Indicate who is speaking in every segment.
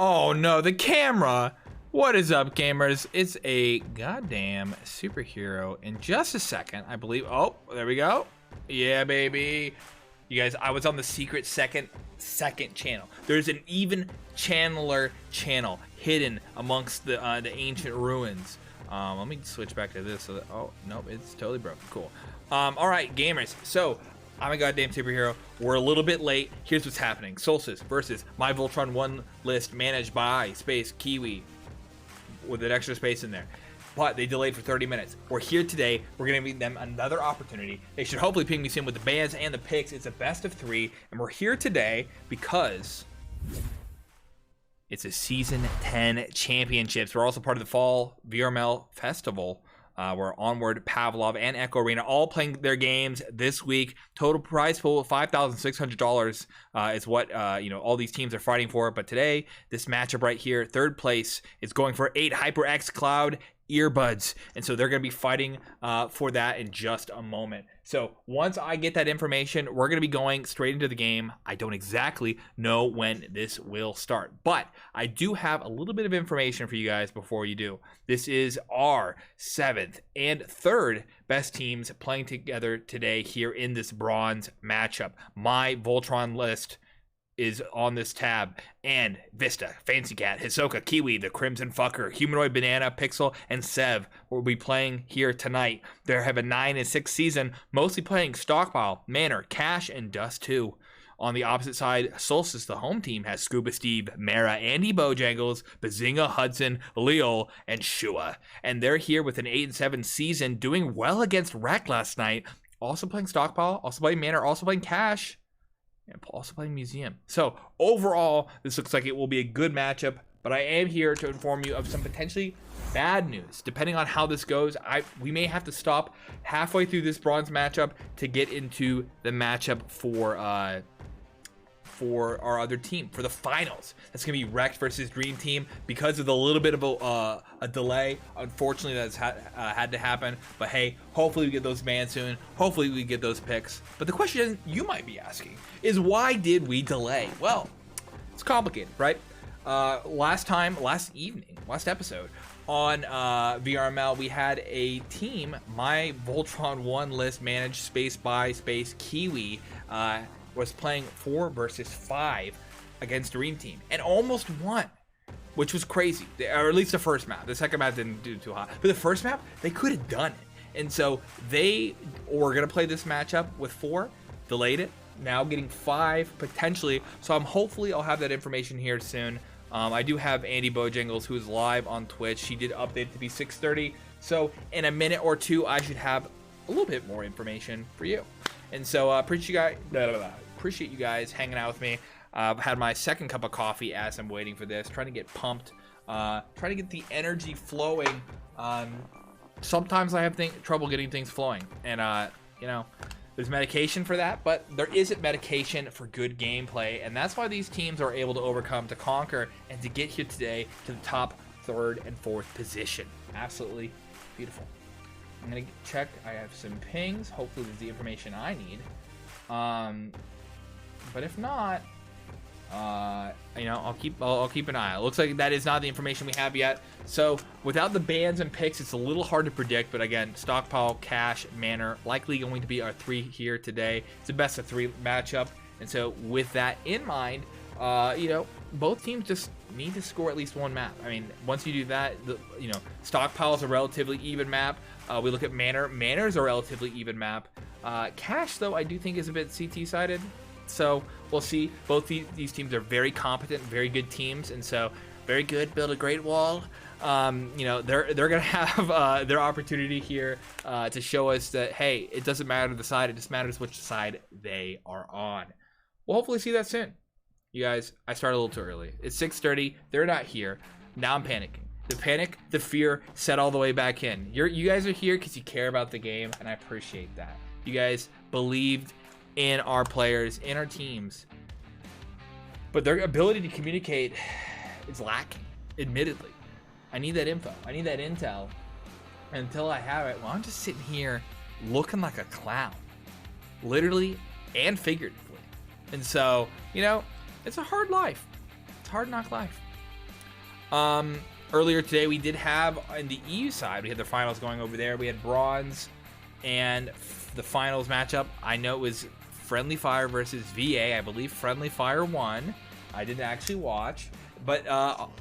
Speaker 1: Oh no, the camera. What is up, gamers? It's a goddamn superhero. In just a second, I believe. Oh, there we go. Yeah, baby. You guys, I was on the secret second channel. There's an even channeler channel hidden amongst the ancient ruins. Let me switch back to this. So that, oh nope, it's totally broken. Cool. All right, gamers. So I'm a goddamn superhero. We're a little bit late. Here's what's happening. Solstice versus my Voltron 1 list managed by Space Kiwi with an extra space in there. But they delayed for 30 minutes. We're here today. We're going to give them another opportunity. They should hopefully ping me soon with the bans and the picks. It's a best of 3. And we're here today because it's a Season 10 championships. We're also part of the Fall VRML Festival. Where Onward, Pavlov, and Echo Arena all playing their games this week. Total prize pool of $5,600 is what all these teams are fighting for. But today, this matchup right here, third place, is going for 8 HyperX Cloud earbuds, and so they're going to be fighting for that in just a moment. So once I get that information, we're going to be going straight into the game. I don't exactly know when this will start, but I do have a little bit of information for you guys before you do. This is our 7th and 3rd best teams playing together today here in this bronze matchup. My Voltron list is on this tab, and Vista, Fancy Cat, Hisoka, Kiwi, the Crimson Fucker, Humanoid Banana, Pixel, and Sev will be playing here tonight. They have a 9 and 6 season, mostly playing Stockpile, Manor, Cash, and Dust 2. On the opposite side, Solstice, the home team, has Scuba Steve, Mara, Andy Bojangles, Bazinga, Hudson, Leo, and Shua. And they're here with an 8 and 7 season, doing well against REKT last night. Also playing Stockpile, also playing Manor, also playing Cash, and also playing Museum. So overall, this looks like it will be a good matchup, but I am here to inform you of some potentially bad news. Depending on how this goes, we may have to stop halfway through this bronze matchup to get into the matchup for our other team, for the finals. That's gonna be REKT versus Dream Team. Because of the little bit of a delay, unfortunately that's had to happen, but hey, hopefully we get those bans soon, hopefully we get those picks. But the question you might be asking is, why did we delay? Well, it's complicated, right? Last episode on VRML, we had a team, my Voltron 1 list managed space by Space Kiwi, was playing 4 versus 5 against Dream Team and almost won, which was crazy. Or at least the first map. The second map didn't do too hot, but the first map, they could have done it. And so they were gonna play this matchup with 4, delayed it, now getting 5 potentially. So I'll have that information here soon. I do have Andy Bojangles, who is live on Twitch. She did update it to be 6:30. So in a minute or two, I should have a little bit more information for you. And so appreciate you guys hanging out with me. I've had my second cup of coffee as I'm waiting for this, trying to get pumped, trying to get the energy flowing. Sometimes I have trouble getting things flowing, and there's medication for that, but there isn't medication for good gameplay, and that's why these teams are able to overcome, to conquer, and to get here today to the top 3rd and 4th position. Absolutely beautiful. I'm gonna check. I have some pings. Hopefully, there's the information I need. But if not, I'll keep an eye out. It looks like that is not the information we have yet. So without the bans and picks, it's a little hard to predict. But again, Stockpile, Cash, Manor, likely going to be our 3 here today. It's a best of 3 matchup, and so with that in mind, both teams just need to score at least 1 map. I mean, once you do that, Stockpile is a relatively even map. We look at Manor. Manor is a relatively even map. Cash, though, I do think is a bit CT-sided. So we'll see. Both these teams are very competent, very good teams, and so very good. Build a great wall. They're gonna have their opportunity here to show us that, hey, it doesn't matter the side. It just matters which side they are on. We'll hopefully see that soon. You guys, I started a little too early. It's 6:30. They're not here. Now I'm panicking. The panic, the fear, set all the way back in. You guys are here because you care about the game, and I appreciate that. You guys believed in our players, in our teams, but their ability to communicate is lacking, admittedly. I need that info. I need that intel. And until I have it, well, I'm just sitting here looking like a clown, literally and figuratively. And so, it's a hard life. It's a hard knock life. Earlier today, we did have in the EU side, we had the finals going over there. We had bronze, and the finals matchup, I know it was Friendly Fire versus VA. I believe Friendly Fire won. I didn't actually watch. But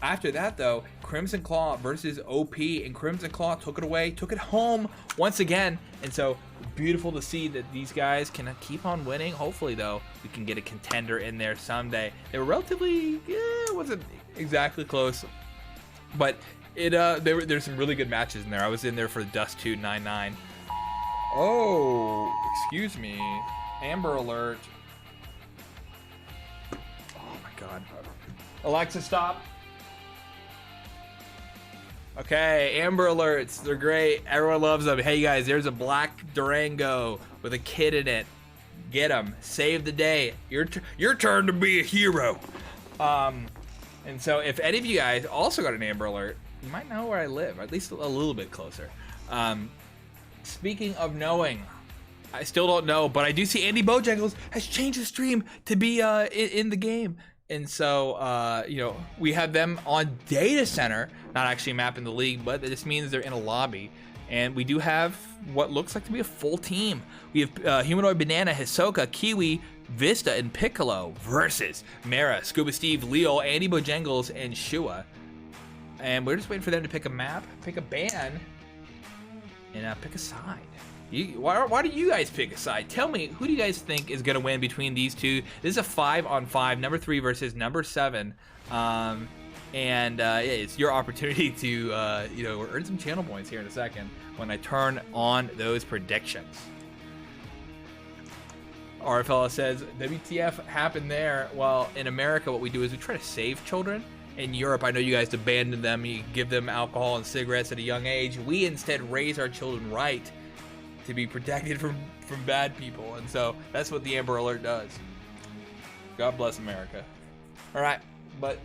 Speaker 1: after that, though, Crimson Claw versus OP, and Crimson Claw took it away, took it home once again. And so, beautiful to see that these guys can keep on winning. Hopefully, though, we can get a contender in there someday. They were relatively, wasn't exactly close. But there's some really good matches in there. I was in there for Dust 299. Oh, excuse me. Amber Alert. Oh my God. Alexa, stop. Okay, Amber Alerts. They're great. Everyone loves them. Hey guys, there's a black Durango with a kid in it. Get him. Save the day. Your turn to be a hero. And so if any of you guys also got an Amber Alert, you might know where I live, at least a little bit closer. Speaking of knowing, I still don't know, but I do see Andy Bojangles has changed his stream to be in the game. And so, you know, we have them on Data Center, not actually mapping the league, but this means they're in a lobby. And we do have what looks like to be a full team. We have Humanoid Banana, Hisoka, Kiwi, Vista, and Piccolo versus Mara, Scuba Steve, Leo, Andy Bojangles, and Shua. And we're just waiting for them to pick a map, pick a ban, and pick a side. Why do you guys pick a side? Tell me, who do you guys think is going to win between these two? This is a 5-on-5, number 3 versus number 7. It's your opportunity to, you know, earn some channel points here in a second when I turn on those predictions. RFL says, WTF happened there? Well, in America, what we do is we try to save children. In Europe, I know you guys abandon them. You give them alcohol and cigarettes at a young age. We instead raise our children right to be protected from bad people. And so that's what the Amber Alert does. God bless America. All right, but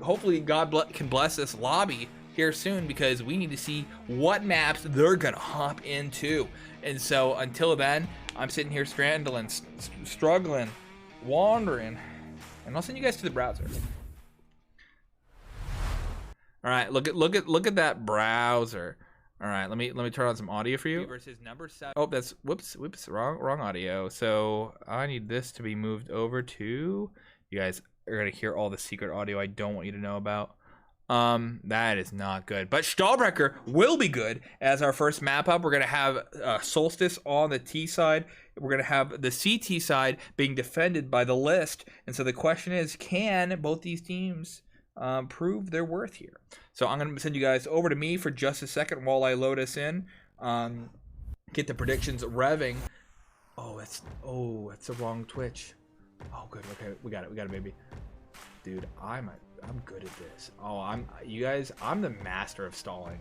Speaker 1: hopefully God can bless this lobby here soon, because we need to see what maps they're gonna hop into. And so until then, I'm sitting here struggling, wandering, and I'll send you guys to the browser. All right, look at that browser. All right, let me turn on some audio for you. Versus number 7. Oh, that's whoops, wrong audio. So I need this to be moved over to. You guys are gonna hear all the secret audio I don't want you to know about. That is not good. But Stahlbrecher will be good as our first map up. We're gonna have Solstice on the T side. We're gonna have the CT side being defended by the List. And so the question is, can both these teams prove their worth here? So I'm gonna send you guys over to me for just a second while I load us in. Get the predictions revving. Oh, that's the wrong Twitch. Oh, good. Okay, we got it, baby. Dude, I'm good at this. Oh, I'm the master of stalling.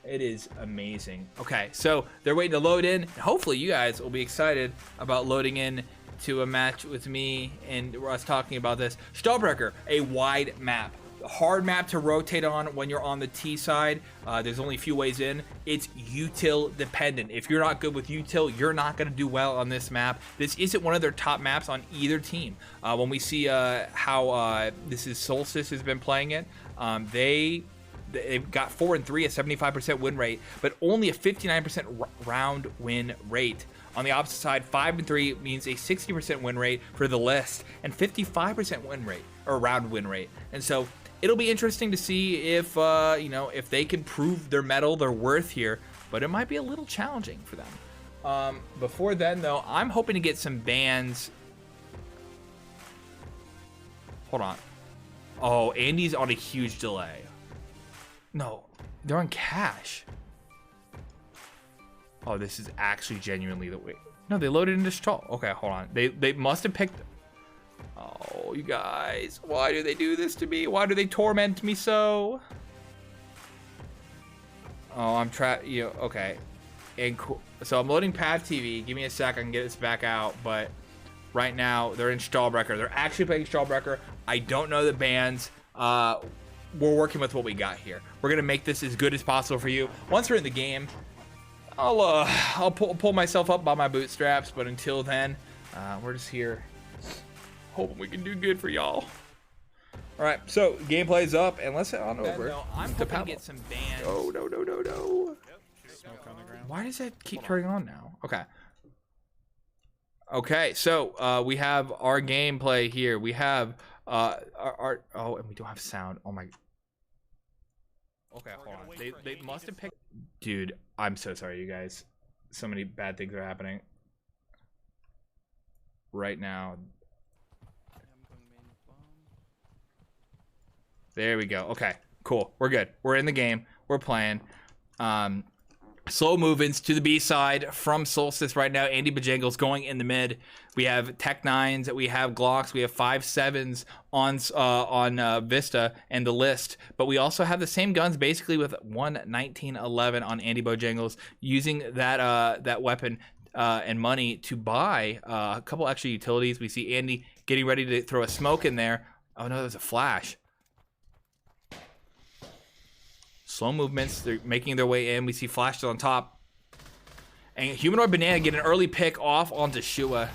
Speaker 1: It is amazing. Okay, so they're waiting to load in. Hopefully, you guys will be excited about loading in to a match with me and us talking about this. Stahlbrecher, a wide map. Hard map to rotate on when you're on the T side. There's only a few ways in. It's util dependent. If you're not good with util, you're not going to do well on this map. This isn't one of their top maps on either team. When we see how this is Solstice has been playing it, they've got 4 and 3, a 75% win rate, but only a 59% round win rate. On the opposite side, 5 and 3 means a 60% win rate for the List and 55% win rate or round win rate. And so it'll be interesting to see if you know, if they can prove their mettle, their worth here, but it might be a little challenging for them. Before then, though, I'm hoping to get some bans. Hold on. Oh, Andy's on a huge delay. No, they're on cash. Oh, this is actually genuinely the way. No, they loaded into stall. Okay, hold on. They must have picked. Oh, you guys, why do they do this to me? Why do they torment me so? Oh, I'm okay. And cool. So I'm loading Pav TV. Give me a sec. I can get this back out. But right now they're in Stahlbrecher. They're actually playing Stahlbrecher. I don't know the bans. We're working with what we got here. We're gonna make this as good as possible for you. Once we're in the game, I'll pull myself up by my bootstraps. But until then, we're just here hoping we can do good for y'all. All right, so gameplay's up, and let's head on over
Speaker 2: No, I'm
Speaker 1: to
Speaker 2: hoping to
Speaker 1: Pavlov.
Speaker 2: get some bans.
Speaker 1: Oh, no.
Speaker 3: Smoke on the ground.
Speaker 1: Why does that keep turning on now? Okay, so we have our gameplay here. We have our oh, and we don't have sound. Oh my. Okay, hold on. They must have picked. Dude, I'm so sorry, you guys. So many bad things are happening right now. There we go. Okay, cool. We're good. We're in the game. We're playing. Slow movements to the B side from Solstice right now. Andy Bajangles going in the mid. We have Tech 9s. We have Glocks. We have 5.7s on Vista and the list. But we also have the same guns basically with 11911 on Andy Bojangles, using that weapon and money to buy a couple extra utilities. We see Andy getting ready to throw a smoke in there. Oh no, there's a flash. Slow movements, they're making their way in. We see flashes on top. And Humanoid Banana get an early pick off onto Shua.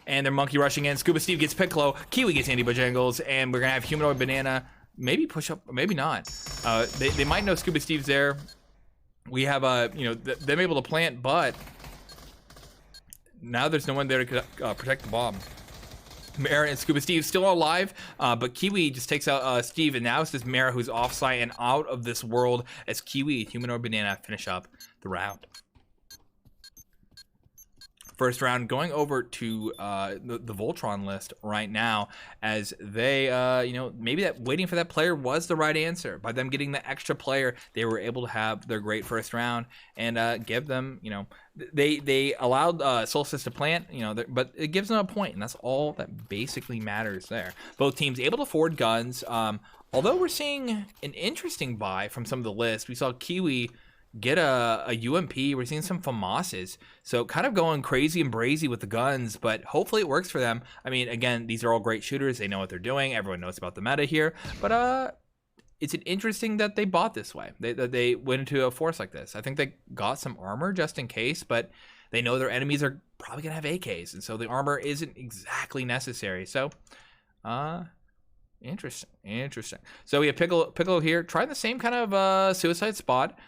Speaker 1: And they're monkey rushing in. Scuba Steve gets Piccolo. Kiwi gets Andy Bojangles. And we're going to have Humanoid Banana maybe push up, maybe not. They might know Scuba Steve's there. We have, them able to plant, but now there's no one there to protect the bomb. Mara and Scuba Steve still alive, but Kiwi just takes out Steve, and now it's just Mara who's offsite and out of this world as Kiwi and Humanoid Banana finish up the round. First round going over to the Voltron list right now, as they, maybe that waiting for that player was the right answer. By them getting the extra player, they were able to have their great first round and give them, they allowed Solstice to plant, but it gives them a point, and that's all that basically matters there. Both teams able to afford guns. Although we're seeing an interesting buy from some of the lists. We saw Kiwi get a UMP. We're seeing some FAMASs. So kind of going crazy and brazy with the guns, but hopefully it works for them. I mean, again, these are all great shooters. They know what they're doing. Everyone knows about the meta here. But it's an interesting that they bought this way. They went into a force like this. I think they got some armor just in case, but they know their enemies are probably going to have AKs. And so the armor isn't exactly necessary. So, Interesting. So we have Piccolo here, trying the same kind of suicide spot.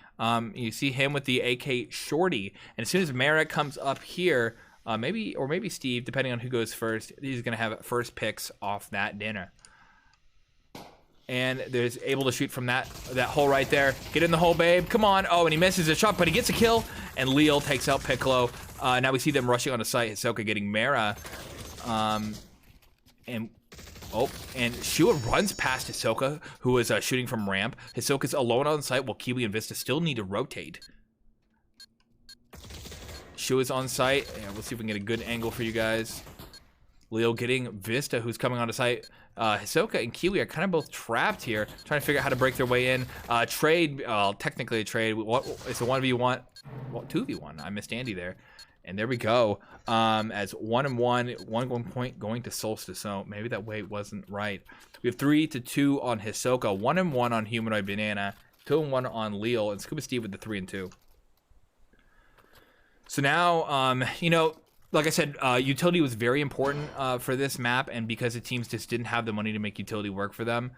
Speaker 1: You see him with the AK shorty, and as soon as Merrick comes up here, maybe Steve, depending on who goes first, he's gonna have first picks off that dinner. And there's able to shoot from that hole right there. Get in the hole, babe. Come on. Oh, and he misses a shot, but he gets a kill. And Leo takes out Piccolo. Now we see them rushing onto site. Hisoka getting Mara. And Shua runs past Hisoka, who is shooting from ramp. Hisoka's alone on site while Kiwi and Vista still need to rotate. Shua's on site. Yeah, we'll see if we can get a good angle for you guys. Leo getting Vista, who's coming onto site. Hisoka and Kiwi are kind of both trapped here, trying to figure out how to break their way in. Trade, technically a trade. It's a 1v1, well, 2v1. I missed Andy there. And there we go. As 1-1, one point going to Solstice. So maybe that weight wasn't right. We have 3-2 on Hisoka, 1-1 on Humanoid Banana, 2-1 on Leo, and Scuba Steve with the 3-2. So now, like I said, utility was very important for this map, and because the teams just didn't have the money to make utility work for them,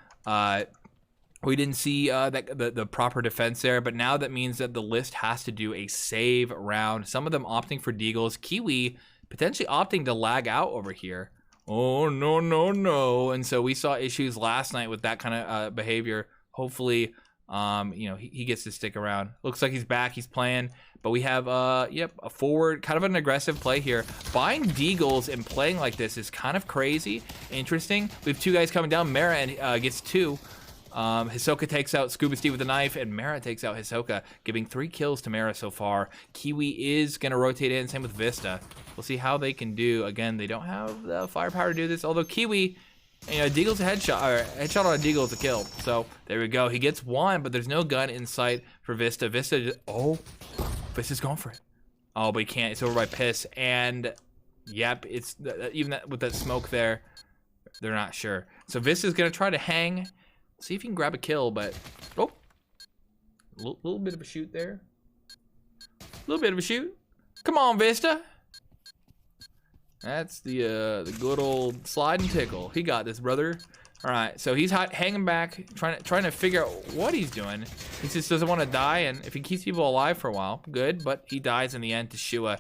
Speaker 1: we didn't see the proper defense there. But now that means that the list has to do a save round. Some of them opting for deagles. Kiwi potentially opting to lag out over here. Oh, no. And so we saw issues last night with that kind of behavior. Hopefully, he gets to stick around. Looks like he's back. He's playing. But we have, a forward, kind of an aggressive play here. Buying deagles and playing like this is kind of crazy. Interesting. We have two guys coming down. Mara and gets 2. Hisoka takes out Scuba Steve with a knife, and Mara takes out Hisoka, giving 3 kills to Mara so far. Kiwi is going to rotate in, same with Vista. We'll see how they can do. Again, they don't have the firepower to do this, although Kiwi, deagle's a headshot, or headshot on a deagle is a kill. So there we go. He gets 1, but there's no gun in sight for Vista. Vista's going for it. Oh, but he can't. It's over by Piss, and yep, it's even with that smoke there, they're not sure. So Vista's going to try to hang. See if you can grab a kill, but a little bit of a shoot there. A little bit of a shoot. Come on, Vista. That's the good old slide and tickle. He got this, brother. All right, so he's hanging back, trying to figure out what he's doing. He just doesn't want to die, and if he keeps people alive for a while, good. But he dies in the end to Shua.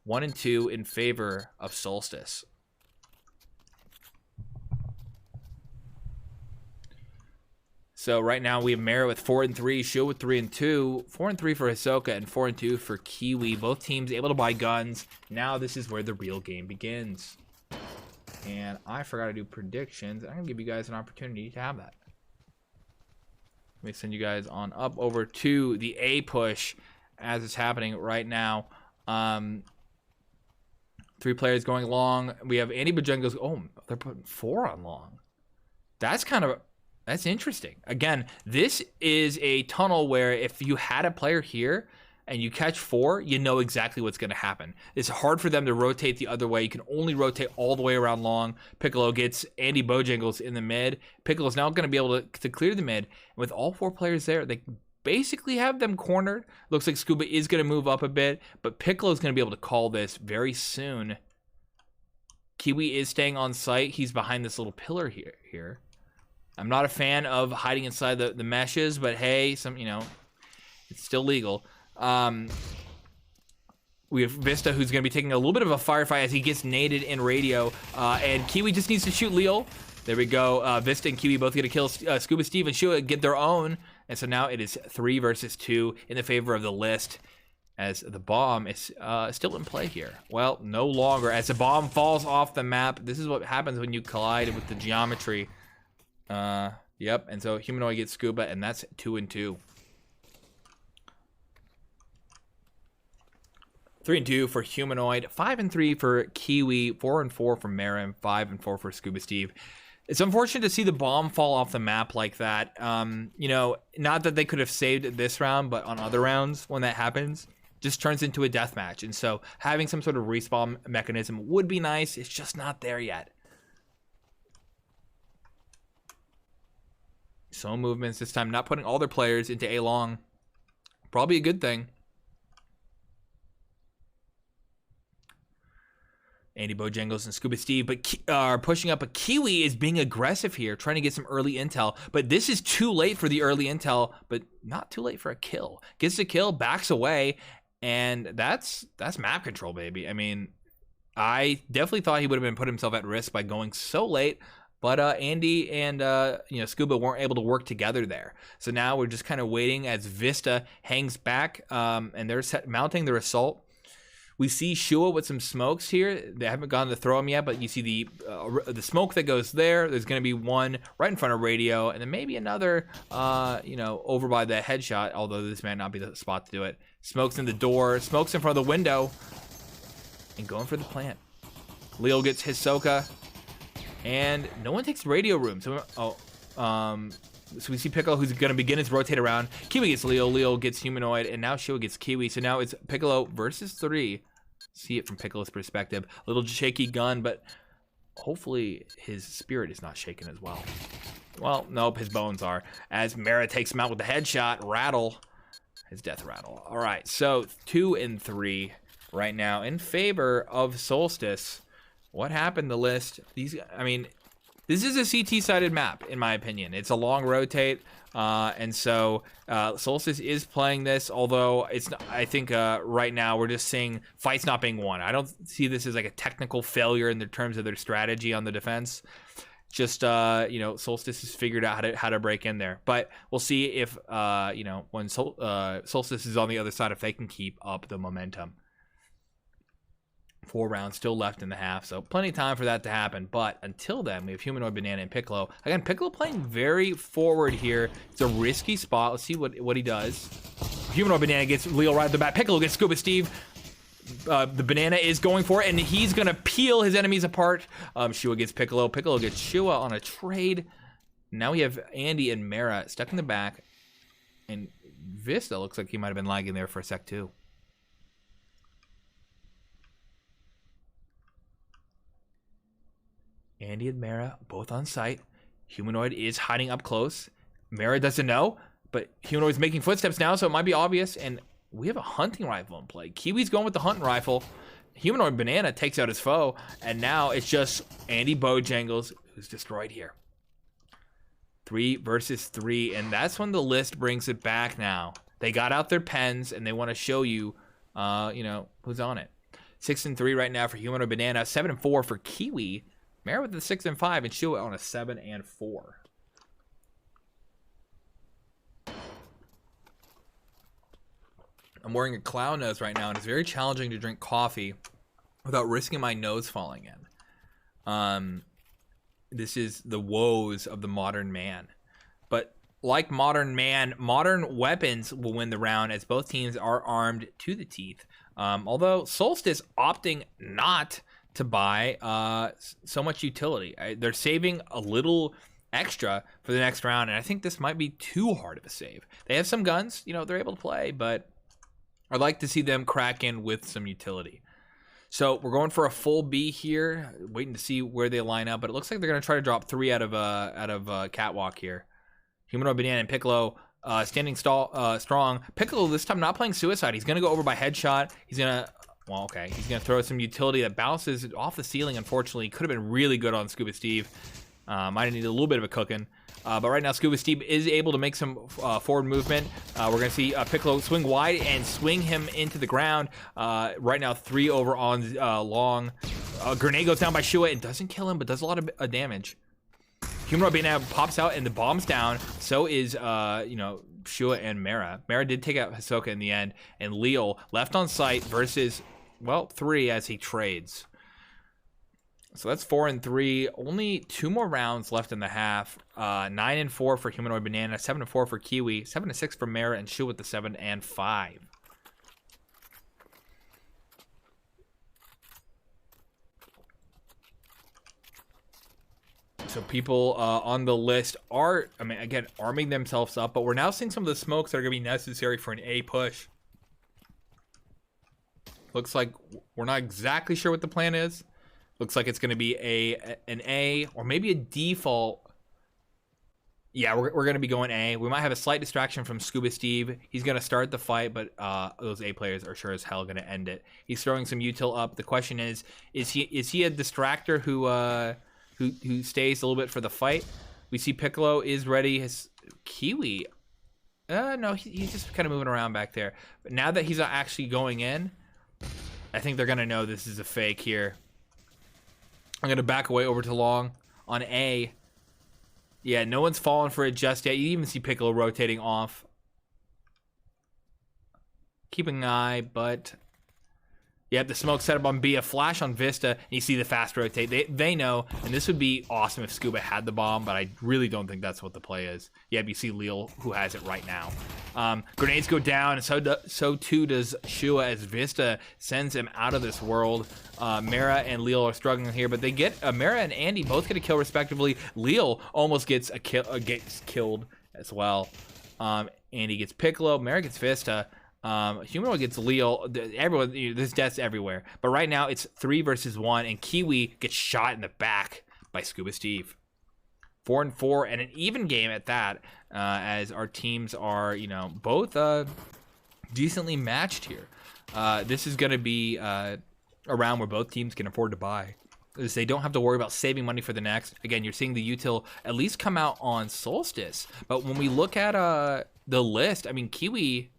Speaker 1: 1 and 2 in favor of Solstice. So right now we have Mara with 4 and 3, Shua with 3 and 2, 4 and 3 for Hisoka, and 4 and 2 for Kiwi. Both teams able to buy guns. Now this is where the real game begins. And I forgot to do predictions. I'm gonna give you guys an opportunity to have that. Let me send you guys on up over to the A push as it's happening right now. 3 players going long. We have Andy Bojangles. Oh, they're putting 4 on long. That's interesting. Again, this is a tunnel where if you had a player here and you catch 4, you know exactly what's going to happen. It's hard for them to rotate the other way. You can only rotate all the way around long. Piccolo gets Andy Bojangles in the mid. Piccolo's now going to be able to clear the mid. And with all 4 players there, they basically have them cornered. Looks like Scuba is going to move up a bit, but Piccolo's going to be able to call this very soon. Kiwi is staying on site. He's behind this little pillar here. I'm not a fan of hiding inside the meshes, but hey, it's still legal. We have Vista, who's going to be taking a little bit of a firefight as he gets naded in radio, and Kiwi just needs to shoot Leo. There we go. Vista and Kiwi both get to kill Scuba Steve and Shua get their own, and so now it is 3 versus 2 in the favor of the list, as the bomb is still in play here. Well, no longer, as the bomb falls off the map. This is what happens when you collide with the geometry. Yep, and so Humanoid gets Scuba, and that's 2 and 2. 3 and 2 for Humanoid, 5 and 3 for Kiwi, 4 and 4 for Marin, 5 and 4 for Scuba Steve. It's unfortunate to see the bomb fall off the map like that. Not that they could have saved it this round, but on other rounds when that happens, just turns into a death match. And so having some sort of respawn mechanism would be nice. It's just not there yet. So movements this time, not putting all their players into A long. Probably a good thing. Andy Bojangles and Scuba Steve are pushing up, but Kiwi is being aggressive here, trying to get some early intel. But this is too late for the early intel, but not too late for a kill. Gets the kill, backs away, and that's map control, baby. I mean, I definitely thought he would have been put himself at risk by going so late, but Andy and Scuba weren't able to work together there. So now we're just kind of waiting as Vista hangs back, and they're mounting their assault. We see Shua with some smokes here. They haven't gone to throw him yet, but you see the smoke that goes there. There's going to be one right in front of radio, and then maybe another, over by the headshot, although this might not be the spot to do it. Smokes in the door, smokes in front of the window, and going for the plant. Leo gets Hisoka, and no one takes radio room. So we see Piccolo, who's going to begin his rotate around. Kiwi gets Leo, Leo gets Humanoid, and now Shua gets Kiwi. So now it's Piccolo versus 3. See it from Piccolo's perspective. A little shaky gun, but hopefully his spirit is not shaken as well. Well, nope, his bones are. As Mara takes him out with the headshot, rattle. His death rattle. All right, so 2 and 3 right now in favor of Solstice. What happened to list? This is a CT-sided map, in my opinion. It's a long rotate, and so Solstice is playing this, although it's not, I think right now we're just seeing fights not being won. I don't see this as like a technical failure in the terms of their strategy on the defense. Just, Solstice has figured out how to break in there. But we'll see if, when Solstice is on the other side, if they can keep up the momentum. 4 rounds still left in the half, so plenty of time for that to happen. But until then, we have Humanoid, Banana, and Piccolo. Again, Piccolo playing very forward here. It's a risky spot. Let's see what he does. Humanoid, Banana gets Leo right at the bat. Piccolo gets Scuba Steve. The Banana is going for it, and he's going to peel his enemies apart. Shua gets Piccolo. Piccolo gets Shua on a trade. Now we have Andy and Mara stuck in the back. And Vista looks like he might have been lagging there for a sec, too. Andy and Mara both on site. Humanoid is hiding up close. Mara doesn't know, but Humanoid's making footsteps now, so it might be obvious. And we have a hunting rifle in play. Kiwi's going with the hunting rifle. Humanoid Banana takes out his foe, and now it's just Andy Bojangles who's destroyed here. 3 versus 3, and that's when the list brings it back now. They got out their pens, and they want to show you, you know, who's on it. 6 and 3 right now for Humanoid Banana. 7 and 4 for Kiwi. Mara with the 6 and 5, and Shua on a 7 and 4. I'm wearing a clown nose right now, and it's very challenging to drink coffee without risking my nose falling in. This is the woes of the modern man. But like modern man, modern weapons will win the round as both teams are armed to the teeth. Although Solstice opting not to buy so much utility. They're saving a little extra for the next round, and I think this might be too hard of a save. They have some guns, you know, they're able to play, but I'd like to see them crack in with some utility. So we're going for a full B here, waiting to see where they line up, but it looks like they're going to try to drop 3 out of Catwalk here. Humanoid Banana and Piccolo standing strong. Piccolo this time not playing Suicide. He's going to go over by headshot. He's going to, well, okay, he's going to throw some utility that bounces off the ceiling, unfortunately. Could have been really good on Scuba Steve. Might have needed a little bit of a cooking. But right now, Scuba Steve is able to make some forward movement. We're going to see Piccolo swing wide and swing him into the ground. Right now, 3 over on long. Grenade goes down by Shua and doesn't kill him, but does a lot of damage. Humanoid Banana pops out and the bomb's down. So is, you know, Shua and Mara. Mara did take out Hisoka in the end. And Leo left on site versus, well, 3 as he trades. So that's 4 and 3. Only 2 more rounds left in the half. 9 and 4 for Humanoid Banana. 7 and 4 for Kiwi. 7 and 6 for Mara, and Shu with the 7 and 5. So people on the list are, I mean, again, arming themselves up, but we're now seeing some of the smokes that are going to be necessary for an A push. Looks like we're not exactly sure what the plan is. Looks like it's going to be an A or maybe a default. Yeah, we're going to be going A. We might have a slight distraction from Scuba Steve. He's going to start the fight, but those A players are sure as hell going to end it. He's throwing some util up. The question is he a distractor who stays a little bit for the fight? We see Piccolo is ready. His Kiwi, no, he's just kind of moving around back there. But now that he's not actually going in, I think they're going to know this is a fake here. I'm going to back away over to long on A. Yeah, no one's fallen for it just yet. You even see Piccolo rotating off. Keeping an eye, but... Yep, the smoke set up on B, a flash on Vista, and you see the fast rotate. They know, and this would be awesome if Scuba had the bomb, but I really don't think that's what the play is. Yep, you see Leo, who has it right now. Grenades go down, and so too does Shua as Vista sends him out of this world. Mara and Leo are struggling here, but they get Mara and Andy both get a kill respectively. Leo almost gets gets killed as well. Andy gets Piccolo, Mara gets Vista. Humanoid gets Leo. Everyone, there's deaths everywhere. But right now it's 3 versus 1, and Kiwi gets shot in the back by Scuba Steve. 4 and 4, and an even game at that. As our teams are, both decently matched here. This is going to be a round where both teams can afford to buy. As they don't have to worry about saving money for the next. Again, you're seeing the util at least come out on Solstice. But when we look at the list, I mean, Kiwi.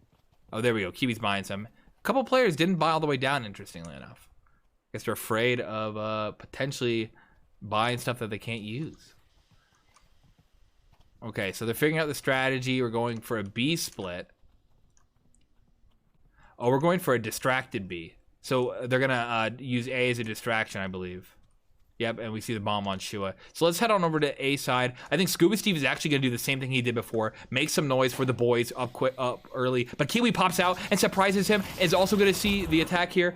Speaker 1: Oh, there we go. Kiwi's buying some. A couple players didn't buy all the way down, interestingly enough. I guess they're afraid of potentially buying stuff that they can't use. Okay, so they're figuring out the strategy. We're going for a B split. Oh, we're going for a distracted B. So they're going to use A as a distraction, I believe. Yep, and we see the bomb on Shua. So let's head on over to A side. I think Scuba Steve is actually going to do the same thing he did before. Make some noise for the boys up early. But Kiwi pops out and surprises him. Is also going to see the attack here.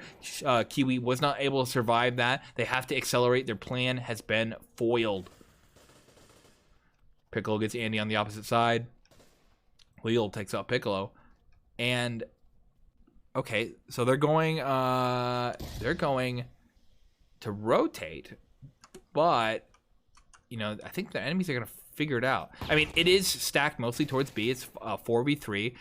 Speaker 1: Kiwi was not able to survive that. They have to accelerate. Their plan has been foiled. Piccolo gets Andy on the opposite side. Leo takes out Piccolo. And, okay, so they're going to rotate. But, I think the enemies are going to figure it out. I mean, it is stacked mostly towards B. It's 4v3.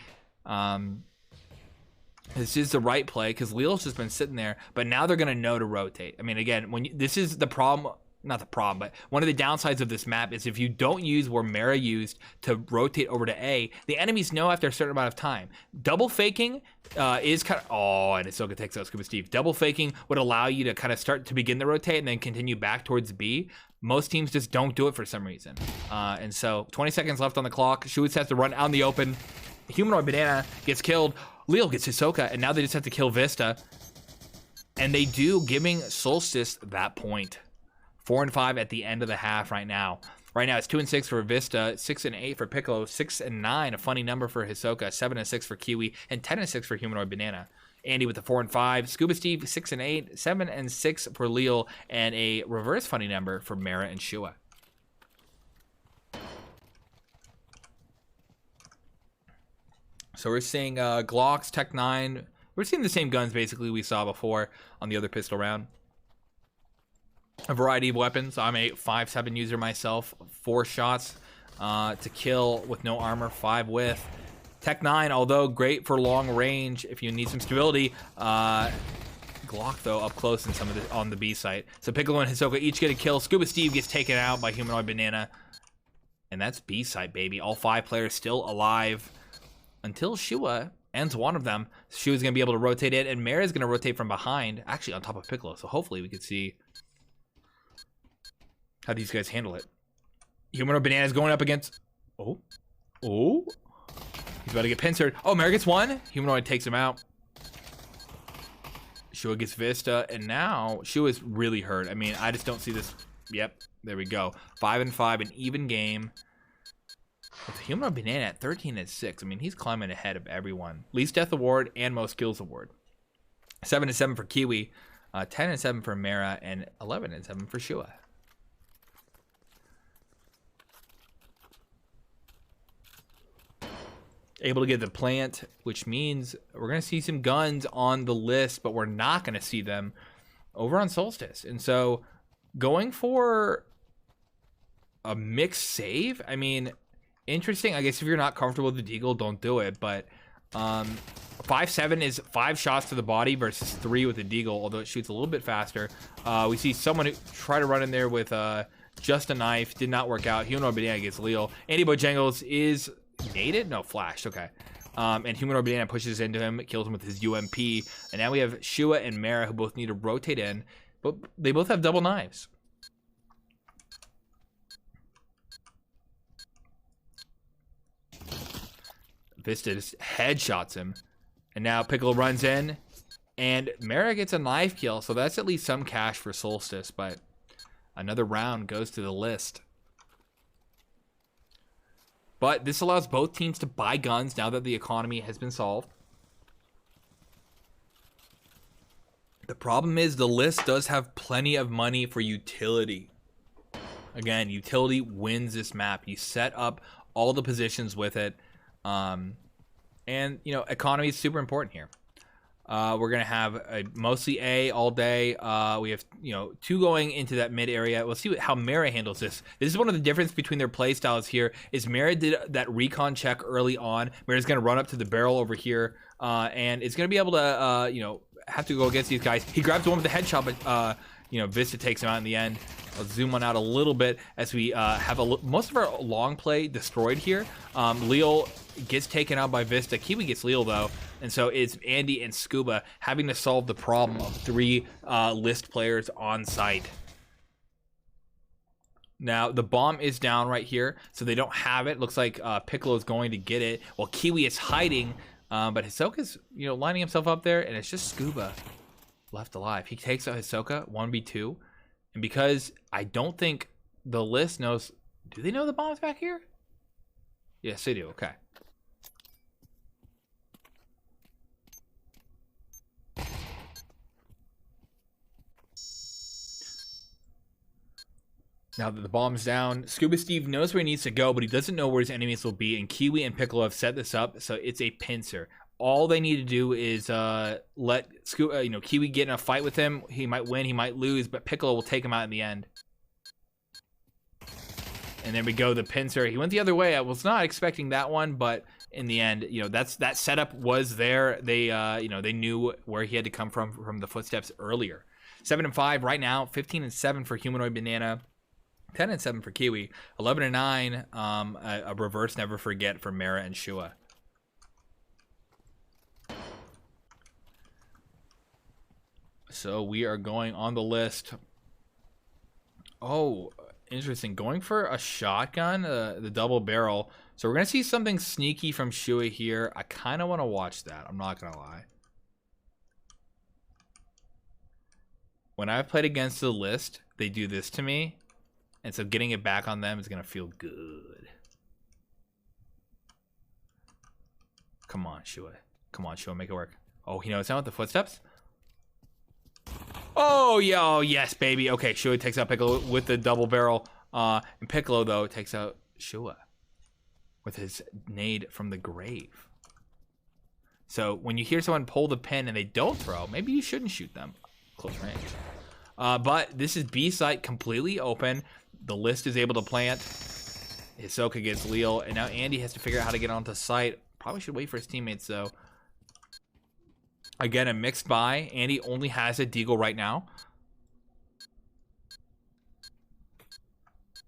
Speaker 1: This is the right play because Leo's just been sitting there. But now they're going to know to rotate. I mean, again, this is the problem not the problem, but one of the downsides of this map is if you don't use where Mara used to rotate over to A, the enemies know after a certain amount of time. Double faking is kind of, oh, and Ahsoka takes out Scuba Steve. Double faking would allow you to kind of start to begin the rotate and then continue back towards B. Most teams just don't do it for some reason. And so 20 seconds left on the clock. Shuitz has to run out in the open. Humanoid Banana gets killed. Leo gets Hisoka, and now they just have to kill Vista. And they do, giving Solstice that point. 4 and 5 at the end of the half right now. Right now it's 2 and 6 for Vista, 6 and 8 for Piccolo, 6 and 9, a funny number for Hisoka, 7 and 6 for Kiwi, and 10 and 6 for Humanoid Banana. Andy with the 4 and 5, Scuba Steve 6 and 8, 7 and 6 for Leo, and a reverse funny number for Mara and Shua. So we're seeing Glocks, Tech 9. We're seeing the same guns basically we saw before on the other pistol round. A variety of weapons. I'm a 5.7 user myself. 4 shots to kill with no armor, 5 with. Tech 9, although great for long range if you need some stability. Glock though up close in some of the on the B site. So Piccolo and Hisoka each get a kill. Scuba Steve gets taken out by Humanoid Banana. And that's B site, baby. All 5 players still alive until Shua ends one of them. Shua's gonna be able to rotate it, and Mara's gonna rotate from behind, actually on top of Piccolo. So hopefully we can see how these guys handle it. Humanoid Banana's going up against... Oh. He's about to get pincered. Oh, Mara gets one. Humanoid takes him out. Shua gets Vista, and now Shua's really hurt. I mean, I just don't see this. Yep, there we go. 5 and 5, an even game. With Humanoid Banana at 13 and 6. I mean, he's climbing ahead of everyone. Least Death Award and Most Kills Award. 7 and 7 for Kiwi. 10 and 7 for Mara, and 11 and 7 for Shua. Able to get the plant, which means we're going to see some guns on the list, but we're not going to see them over on Solstice. And so going for a mixed save, I mean, interesting. I guess if you're not comfortable with the deagle, don't do it. But 5.7 is 5 shots to the body versus 3 with the deagle, although it shoots a little bit faster. We see someone who tried to run in there with just a knife, did not work out. Humanoid Banana gets Leo. Andy Bojangles is... Naded? No, flashed. Okay. And Humanoid Banana pushes into him, kills him with his UMP. And now we have Shua and Mara who both need to rotate in, but they both have double knives. Vista just headshots him. And now Piccolo runs in, and Mara gets a knife kill, so that's at least some cash for Solstice, but another round goes to the list. But this allows both teams to buy guns now that the economy has been solved. The problem is the list does have plenty of money for utility. Again, utility wins this map. You set up all the positions with it. And, you know, economy is super important here. We're going to have mostly A all day. We have, you know, 2 going into that mid area. We'll see how Mara handles this. This is one of the difference between their play styles here is Mara did that recon check early on. Mara's going to run up to the barrel over here, and it's going to be able to, you know, have to go against these guys. He grabs one with the headshot, but, you know, Vista takes him out in the end. I'll zoom on out a little bit as we have most of our long play destroyed here. Leo gets taken out by Vista. Kiwi gets Leo, though. And so it's Andy and Scuba having to solve the problem of 3 list players on site. Now, the bomb is down right here, so they don't have it. Looks like Piccolo is going to get it while Kiwi is hiding. But Hisoka's, you know, lining himself up there, and it's just Scuba left alive. He takes out Hisoka, 1v2. And because I don't think the list knows... Do they know the bomb's back here? Yes, they do. Okay. Now that the bomb's down, Scuba Steve knows where he needs to go, but he doesn't know where his enemies will be. And Kiwi and Piccolo have set this up, so it's a pincer. All they need to do is let you know, Kiwi get in a fight with him. He might win, he might lose, but Piccolo will take him out in the end. And there we go, the pincer. He went the other way. I was not expecting that one, but in the end, you know, that setup was there. They, you know, they knew where he had to come from the footsteps earlier. 7-5 right now. 15-7 for Humanoid Banana. 10-7 for Kiwi. 11-9. A reverse never forget for Mara and Shua. So we are going on the list. Oh, interesting. Going for a shotgun, the double barrel. So we're going to see something sneaky from Shua here. I kind of want to watch that. I'm not going to lie. When I've played against the list, they do this to me. And so getting it back on them is going to feel good. Come on, Shua. Come on, Shua. Make it work. Oh, he knows now with the footsteps. Oh, yeah. Oh, yes, baby. Okay, Shua takes out Piccolo with the double barrel. And Piccolo, though, takes out Shua with his nade from the grave. So when you hear someone pull the pin and they don't throw, maybe you shouldn't shoot them close range. But this is B site completely open. The list is able to plant. Hisoka gets Leal, and now Andy has to figure out how to get onto site. Probably should wait for his teammates, though. Again, a mixed buy. Andy only has a Deagle right now.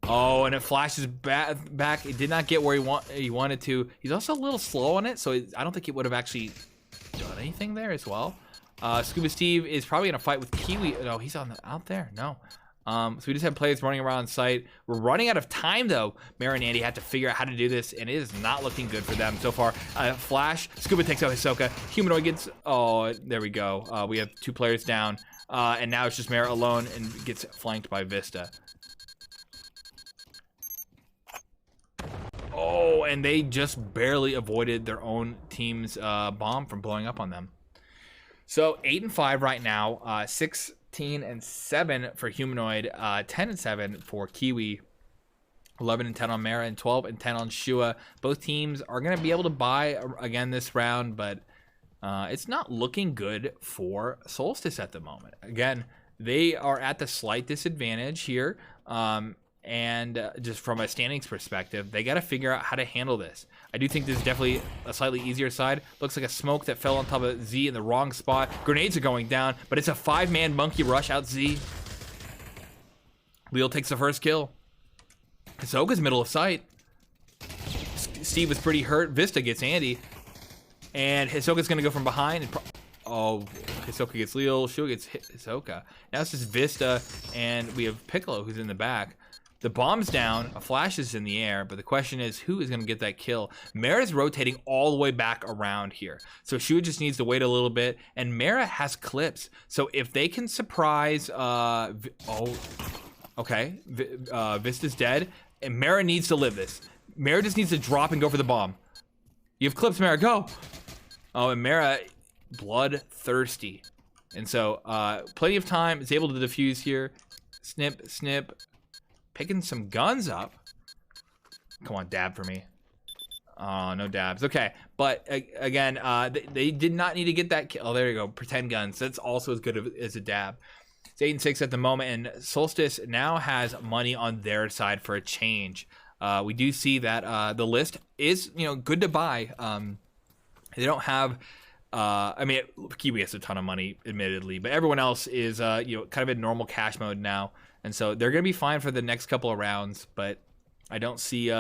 Speaker 1: Oh, and it flashes back. It did not get where he wanted to. He's also a little slow on it, so I don't think it would have actually done anything there as well. Scuba Steve is probably in a fight with Kiwi. No, he's out there. No. So we just have players running around site. We're running out of time, though. Mara and Andy have to figure out how to do this, and it is not looking good for them so far. Flash. Scuba takes out Hisoka. Humanoid gets... Oh, there we go. We have 2 players down. And now it's just Mara alone and gets flanked by Vista. Oh, and they just barely avoided their own team's bomb from blowing up on them. So 8-5 right now. 16-7 for Humanoid. 10-7 for Kiwi. 11-10 on Mara and 12-10 on Shua. Both teams are going to be able to buy again this round, but it's not looking good for Solstice at the moment. Again, they are at the slight disadvantage here. And just from a standings perspective, they got to figure out how to handle this. I do think this is definitely a slightly easier side. Looks like a smoke that fell on top of Z in the wrong spot. Grenades are going down, but it's a 5-man monkey rush out Z. Leal takes the first kill. Hisoka's middle of sight. Steve was pretty hurt. Vista gets Andy. And Hisoka's going to go from behind. And Hisoka gets Leal. Shua gets Hisoka. Now it's just Vista, and we have Piccolo who's in the back. The bomb's down, a flash is in the air, but the question is who is going to get that kill? Mara's rotating all the way back around here. So Shua just needs to wait a little bit, and Mara has clips. So if they can surprise, Vista's dead, and Mara needs to live this. Mara just needs to drop and go for the bomb. You have clips, Mara, go! Oh, and Mara, bloodthirsty. And so, plenty of time, is able to defuse here. Snip, snip. Picking some guns up. Come on, dab for me. Oh, no dabs. Okay, but again, they did not need to get that kill. Oh, there you go. Pretend guns. That's also as good as a dab. It's 8-6 at the moment, and Solstice now has money on their side for a change. We do see that the list is, good to buy. They don't have. Kiwi has a ton of money, admittedly, but everyone else is, kind of in normal cash mode now. And so they're going to be fine for the next couple of rounds, but I don't see,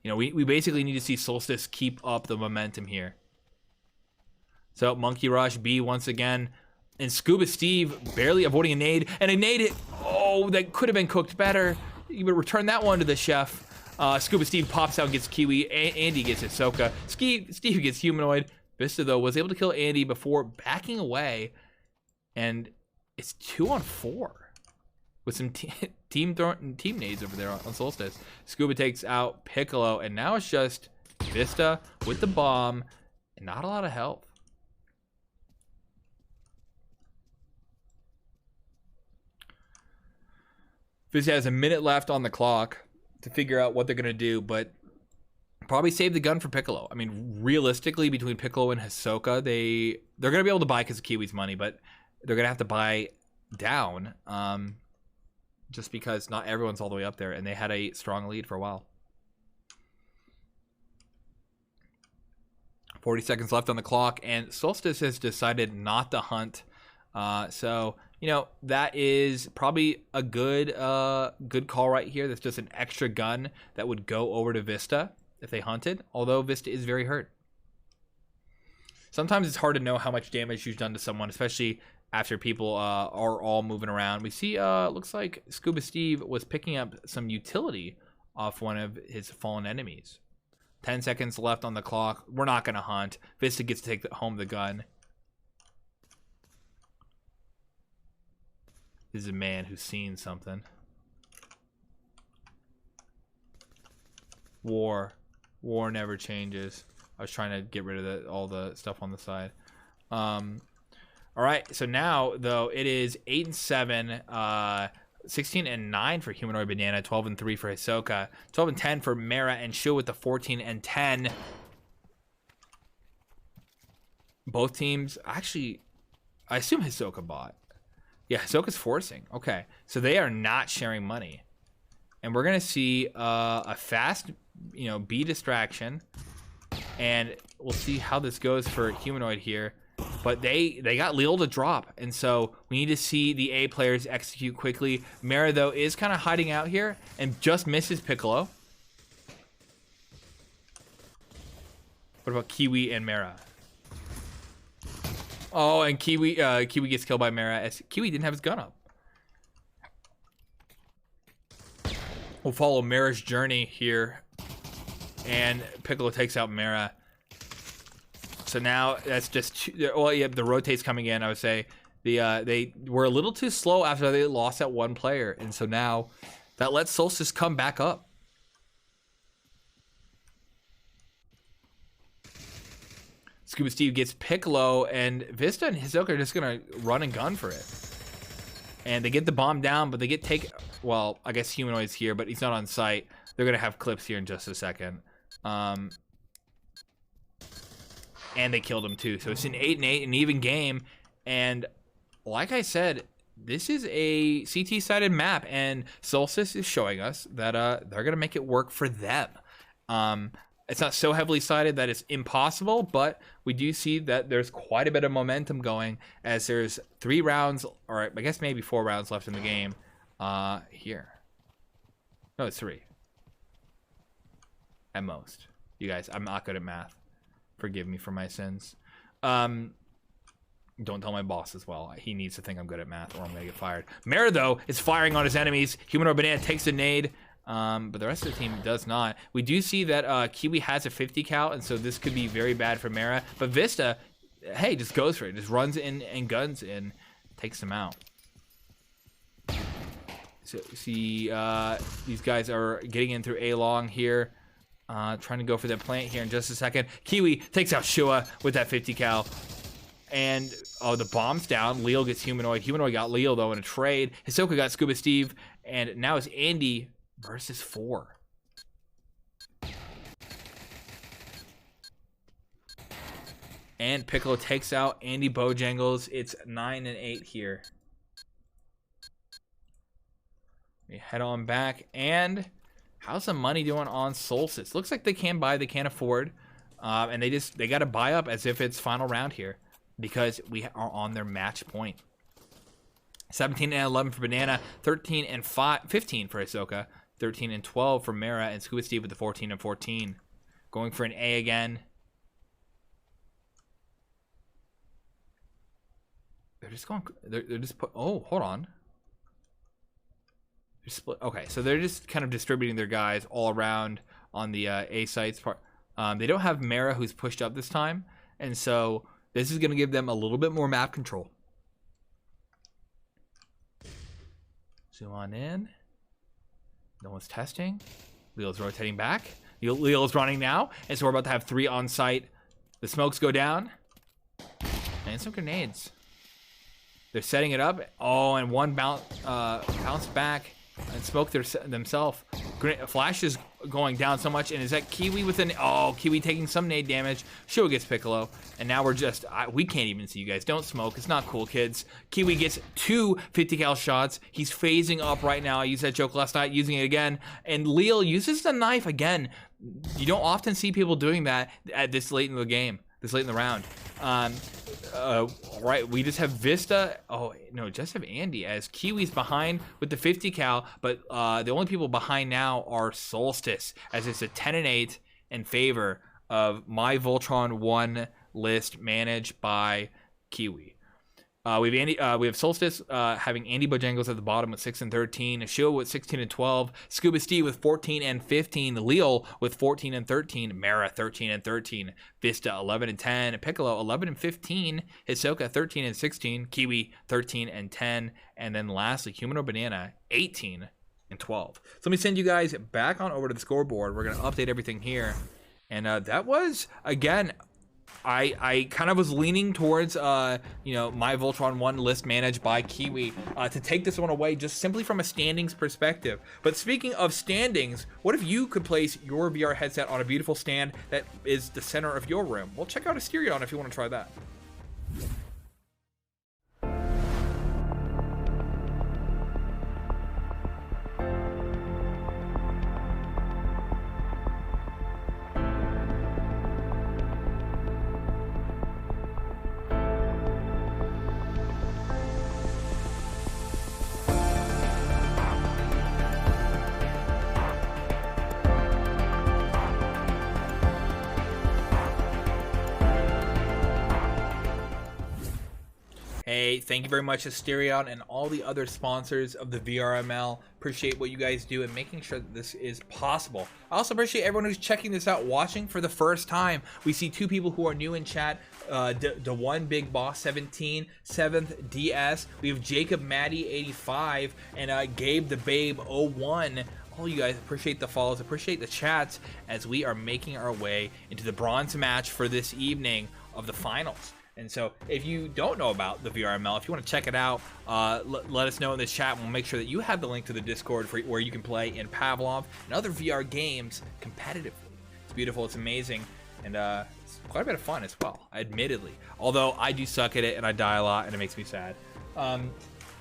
Speaker 1: we basically need to see Solstice keep up the momentum here. So Monkey Rush, B once again, and Scuba Steve barely avoiding a nade, and a nade hit. Oh, that could have been cooked better. You would return that one to the chef. Scuba Steve pops out and gets Kiwi. Andy gets Hisoka. Steve gets Humanoid. Vista, though, was able to kill Andy before backing away, and it's 2-on-4. With some team nades over there on Solstice. Scuba takes out Piccolo, and now it's just Vista with the bomb, and not a lot of health. Vista has a minute left on the clock to figure out what they're going to do, but probably save the gun for Piccolo. I mean, realistically, between Piccolo and Hisoka, they're going to be able to buy because of Kiwi's money, but they're going to have to buy down. Just because not everyone's all the way up there, and they had a strong lead for a while. 40 seconds left on the clock, and Solstice has decided not to hunt. So you know, that is probably a good good call right here. That's just an extra gun that would go over to Vista if they hunted, although Vista is very hurt. Sometimes it's hard to know how much damage you've done to someone, especially after people are all moving around. We see, looks like Scuba Steve was picking up some utility off one of his fallen enemies. 10 seconds left on the clock. We're not going to hunt. Vista gets to take home the gun. This is a man who's seen something. War never changes. I was trying to get rid of all the stuff on the side. All right, so now though it is 8-7, 16-9 for Humanoid Banana, 12-3 for Hisoka, 12-10 for Mara and Shu with the 14-10. Both teams actually, I assume Hisoka bought. Yeah, Hisoka's forcing. Okay, so they are not sharing money, and we're gonna see a fast, you know, B distraction. And we'll see how this goes for Humanoid here. But they got Lil to drop. And so we need to see the A players execute quickly. Mara, though, is kind of hiding out here and just misses Piccolo. What about Kiwi and Mara? Oh, and Kiwi gets killed by Mara as Kiwi didn't have his gun up. We'll follow Mara's journey here. And Piccolo takes out Mara. So now that's just well, yeah, the rotate's coming in. I would say they were a little too slow after they lost that one player, and so now that lets Solstice come back up. Scuba Steve gets Piccolo, and Vista and Hisoka are just gonna run and gun for it. And they get the bomb down, but they get well, I guess Humanoid's here, but he's not on site. They're gonna have clips here in just a second. And they killed him too. So it's an 8-8, an even game. And like I said, this is a CT-sided map, and Solstice is showing us that they're gonna make it work for them. It's not so heavily sided that it's impossible, but we do see that there's quite a bit of momentum going as there's 3 rounds, or I guess maybe 4 rounds left in the game here. No, it's 3. At most. You guys, I'm not good at math. Forgive me for my sins. Don't tell my boss as well. He needs to think I'm good at math or I'm gonna get fired. Mara, though, is firing on his enemies. Humanoid Banana takes a nade, but the rest of the team does not. We do see that Kiwi has a 50 cal, and so this could be very bad for Mara. But Vista, hey, just goes for it. Just runs in and guns in, takes them out. So see, these guys are getting in through A-long here. Trying to go for that plant here in just a second. Kiwi takes out Shua with that 50 cal. And, oh, the bomb's down. Leo gets Humanoid. Humanoid got Leo, though, in a trade. Hisoka got Scuba Steve. And now it's Andy versus 4. And Piccolo takes out Andy Bojangles. It's 9-8 here. We head on back. And how's the money doing on Solstice? Looks like they can buy, they can't afford. And they got to buy up as if it's final round here, because we are on their match point. 17-11 for Banana, 15 for Hisoka, 13-12 for Mara, and Scuba Steve with the 14-14. Going for an A again. They're just going. They're just put. Oh, hold on. They're split. Okay, so they're just kind of distributing their guys all around on the A sites. They don't have Mara, who's pushed up this time, and so this is going to give them a little bit more map control. Zoom on in. No one's testing. Leo's rotating back. Leo's running now, and so we're about to have 3 on site. The smokes go down, and some grenades. They're setting it up. Oh, and one bounced back and smoked themselves. Flash is going down so much, and is that Kiwi with an... Oh, Kiwi taking some nade damage. Shua gets Piccolo, and now we're just... we can't even see you guys. Don't smoke. It's not cool, kids. Kiwi gets 2 50 cal shots. He's phasing up right now. I used that joke last night, using it again. And Leo uses the knife again. You don't often see people doing that at this late in the game, this late in the round. Right, we just have Vista. Oh no, just have Andy as Kiwi's behind with the 50 cal, but the only people behind now are Solstice, as it's a 10 and 8 in favor of my Voltron 1 list managed by Kiwi. We have Solstice having Andy Bojangles at the bottom with 6 and 13, Ashio with 16 and 12, Scuba Steve with 14 and 15, Leal with 14 and 13, Mara 13 and 13, Vista 11 and 10, Piccolo 11 and 15, Hisoka 13 and 16, Kiwi 13 and 10, and then lastly Humano Banana 18 and 12. So let me send you guys back on over to the scoreboard. We're gonna update everything here, and that was again. I kind of was leaning towards, my Voltron 1 list managed by Kiwi to take this one away just simply from a standings perspective. But speaking of standings, what if you could place your VR headset on a beautiful stand that is the center of your room? Well, check out Asterion if you want to try that. Hey, thank you very much, Asterion, and all the other sponsors of the VRML. Appreciate what you guys do and making sure that this is possible. I also appreciate everyone who's checking this out, watching for the first time. We see two people who are new in chat. The one Big Boss 17, 7th DS. We have Jacob Maddie 85 and Gabe the Babe 01. All you guys, appreciate the follows, appreciate the chats as we are making our way into the bronze match for this evening of the finals. And so if you don't know about the VRML, if you want to check it out, let us know in the chat. We'll make sure that you have the link to the Discord where you can play in Pavlov and other VR games competitively. It's beautiful, it's amazing, and it's quite a bit of fun as well, admittedly. Although I do suck at it and I die a lot and it makes me sad.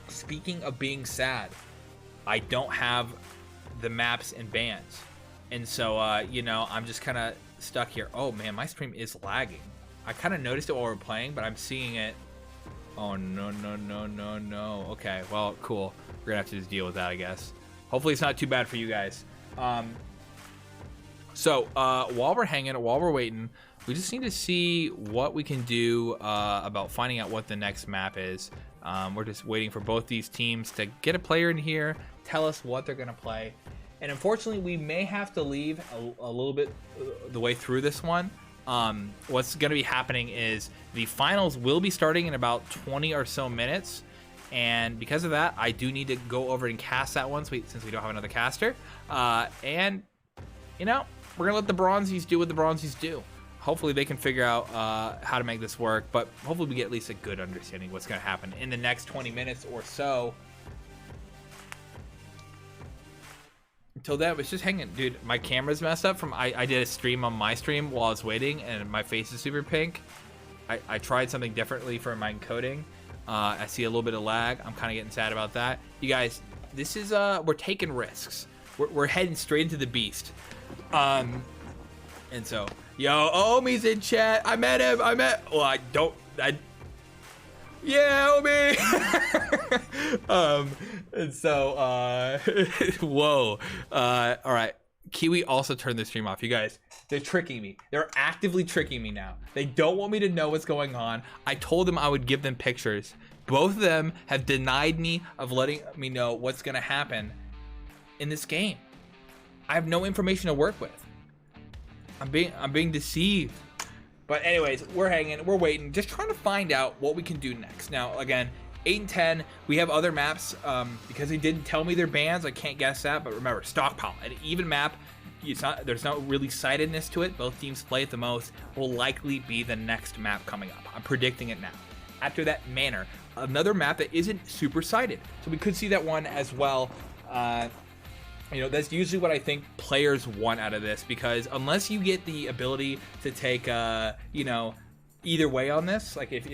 Speaker 1: Speaking of being sad, I don't have the maps and bands. And so, I'm just kind of stuck here. Oh man, my stream is lagging. I kind of noticed it while we were playing, but I'm seeing it. Oh, no. Okay, well, cool. We're going to have to just deal with that, I guess. Hopefully it's not too bad for you guys. So, while we're hanging, while we're waiting, we just need to see what we can do about finding out what the next map is. We're just waiting for both these teams to get a player in here, tell us what they're going to play. And unfortunately, we may have to leave a little bit the way through this one. What's going to be happening is the finals will be starting in about 20 or so minutes, and because of that, I do need to go over and cast that one since we don't have another caster. And we're gonna let the bronzies do what the bronzies do. Hopefully they can figure out how to make this work, but hopefully we get at least a good understanding of what's going to happen in the next 20 minutes or so. Until then, it's just hanging. Dude, my camera's messed up from I did a stream on my stream while I was waiting, and my face is super pink. I tried something differently for my encoding. I see a little bit of lag. I'm kind of getting sad about that. You guys, this is we're taking risks. We're heading straight into the beast. And so, yo, Omi's in chat. I met him. Yeah, Omi. And so, whoa. All right. Kiwi also turned the stream off. You guys, they're tricking me. They're actively tricking me now. They don't want me to know what's going on. I told them I would give them pictures. Both of them have denied me of letting me know what's going to happen in this game. I have no information to work with. I'm being deceived. But anyways, we're hanging, we're waiting, just trying to find out what we can do next. Now, again, 8 and 10, we have other maps. Because they didn't tell me their bans, I can't guess that. But remember, stockpile, an even map, there's no really sightedness to it. Both teams play it the most, will likely be the next map coming up. I'm predicting it now. After that, Manor, another map that isn't super sighted. So we could see that one as well. That's usually what I think players want out of this, because unless you get the ability to take, either way on this, like if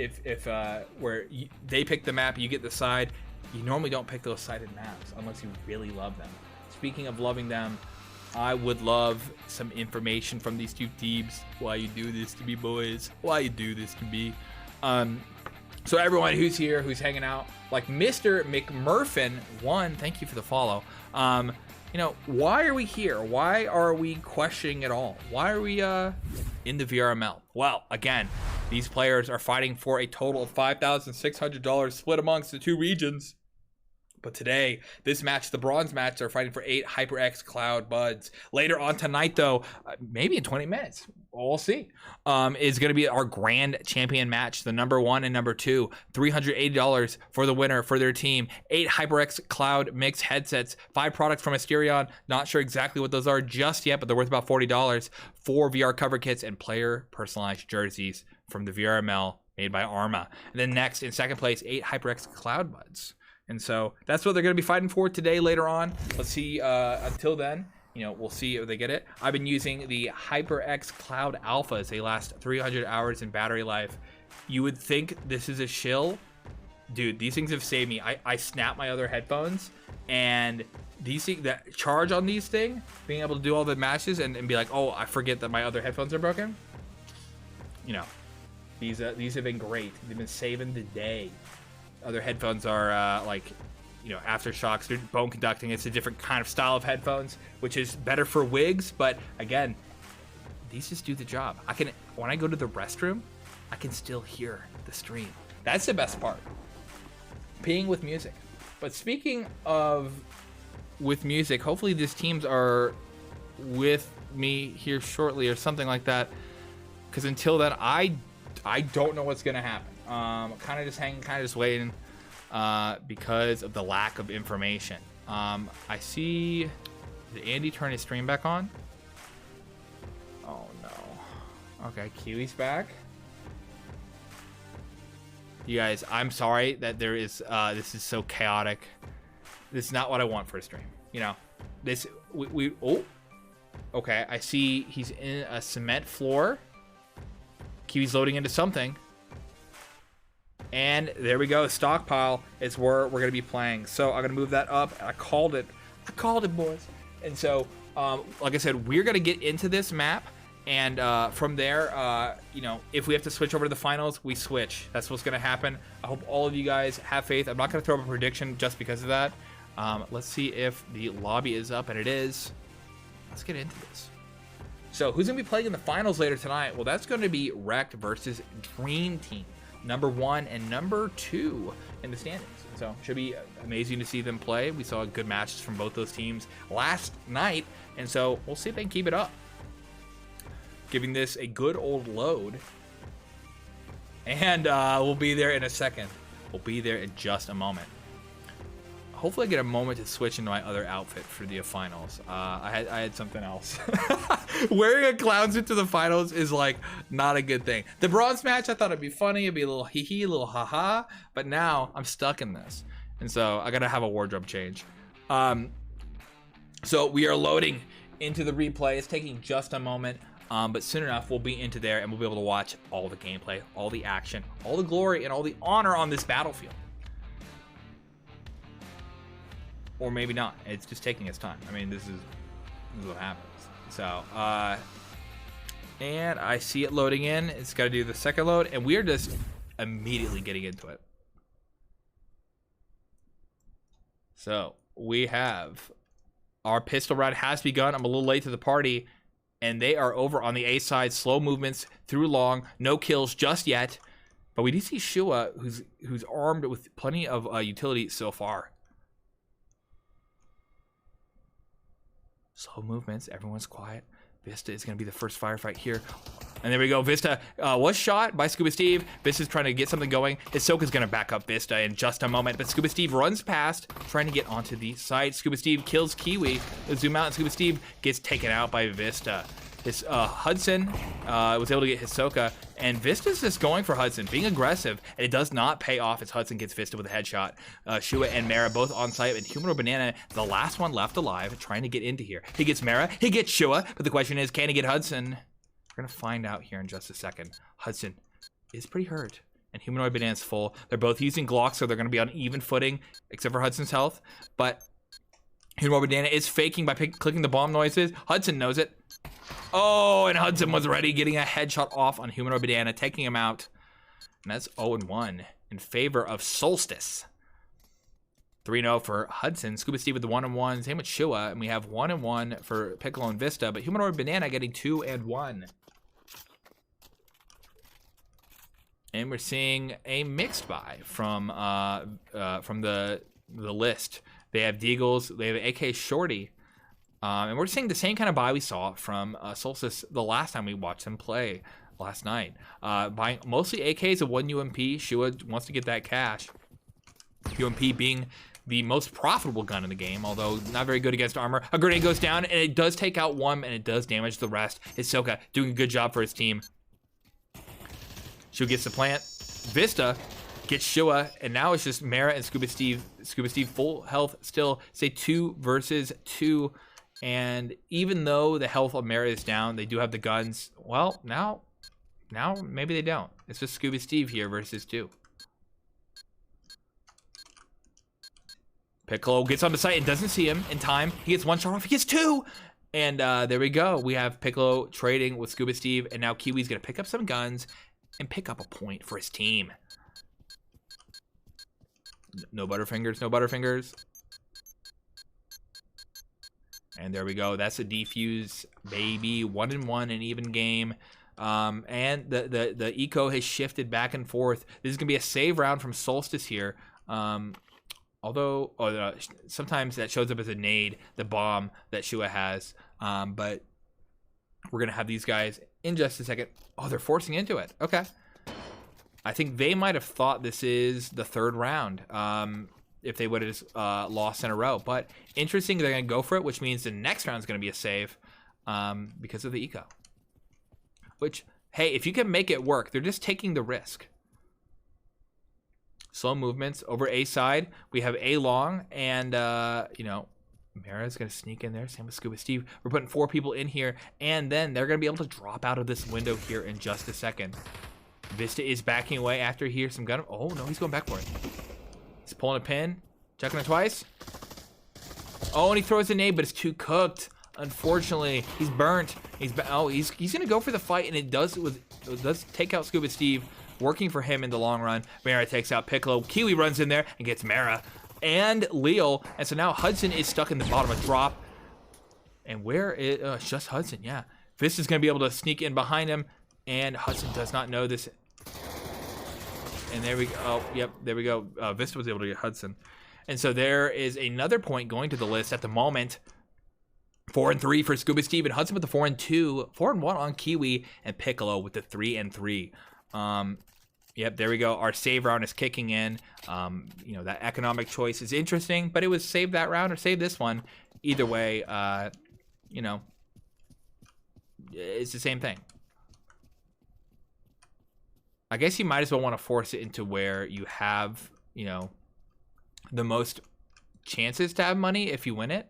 Speaker 1: they pick the map, you get the side, you normally don't pick those sided maps unless you really love them. Speaking of loving them, I would love some information from these two teams. Why you do this to me, boys? Why you do this to me? So everyone who's here, who's hanging out, like Mr. McMurphin1, thank you for the follow. You know, why are we here? Why are we questioning it all? Why are we in the VRML? Well, again, these players are fighting for a total of $5,600 split amongst the two regions. But today, this match, the bronze match, they're fighting for 8 HyperX Cloud Buds. Later on tonight, though, maybe in 20 minutes, we'll see, is going to be our grand champion match. The number 1 and number 2, $380 for the winner for their team. 8 HyperX Cloud Mix headsets, 5 products from Asterion. Not sure exactly what those are just yet, but they're worth about $40. 4 VR cover kits and player personalized jerseys from the VRML made by Arma. And then next, in second place, 8 HyperX Cloud Buds. And so that's what they're going to be fighting for today later on. Let's see. Until then, you know, we'll see if they get it. I've been using the HyperX Cloud Alphas. They last 300 hours in battery life. You would think this is a shill. Dude, these things have saved me. I snap my other headphones, and these things, that charge on these things, being able to do all the matches and be like, oh, I forget that my other headphones are broken. You know, these have been great. They've been saving the day. Other headphones are like, you know, aftershocks. They're bone conducting. It's a different kind of style of headphones, which is better for wigs. But again, these just do the job. When I go to the restroom, I can still hear the stream. That's the best part. Peeing with music. But speaking of with music, hopefully these teams are with me here shortly or something like that. Because until then, I don't know what's gonna happen. Kind of just hanging, kind of just waiting, because of the lack of information. I see, did Andy turn his stream back on? Oh no. Okay, Kiwi's back. You guys, I'm sorry that there is, this is so chaotic. This is not what I want for a stream. You know, this, oh, okay, I see he's in a cement floor. Kiwi's loading into something. And there we go. Stockpile is where we're going to be playing. So I'm going to move that up. I called it. I called it, boys. And so, like I said, we're going to get into this map. And from there, you know, if we have to switch over to the finals, we switch. That's what's going to happen. I hope all of you guys have faith. I'm not going to throw up a prediction just because of that. Let's see if the lobby is up, and it is. Let's get into this. So who's going to be playing in the finals later tonight? Well, that's going to be REKT versus Dream Team. Number 1 and number 2 in the standings. So should be amazing to see them play. We saw good matches from both those teams last night, and so we'll see if they can keep it up. Giving this a good old load, and we'll be there in a second. We'll be there in just a moment. Hopefully I get a moment to switch into my other outfit for the finals. I had something else. Wearing a clown suit to the finals is like not a good thing. The bronze match, I thought it'd be funny. It'd be a little hee-hee, a little ha-ha. But now I'm stuck in this. And so I gotta have a wardrobe change. So we are loading into the replay. It's taking just a moment. But soon enough, we'll be into there and we'll be able to watch all the gameplay, all the action, all the glory, and all the honor on this battlefield. Or maybe not. It's just taking its time. I mean, this is what happens. So, and I see it loading in. It's got to do the second load, and we are just immediately getting into it. So, we have our pistol round has begun. I'm a little late to the party, and they are over on the A side. Slow movements through long. No kills just yet. But we do see Shua, who's armed with plenty of utility so far. Slow movements. Everyone's quiet. Vista is going to be the first firefight here. And there we go. Vista was shot by Scuba Steve. Vista's trying to get something going. Hisoka's going to back up Vista in just a moment. But Scuba Steve runs past, trying to get onto the side. Scuba Steve kills Kiwi. They zoom out, and Scuba Steve gets taken out by Vista. Hudson was able to get Hisoka, and Vista's just going for Hudson, being aggressive, and it does not pay off as Hudson gets Vista with a headshot. Shua and Mara both on site, and Humanoid Banana, the last one left alive, trying to get into here. He gets Mara, he gets Shua, but the question is, can he get Hudson? We're gonna find out here in just a second. Hudson is pretty hurt, and Humanoid Banana's full. They're both using Glocks, so they're gonna be on even footing, except for Hudson's health, but Humanoid Banana is faking by clicking the bomb noises. Hudson knows it. Oh, and Hudson was ready, getting a headshot off on Humanoid Banana, taking him out. And that's 0-1 in favor of Solstice. 3-0 for Hudson. Scuba Steve with the 1-1. Same with Shua. And we have 1-1 for Piccolo and Vista. But Humanoid Banana getting 2-1. And we're seeing a mixed buy from the list. They have Deagles. They have AK Shorty. And we're seeing the same kind of buy we saw from Solstice the last time we watched them play last night. Buying mostly AKs and 1 UMP. Shua wants to get that cash. UMP being the most profitable gun in the game, although not very good against armor. A grenade goes down, and it does take out one, and it does damage the rest. Hisoka doing a good job for his team. Shua gets the plant. Vista gets Shua, and now it's just Mara and Scuba Steve. Scuba Steve full health still. Say 2 versus 2. And even though the health of Mara is down, they do have the guns. Well, now maybe they don't. It's just Scuba Steve here versus 2. Piccolo gets on the site and doesn't see him in time. He gets 1 shot off. He gets 2. And there we go. We have Piccolo trading with Scuba Steve. And now Kiwi's going to pick up some guns and pick up a point for his team. No Butterfingers. No Butterfingers. And there we go. That's a defuse, baby. 1-1 an even game. And the eco has shifted back and forth. This is going to be a save round from Solstice here. Although sometimes that shows up as a nade, the bomb that Shua has. But we're going to have these guys in just a second. Oh, they're forcing into it. Okay. I think they might have thought this is the 3rd round. If they would have lost in a row. But interesting, they're going to go for it, which means the next round is going to be a save because of the eco. Which, hey, if you can make it work, they're just taking the risk. Slow movements over A side. We have A long, and, Mara's going to sneak in there. Same with Scuba Steve. We're putting 4 people in here, and then they're going to be able to drop out of this window here in just a second. Vista is backing away after he hears some gun. Oh, no, he's going back for it. He's pulling a pin, checking it twice. Oh, and he throws a nade, but it's too cooked. Unfortunately, he's burnt. He's gonna go for the fight, and it does take out Scuba Steve, working for him in the long run. Mara takes out Piccolo. Kiwi runs in there and gets Mara and Leo, and so now Hudson is stuck in the bottom of drop. And where is it's just Hudson? Yeah, Vista's gonna be able to sneak in behind him, and Hudson does not know this. And there we go. Oh, yep, there we go. Vista was able to get Hudson. And so there is another point going to the list at the moment. 4-3 for Scuba Steve, and Hudson with the 4-2. 4-1 on Kiwi, and Piccolo with the 3-3. Yep, there we go. Our save round is kicking in. That economic choice is interesting, but it was save that round or save this one. Either way, it's the same thing. I guess you might as well want to force it into where you have, the most chances to have money if you win it.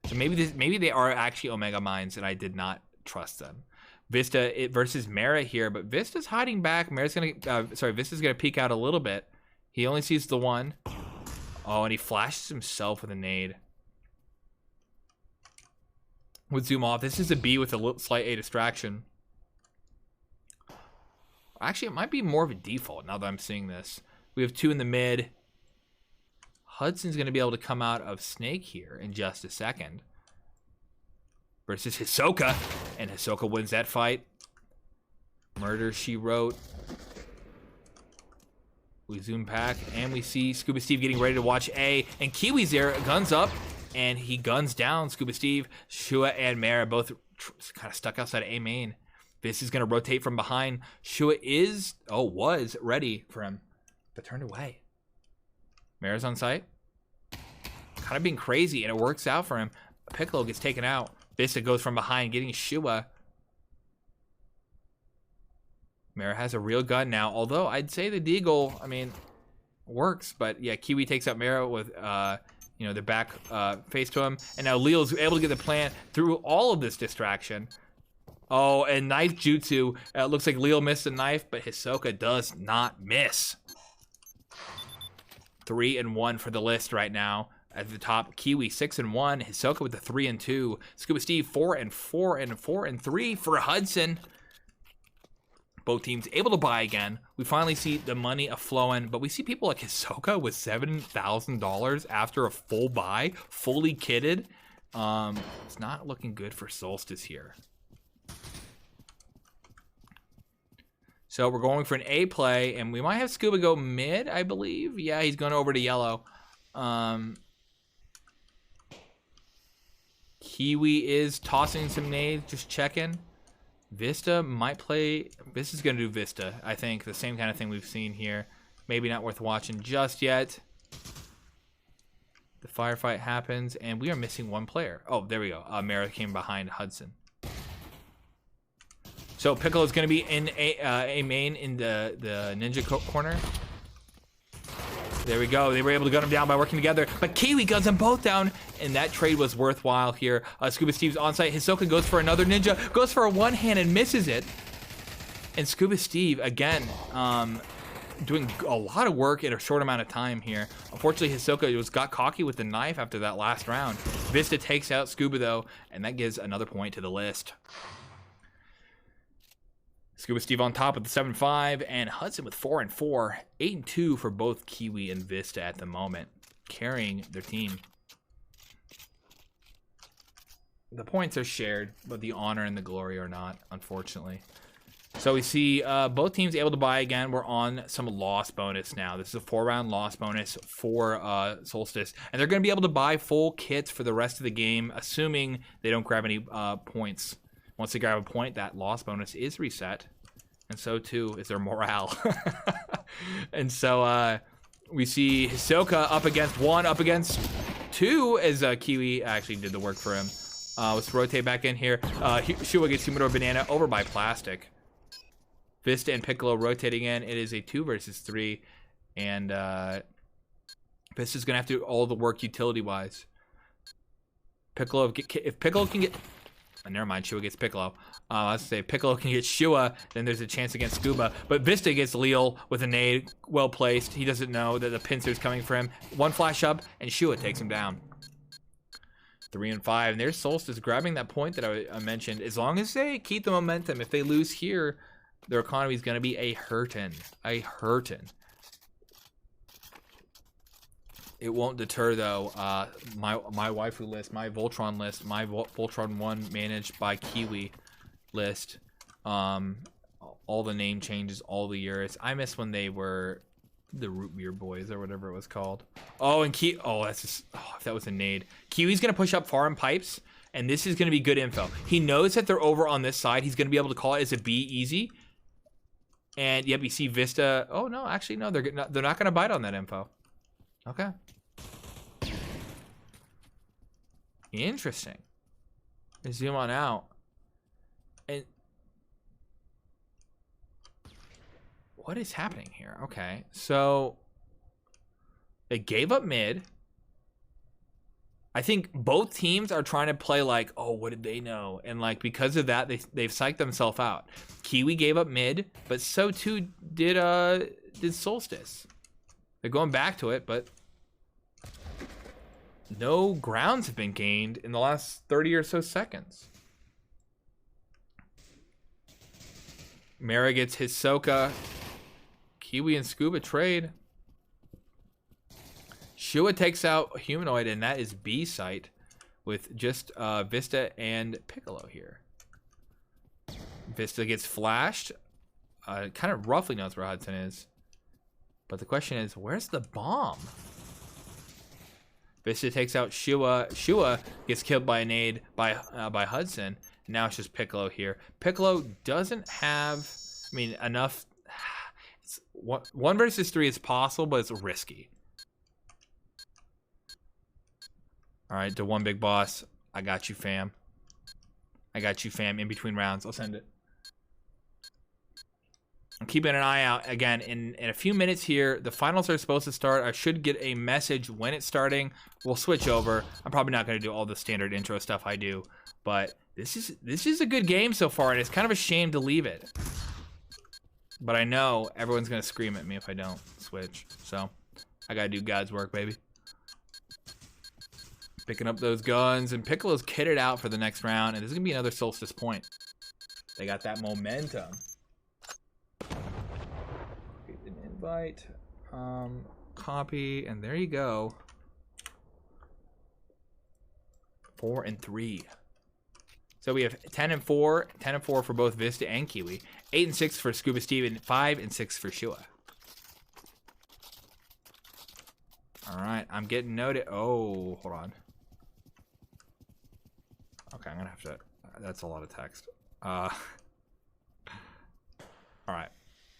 Speaker 1: So maybe they are actually Omega Mines, and I did not trust them. Vista versus Mara here, but Vista's hiding back. Vista's gonna peek out a little bit. He only sees the 1. Oh, and he flashes himself with a nade. Would zoom off. This is a B with a slight A distraction. Actually, it might be more of a default now that I'm seeing this. We have 2 in the mid. Hudson's going to be able to come out of Snake here in just a second. Versus Hisoka. And Hisoka wins that fight. Murder, She Wrote. We zoom back, and we see Scuba Steve getting ready to watch A. And Kiwi's there, guns up. And he guns down Scuba Steve. Shua and Mara both kind of stuck outside of A main. This is going to rotate from behind. Shua was ready for him, but turned away. Mara's on site. Kind of being crazy, and it works out for him. Piccolo gets taken out. Vista goes from behind, getting Shua. Mara has a real gun now, although I'd say the Deagle, works. But yeah, Kiwi takes out Mara with, the back face to him. And now Leo's able to get the plant through all of this distraction. Oh, and knife jutsu. Looks like Leo missed a knife, but Hisoka does not miss. 3-1 for the list right now at the top. Kiwi 6-1. Hisoka with the 3-2. Scuba Steve 4-4 and 4-3 for Hudson. Both teams able to buy again. We finally see the money a-flowing, but we see people like Hisoka with $7,000 after a full buy, fully kitted. It's not looking good for Solstice here. So we're going for an A play, and we might have Scuba go mid, I believe. Yeah, he's going over to yellow. Kiwi is tossing some nades, just checking. Vista might play. Vista's going to do Vista, I think. The same kind of thing we've seen here. Maybe not worth watching just yet. The firefight happens, and we are missing one player. Oh, there we go. Mara came behind Hudson. So Piccolo is going to be in a main in the ninja corner. There we go. They were able to gun him down by working together, but Kiwi guns them both down, and that trade was worthwhile here. Scuba Steve's on site. Hisoka goes for another ninja, goes for a one-hand and misses it. And Scuba Steve, again, doing a lot of work in a short amount of time here. Unfortunately, Hisoka got cocky with the knife after that last round. Vista takes out Scuba, though, and that gives another point to the list. Scuba Steve on top with the 7-5, and Hudson with 4-4, 8-2 for both Kiwi and Vista at the moment, carrying their team. The points are shared, but the honor and the glory are not, unfortunately. So we see both teams able to buy again. We're on some loss bonus now. This is a 4-round loss bonus for Solstice, and they're going to be able to buy full kits for the rest of the game, assuming they don't grab any points. Once they grab a point, that loss bonus is reset, and so too is their morale. And so we see Hisoka up against 1, up against 2, as Kiwi actually did the work for him. Let's rotate back in here. Shua gets Humidor Banana over by Plastic. Vista and Piccolo rotating in. It is a 2 versus 3, and Vista's gonna have to do all the work utility-wise. Piccolo, if Piccolo can get. Never mind, Shua gets Piccolo. Let's say Piccolo can get Shua, then there's a chance against Scuba. But Vista gets Leal with a nade, well placed. He doesn't know that the pincer's coming for him. One flash up, and Shua takes him down. 3-5, and there's Solstice grabbing that point that I mentioned. As long as they keep the momentum, if they lose here, their economy is going to be a hurtin'. It won't deter, though, my waifu list, my Voltron list, my Voltron 1 managed by Kiwi list. All the name changes, all the years. I miss when they were the Root Beer Boys or whatever it was called. Oh, and that's just, if that was a nade. Kiwi's going to push up far in pipes, and this is going to be good info. He knows that they're over on this side. He's going to be able to call it as a B easy. And, yep, you see Vista. Oh, no, actually, no, they're not going to bite on that info. Okay. Interesting. Let's zoom on out. And what is happening here? Okay, so they gave up mid. I think both teams are trying to play like, oh, what did they know? And like because of that, they've psyched themselves out. Kiwi gave up mid, but so too did Solstice. They're going back to it, but no grounds have been gained in the last 30 or so seconds. Mara gets Hisoka. Kiwi and Scuba trade. Shua takes out Humanoid, and that is B site with just Vista and Piccolo here. Vista gets flashed. Kind of roughly knows where Hudson is. But the question is, where's the bomb? Vista takes out Shua. Shua gets killed by a nade by Hudson. Now it's just Piccolo here. Piccolo doesn't have, enough. It's 1 versus 3 is possible, but it's risky. All right, to one big boss. I got you, fam. I got you, fam. In between rounds, I'll send it. I'm keeping an eye out. Again, in a few minutes here, the finals are supposed to start. I should get a message when it's starting. We'll switch over. I'm probably not going to do all the standard intro stuff I do, but this is a good game so far, and it's kind of a shame to leave it. But I know everyone's going to scream at me if I don't switch. So I got to do God's work, baby. Picking up those guns, and Piccolo's kitted out for the next round, and this is gonna be another Solstice point. They got that momentum. An invite, copy, and there you go. 4 and 3. So we have 10 and 4, 10 and 4 for both Vista and Kiwi, 8 and 6 for Scuba Steve, and 5 and 6 for Shua. All right, I'm getting noted. Oh, hold on. Okay, I'm gonna have to. That's a lot of text. All right,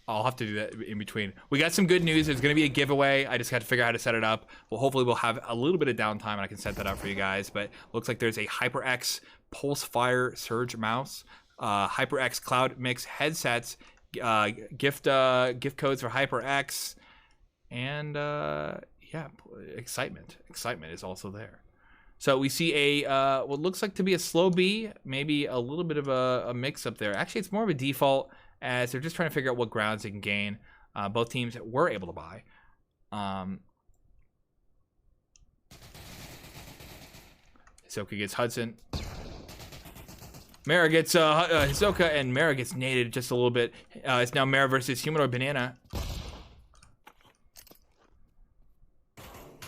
Speaker 1: I'll have to do that in between. We got some good news. There's gonna be a giveaway. I just got to figure out how to set it up. Well, hopefully we'll have a little bit of downtime and I can set that up for you guys. But looks like there's a HyperX Pulse Fire Surge mouse, HyperX Cloud Mix headsets, gift codes for HyperX, and yeah, excitement is also there. So we see a what looks like to be a slow B, maybe a little bit of a mix up there. Actually, it's more of a default, as they're just trying to figure out what grounds they can gain. Both teams were able to buy. Hisoka gets Hudson. Mara gets Hisoka, and Mara gets naded just a little bit. It's now Mara versus Humanoid Banana.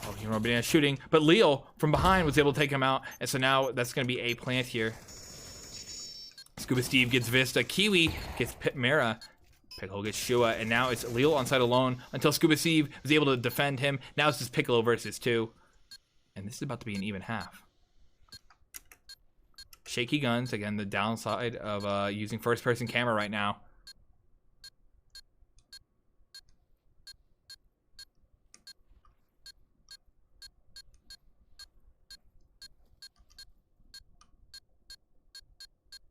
Speaker 1: Oh, Humanoid Banana shooting, but Leo from behind was able to take him out, and so now that's going to be a plant here. Scuba Steve gets Vista. Kiwi gets Mara. Piccolo gets Shua, and now it's Leo on side alone until Scuba Steve was able to defend him. Now it's just Piccolo versus 2, and this is about to be an even half. Shaky guns, again, the downside of using first-person camera right now.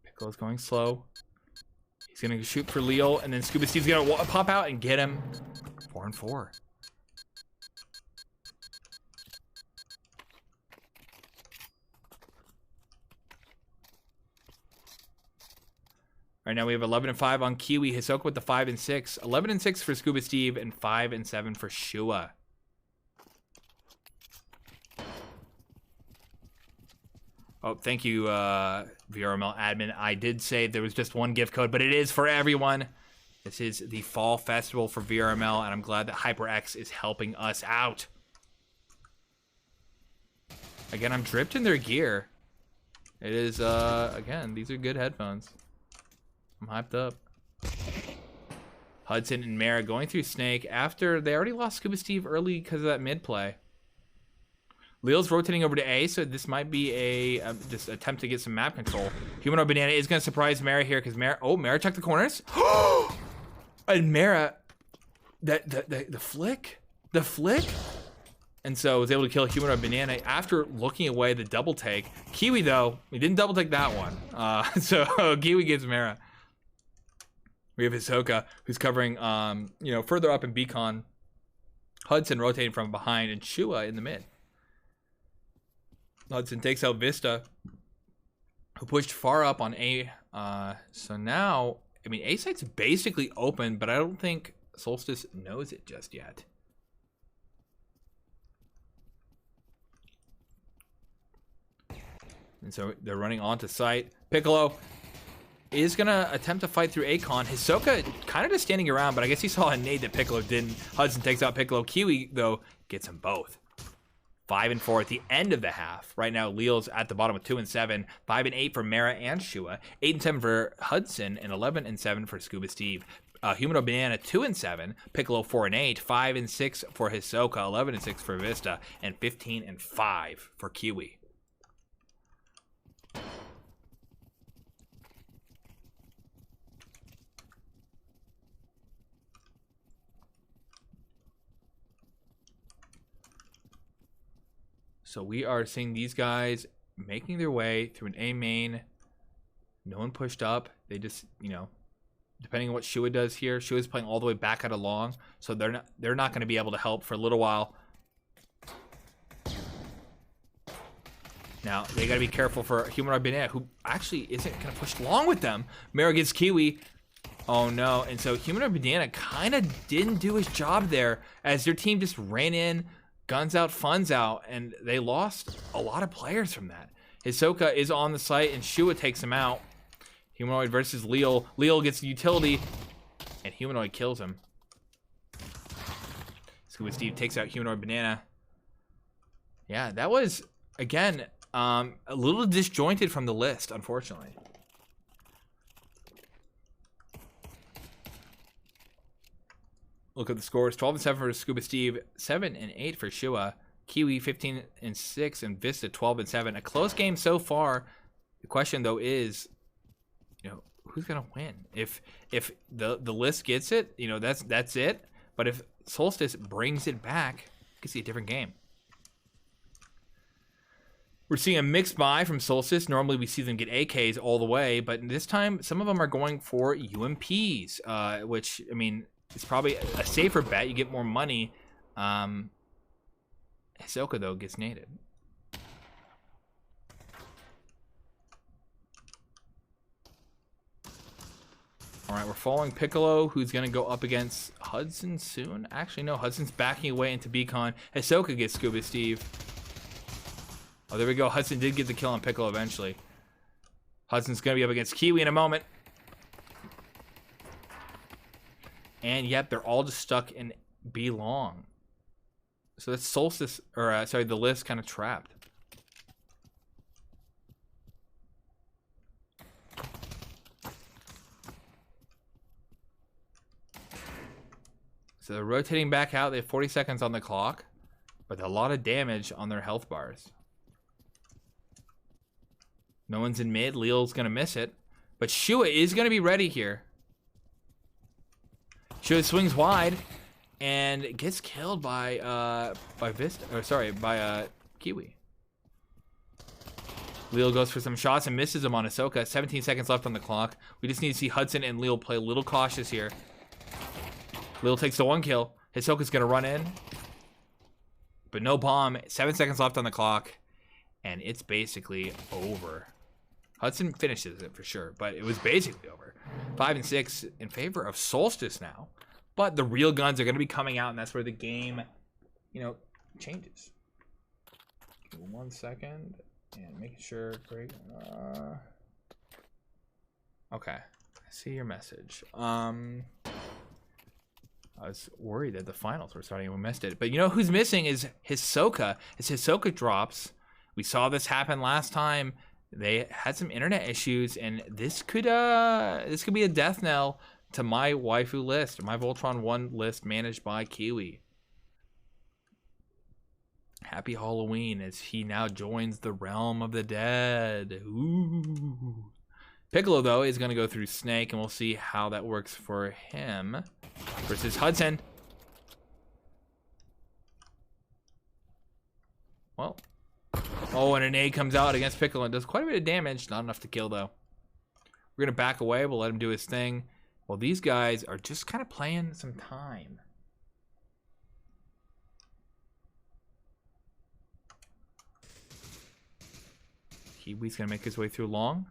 Speaker 1: Piccolo's going slow. He's gonna shoot for Leo, and then Scuba Steve's gonna pop out and get him. 4 and 4. Right now we have 11 and 5 on Kiwi. Hisoka with the 5 and 6. 11 and 6 for Scuba Steve, and 5 and 7 for Shua. Oh, thank you, VRML admin. I did say there was just one gift code, but it is for everyone. This is the Fall Festival for VRML, and I'm glad that HyperX is helping us out. Again, I'm dripped in their gear. It is, again, these are good headphones. I'm hyped up. Hudson and Mara going through Snake after they already lost Scuba Steve early because of that mid play. Leo's rotating over to A, so this might be a just attempt to get some map control. Humanoid Banana is going to surprise Mara here because Mara checked the corners. And Mara, the flick, and so was able to kill Humanoid Banana after looking away the double take. Kiwi though, he didn't double take that one. So Kiwi gets Mara. We have Hisoka, who's covering, further up in Beacon. Hudson rotating from behind, and Shua in the mid. Hudson takes out Vista, who pushed far up on A. So now, I mean, A site's basically open, but I don't think Solstice knows it just yet. And so they're running onto site. Piccolo is gonna attempt to fight through Akon. Hisoka kind of just standing around, but I guess he saw a nade that Piccolo didn't. Hudson takes out Piccolo. Kiwi, though, gets them both. 5 and 4 at the end of the half. Right now, Leo's at the bottom with 2 and 7. 5 and 8 for Mara and Shua. 8 and 7 for Hudson, and 11 and 7 for Scuba Steve. Humanoid Banana 2 and 7. Piccolo 4 and 8. 5 and 6 for Hisoka. 11 and 6 for Vista, and 15 and 5 for Kiwi. So we are seeing these guys making their way through an A main. No one pushed up. They just, depending on what Shua does here, Shua's playing all the way back out of long, so they're not going to be able to help for a little while. Now they got to be careful for Humanoid Banana, who actually isn't going to push long with them. Mara gets Kiwi. Oh no! And so Humanoid Banana kind of didn't do his job there, as their team just ran in guns out, funds out, and they lost a lot of players from that. Hisoka is on the site, and Shua takes him out. Humanoid versus Leal. Leal gets the utility, and Humanoid kills him. Scuba Steve takes out Humanoid Banana. Yeah, that was, again, a little disjointed from the list, unfortunately. Look at the scores. 12-7 for Scuba Steve, 7-8 for Shua. Kiwi 15-6, and Vista 12-7. A close game so far. The question though is, you know, who's gonna win? If the list gets it, you know, that's it. But if Solstice brings it back, you can see a different game. We're seeing a mixed buy from Solstice. Normally we see them get AKs all the way, but this time some of them are going for UMPs, which, I mean, it's probably a safer bet. You get more money. Hisoka, though, gets naded. All right, we're following Piccolo, who's going to go up against Hudson soon. Actually, no, Hudson's backing away into Beacon. Hisoka gets Scuba Steve. Oh, there we go. Hudson did get the kill on Piccolo eventually. Hudson's going to be up against Kiwi in a moment. And yep, they're all just stuck in B long. So that's Solstice, or sorry, the list kind of trapped. So they're rotating back out. They have 40 seconds on the clock, with a lot of damage on their health bars. No one's in mid. Leal's gonna miss it, but Shua is gonna be ready here. Shua swings wide and gets killed by Vista, or sorry, by Kiwi. Leal goes for some shots and misses him on Hisoka. 17 seconds left on the clock. We just need to see Hudson and Leal play a little cautious here. Leal takes the one kill. Hisoka's gonna run in, but no bomb. 7 seconds left on the clock, and it's basically over. Hudson finishes it for sure, but it was basically over. 5-6 in favor of Solstice now. But the real guns are going to be coming out, and that's where the game, you know, changes. Give me 1 second, and making sure, Greg. Okay, I see your message. I was worried that the finals were starting and we missed it. But you know who's missing is Hisoka. As Hisoka drops, we saw this happen last time. They had some internet issues, and this could be a death knell to my waifu list, my Voltron 1 list managed by Kiwi. Happy Halloween as he now joins the realm of the dead. Ooh. Piccolo, though, is going to go through Snake, and we'll see how that works for him versus Hudson. Well, oh, and an A comes out against Piccolo and does quite a bit of damage. Not enough to kill, though. We're going to back away. We'll let him do his thing. Well, these guys are just kind of playing some time. Kiwi's going to make his way through long.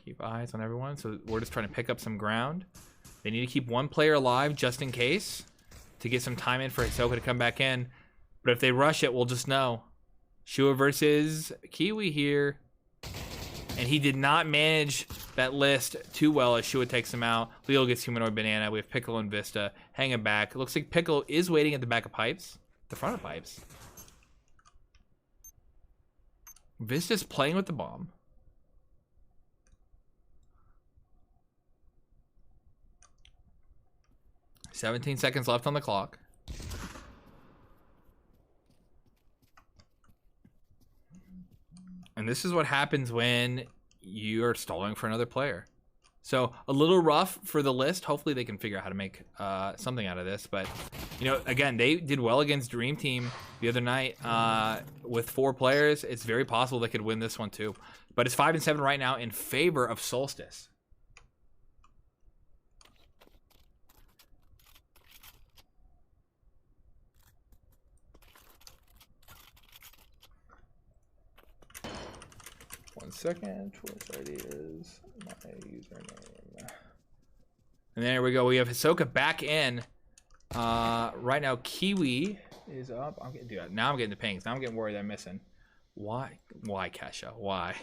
Speaker 1: Keep eyes on everyone. So we're just trying to pick up some ground. They need to keep one player alive just in case to get some time in for Hisoka to come back in. But if they rush it, we'll just know. Shua versus Kiwi here. And he did not manage that list too well as Shua takes him out. Leo gets Humanoid Banana. We have Piccolo and Vista hanging back. It looks like Piccolo is waiting at the back of pipes. The front of pipes. Vista's playing with the bomb. $17 seconds left on the clock. And this is what happens when you're stalling for another player. So a little rough for the list. Hopefully they can figure out how to make something out of this. But, you know, again, they did well against Dream Team the other night with 4 players. It's very possible they could win this one too. But it's 5-7 right now in favor of Solstice. Second, Twitch ID is my username. And there we go. We have Hisoka back in. Right now, Kiwi is up. I'm getting, dude, now I'm getting the pings. Now I'm getting worried I'm missing. Why, Kesha? Why?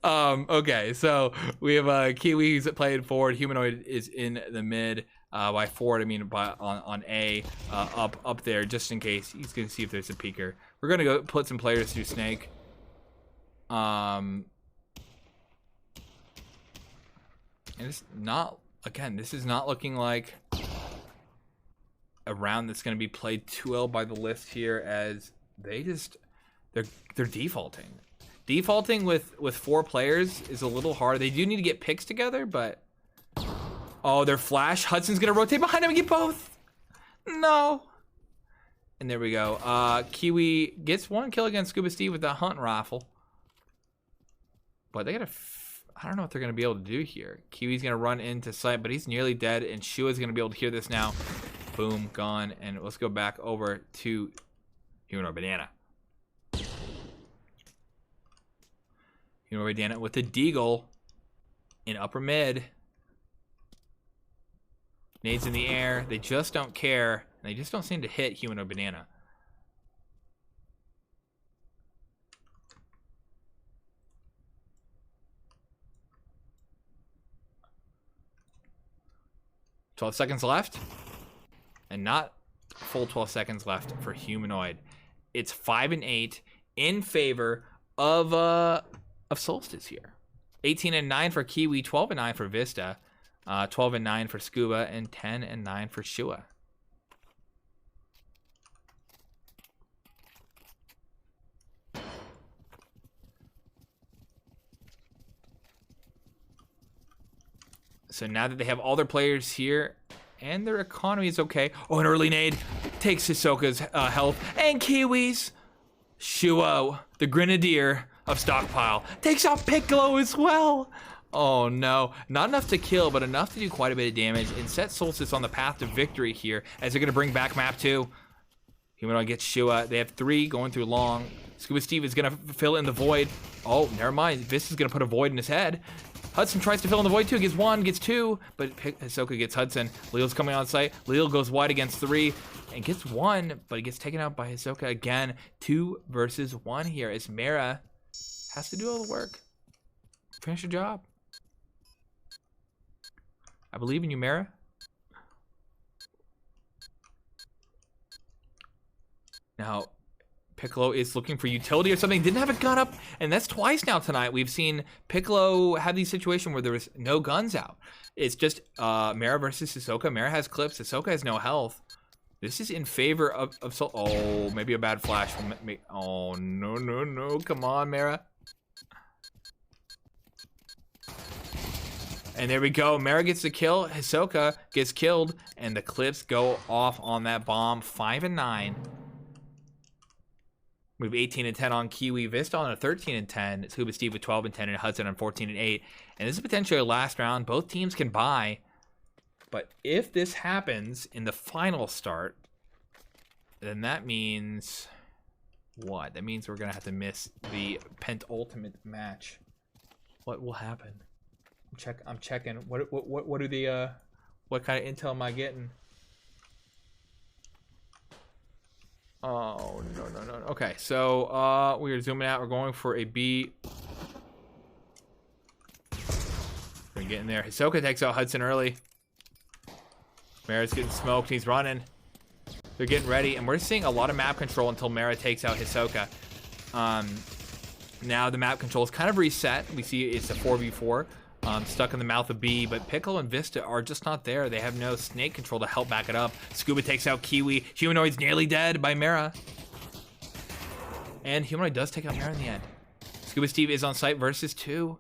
Speaker 1: Okay, so we have Kiwi who's playing forward. Humanoid is in the mid. By forward, I mean by on A, up there, just in case. He's gonna see if there's a peeker. We're gonna go put some players through Snake. And it's not, again, this is not looking like a round that's gonna be played too well by the list here, as they're defaulting. Defaulting with 4 players is a little hard. They do need to get picks together, but oh, their flash. Hudson's gonna rotate behind him and get both. No. And there we go. Kiwi gets 1 kill against Scuba Steve with the hunt rifle. But they gotta, I don't know what they're gonna be able to do here. Kiwi's gonna run into sight, but he's nearly dead, and Shua's gonna be able to hear this now. Boom, gone. And let's go back over to Humanoid Banana. Humanoid Banana with the Deagle in upper mid. Nades in the air. They just don't care. And they just don't seem to hit Humanoid Banana. $12 seconds left. And not full 12 seconds left for Humanoid. It's 5 and 8 in favor of Solstice here. 18 and 9 for Kiwi, 12 and 9 for Vista, 12 and 9 for Scuba, and 10 and 9 for Shua. So now that they have all their players here, and their economy is okay. Oh, an early nade takes Hisoka's health. And Kiwi's Shuo, the Grenadier of Stockpile, takes out Piccolo as well. Oh no, not enough to kill, but enough to do quite a bit of damage and set Solstice on the path to victory here, as they're gonna bring back map 2. Humanoid gets Shua. They have 3 going through long. Scuba Steve is gonna fill in the void. Oh, never mind. Vista's gonna put a void in his head. Hudson tries to fill in the void too, gets 1, gets 2, but Hisoka gets Hudson. Leo's coming on site. Leo goes wide against 3 and gets 1, but he gets taken out by Hisoka again. 2 versus 1 here, as Mara has to do all the work. Finish your job. I believe in you, Mara. Now, Piccolo is looking for utility or something. Didn't have a gun up, and that's twice now tonight. We've seen Piccolo have these situations where there was no guns out. It's just Mara versus Hisoka. Mara has clips. Hisoka has no health. This is in favor of Sol. Oh, maybe a bad flash. Oh, no, no, no. Come on, Mara. And there we go. Mara gets the kill. Hisoka gets killed, and the clips go off on that bomb. 5 and 9. We have 18 and 10 on Kiwi. Vista on a 13 and 10. Scuba Steve with 12 and 10, and Hudson on 14 and 8. And this is potentially a last round. Both teams can buy. But if this happens in the final start, then that means what? That means we're gonna have to miss the penultimate match. What will happen? I'm checking. What are the what kind of intel am I getting? Oh, no, no, no. Okay, so we are zooming out. We're going for a B. We're getting there. Hisoka takes out Hudson early. Mara's getting smoked. He's running. They're getting ready, and we're seeing a lot of map control until Mara takes out Hisoka. Now the map control is kind of reset. We see it's a 4v4. Stuck in the mouth of B, but Piccolo and Vista are just not there. They have no snake control to help back it up. Scuba takes out Kiwi. Humanoid's nearly dead by Mara. And Humanoid does take out Mara in the end. Scuba Steve is on site versus 2.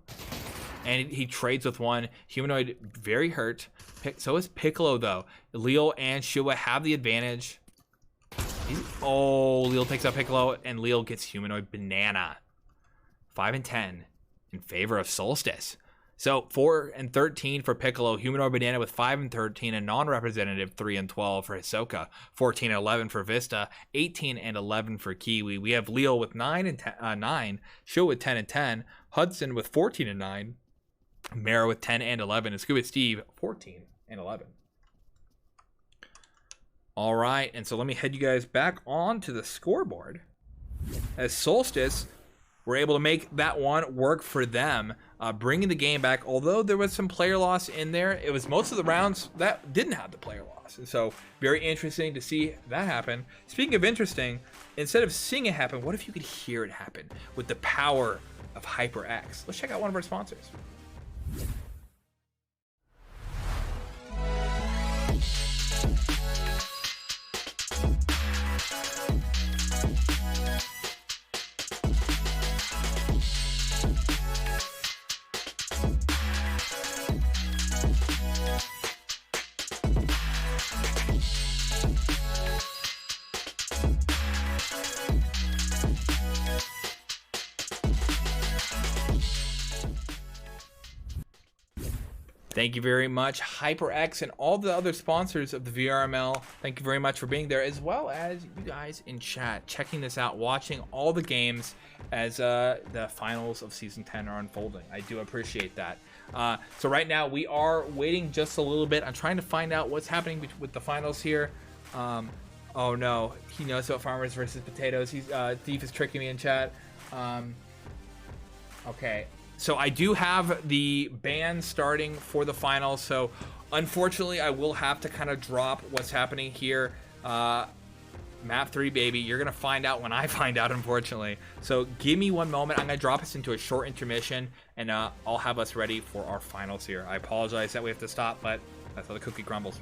Speaker 1: And he trades with 1. Humanoid very hurt. So is Piccolo, though. Leo and Shua have the advantage. Oh, Leo takes out Piccolo, and Leo gets Humanoid Banana. 5 and 10 in favor of Solstice. So 4 and 13 for Piccolo, Humanoid Banana with 5 and 13, and non-representative 3 and 12 for Hisoka, 14 and 11 for Vista, 18 and 11 for Kiwi. We have Leo with 9 and 9, Shua with 10 and 10, Hudson with 14 and 9, Mara with 10 and 11, and Scuba Steve 14 and 11. All right, and so let me head you guys back on to the scoreboard. As Solstice were able to make that one work for them, bringing the game back. Although there was some player loss in there, it was most of the rounds that didn't have the player loss. And so very interesting to see that happen. Speaking of interesting, instead of seeing it happen, what if you could hear it happen with the power of HyperX? Let's check out one of our sponsors. Thank you very much, HyperX, and all the other sponsors of the VRML. Thank you very much for being there, as well as you guys in chat, checking this out, watching all the games as the finals of Season 10 are unfolding. I do appreciate that. So right now, we are waiting just a little bit. I'm trying to find out what's happening with the finals here. Oh no, he knows about farmers versus potatoes. He's Thief is tricking me in chat. Okay. So I do have the band starting for the finals, so unfortunately I will have to kind of drop what's happening here. Map 3, baby. You're going to find out when I find out, unfortunately. So give me one moment. I'm going to drop us into a short intermission, and I'll have us ready for our finals here. I apologize that we have to stop, but that's how the cookie crumbles.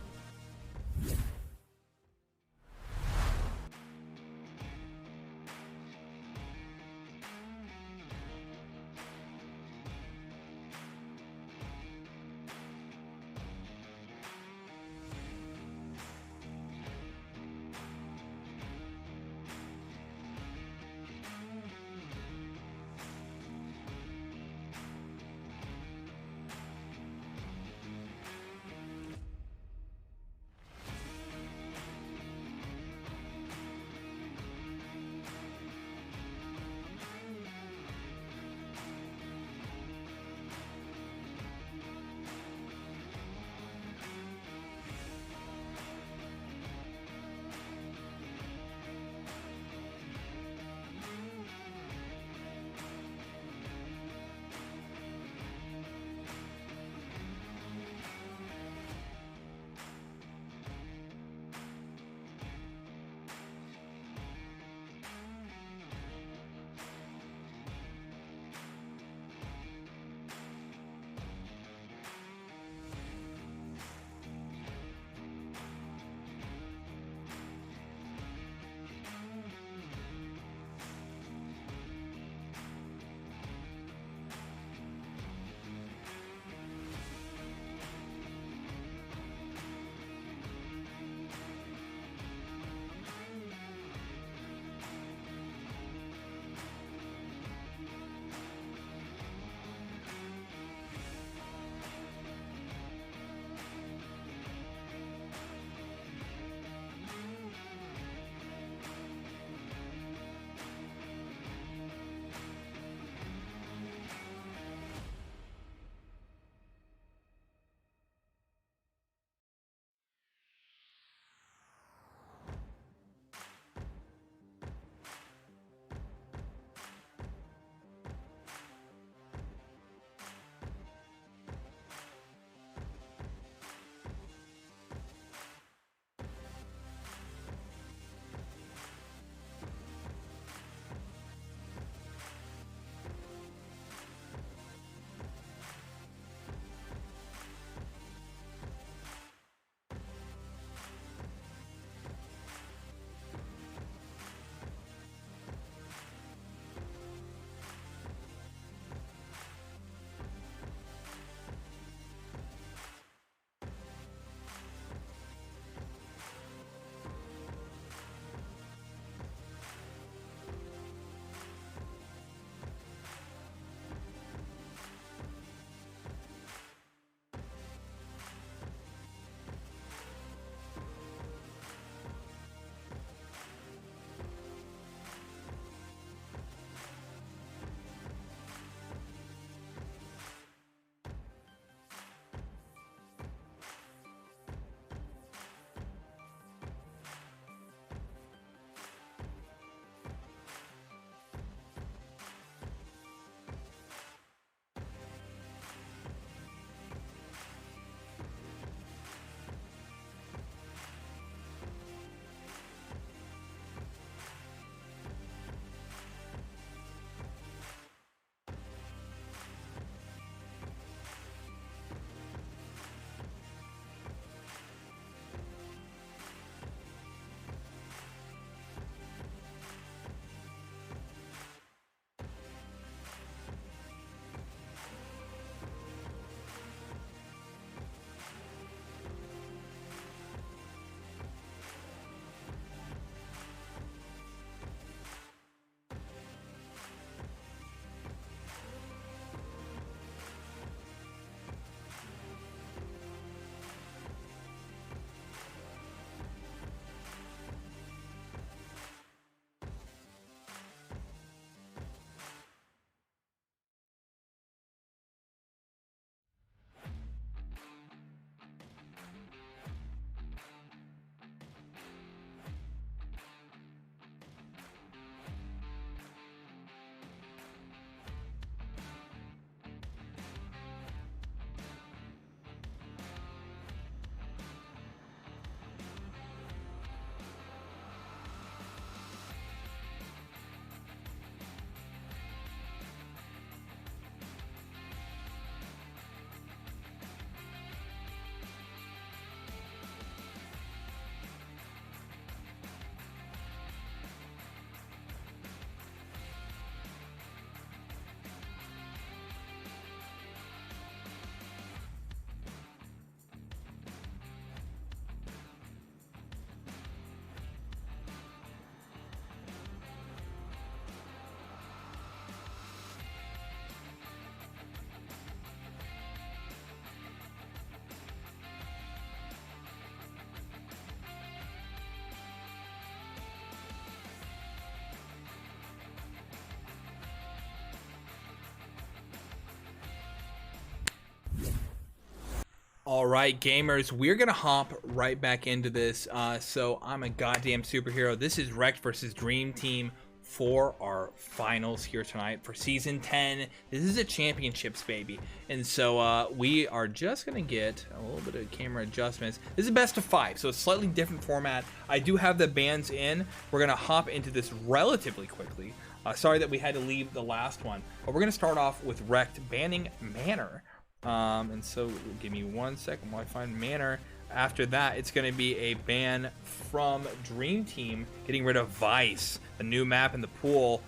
Speaker 1: All right, gamers, we're gonna hop right back into this. So I'm a goddamn superhero. This is REKT versus Dream Team for our finals here tonight for season 10. This is a championships, baby. And so we are just gonna get a little bit of camera adjustments. This is best of 5, so it's slightly different format. I do have the bans in. We're gonna hop into this relatively quickly. Sorry that we had to leave the last one, but we're gonna start off with REKT banning Manor. And so give me 1 second while I find Manor. After that, it's going to be a ban from Dream Team, getting rid of Vice, a new map in the pool.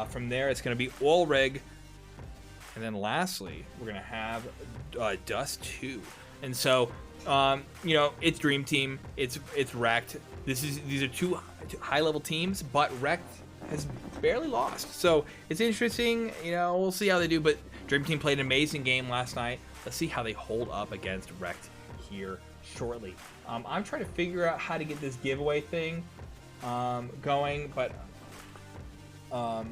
Speaker 1: From there, it's going to be Oil Rig. And then lastly, we're going to have Dust 2. And so, you know, it's Dream Team, it's REKT. These are two high-level teams, but REKT has barely lost. So it's interesting, you know, we'll see how they do, but Dream Team played an amazing game last night. Let's see how they hold up against REKT here shortly. I'm trying to figure out how to get this giveaway thing going, but so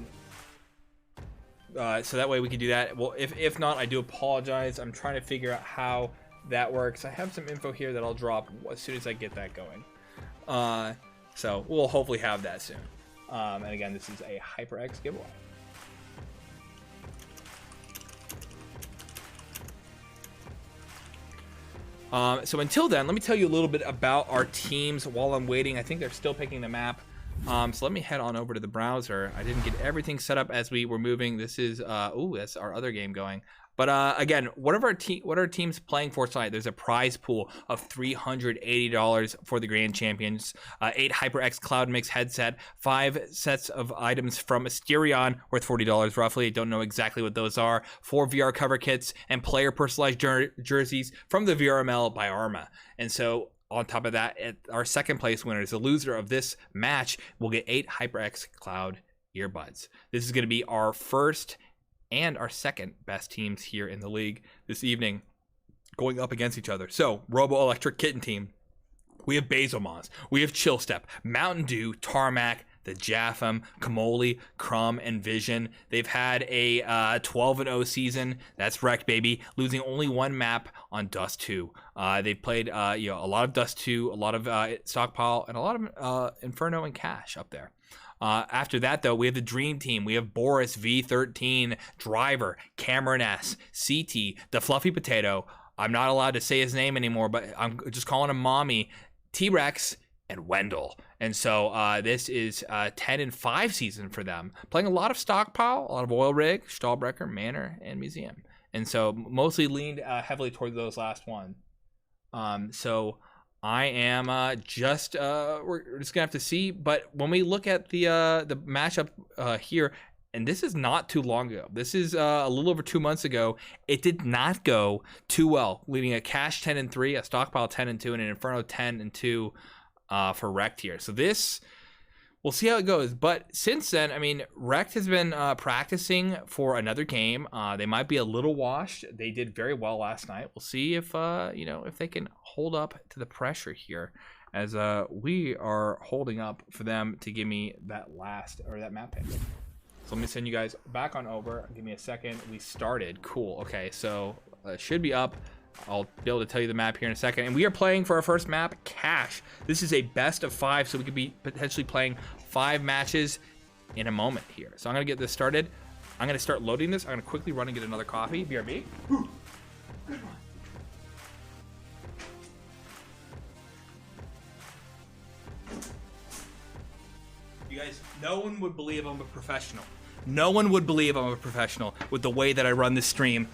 Speaker 1: that way we can do that. Well, if not, I do apologize. I'm trying to figure out how that works. I have some info here that I'll drop as soon as I get that going. So we'll hopefully have that soon. And again, this is a HyperX giveaway. So until then, let me tell you a little bit about our teams while I'm waiting. I think they're still picking the map. So let me head on over to the browser. I didn't get everything set up as we were moving. This is, that's our other game going. But again, what are our teams playing for tonight? There's a prize pool of $380 for the grand champions, 8 HyperX Cloud Mix headset, 5 sets of items from Asterion worth $40 roughly. I don't know exactly what those are. 4 VR cover kits and player personalized jerseys from the VRML by Arma. And so on top of that, our second place winner is the loser of this match will get 8 HyperX Cloud earbuds. This is going to be our first and our second best teams here in the league this evening going up against each other. So, Robo Electric Kitten team, we have Bezomaz, we have Chill Step, Mountain Dew, Tarmac, the Jaffam, Kamoli, Crumb, and Vision. They've had a 12-0 season. That's REKT, baby, losing only 1 map on Dust 2. They've played you know, a lot of Dust 2, a lot of Stockpile, and a lot of Inferno and Cash up there. After that, though, we have the Dream Team. We have Boris, V13, Driver, Cameron S, CT, the Fluffy Potato. I'm not allowed to say his name anymore, but I'm just calling him Mommy, T-Rex, and Wendell. And so this is 10-5 season for them. Playing a lot of Stockpile, a lot of Oil Rig, Stahlbrecher, Manor, and Museum. And so mostly leaned heavily toward those last one. So I am we're just gonna have to see. But when we look at the matchup here, and this is not too long ago. This is a little over 2 months ago. It did not go too well, leaving a Cash 10-3, a Stockpile 10-2, and an Inferno 10-2 for REKT here. So this, we'll see how it goes. But since then, I mean, REKT has been practicing for another game. They might be a little washed. They did very well last night. We'll see if you know, if they can hold up to the pressure here, as we are holding up for them to give me that last, or that map pick. So let me send you guys back on over. Give me a second. We started. Cool. Okay, so it should be up. I'll be able to tell you the map here in a second. And we are playing for our first map, Cash. This is a best of 5, so we could be potentially playing 5 matches in a moment here. So I'm going to get this started. I'm going to start loading this. I'm going to quickly run and get another coffee. BRB. Good one. You guys, no one would believe I'm a professional. No one would believe I'm a professional with the way that I run this stream.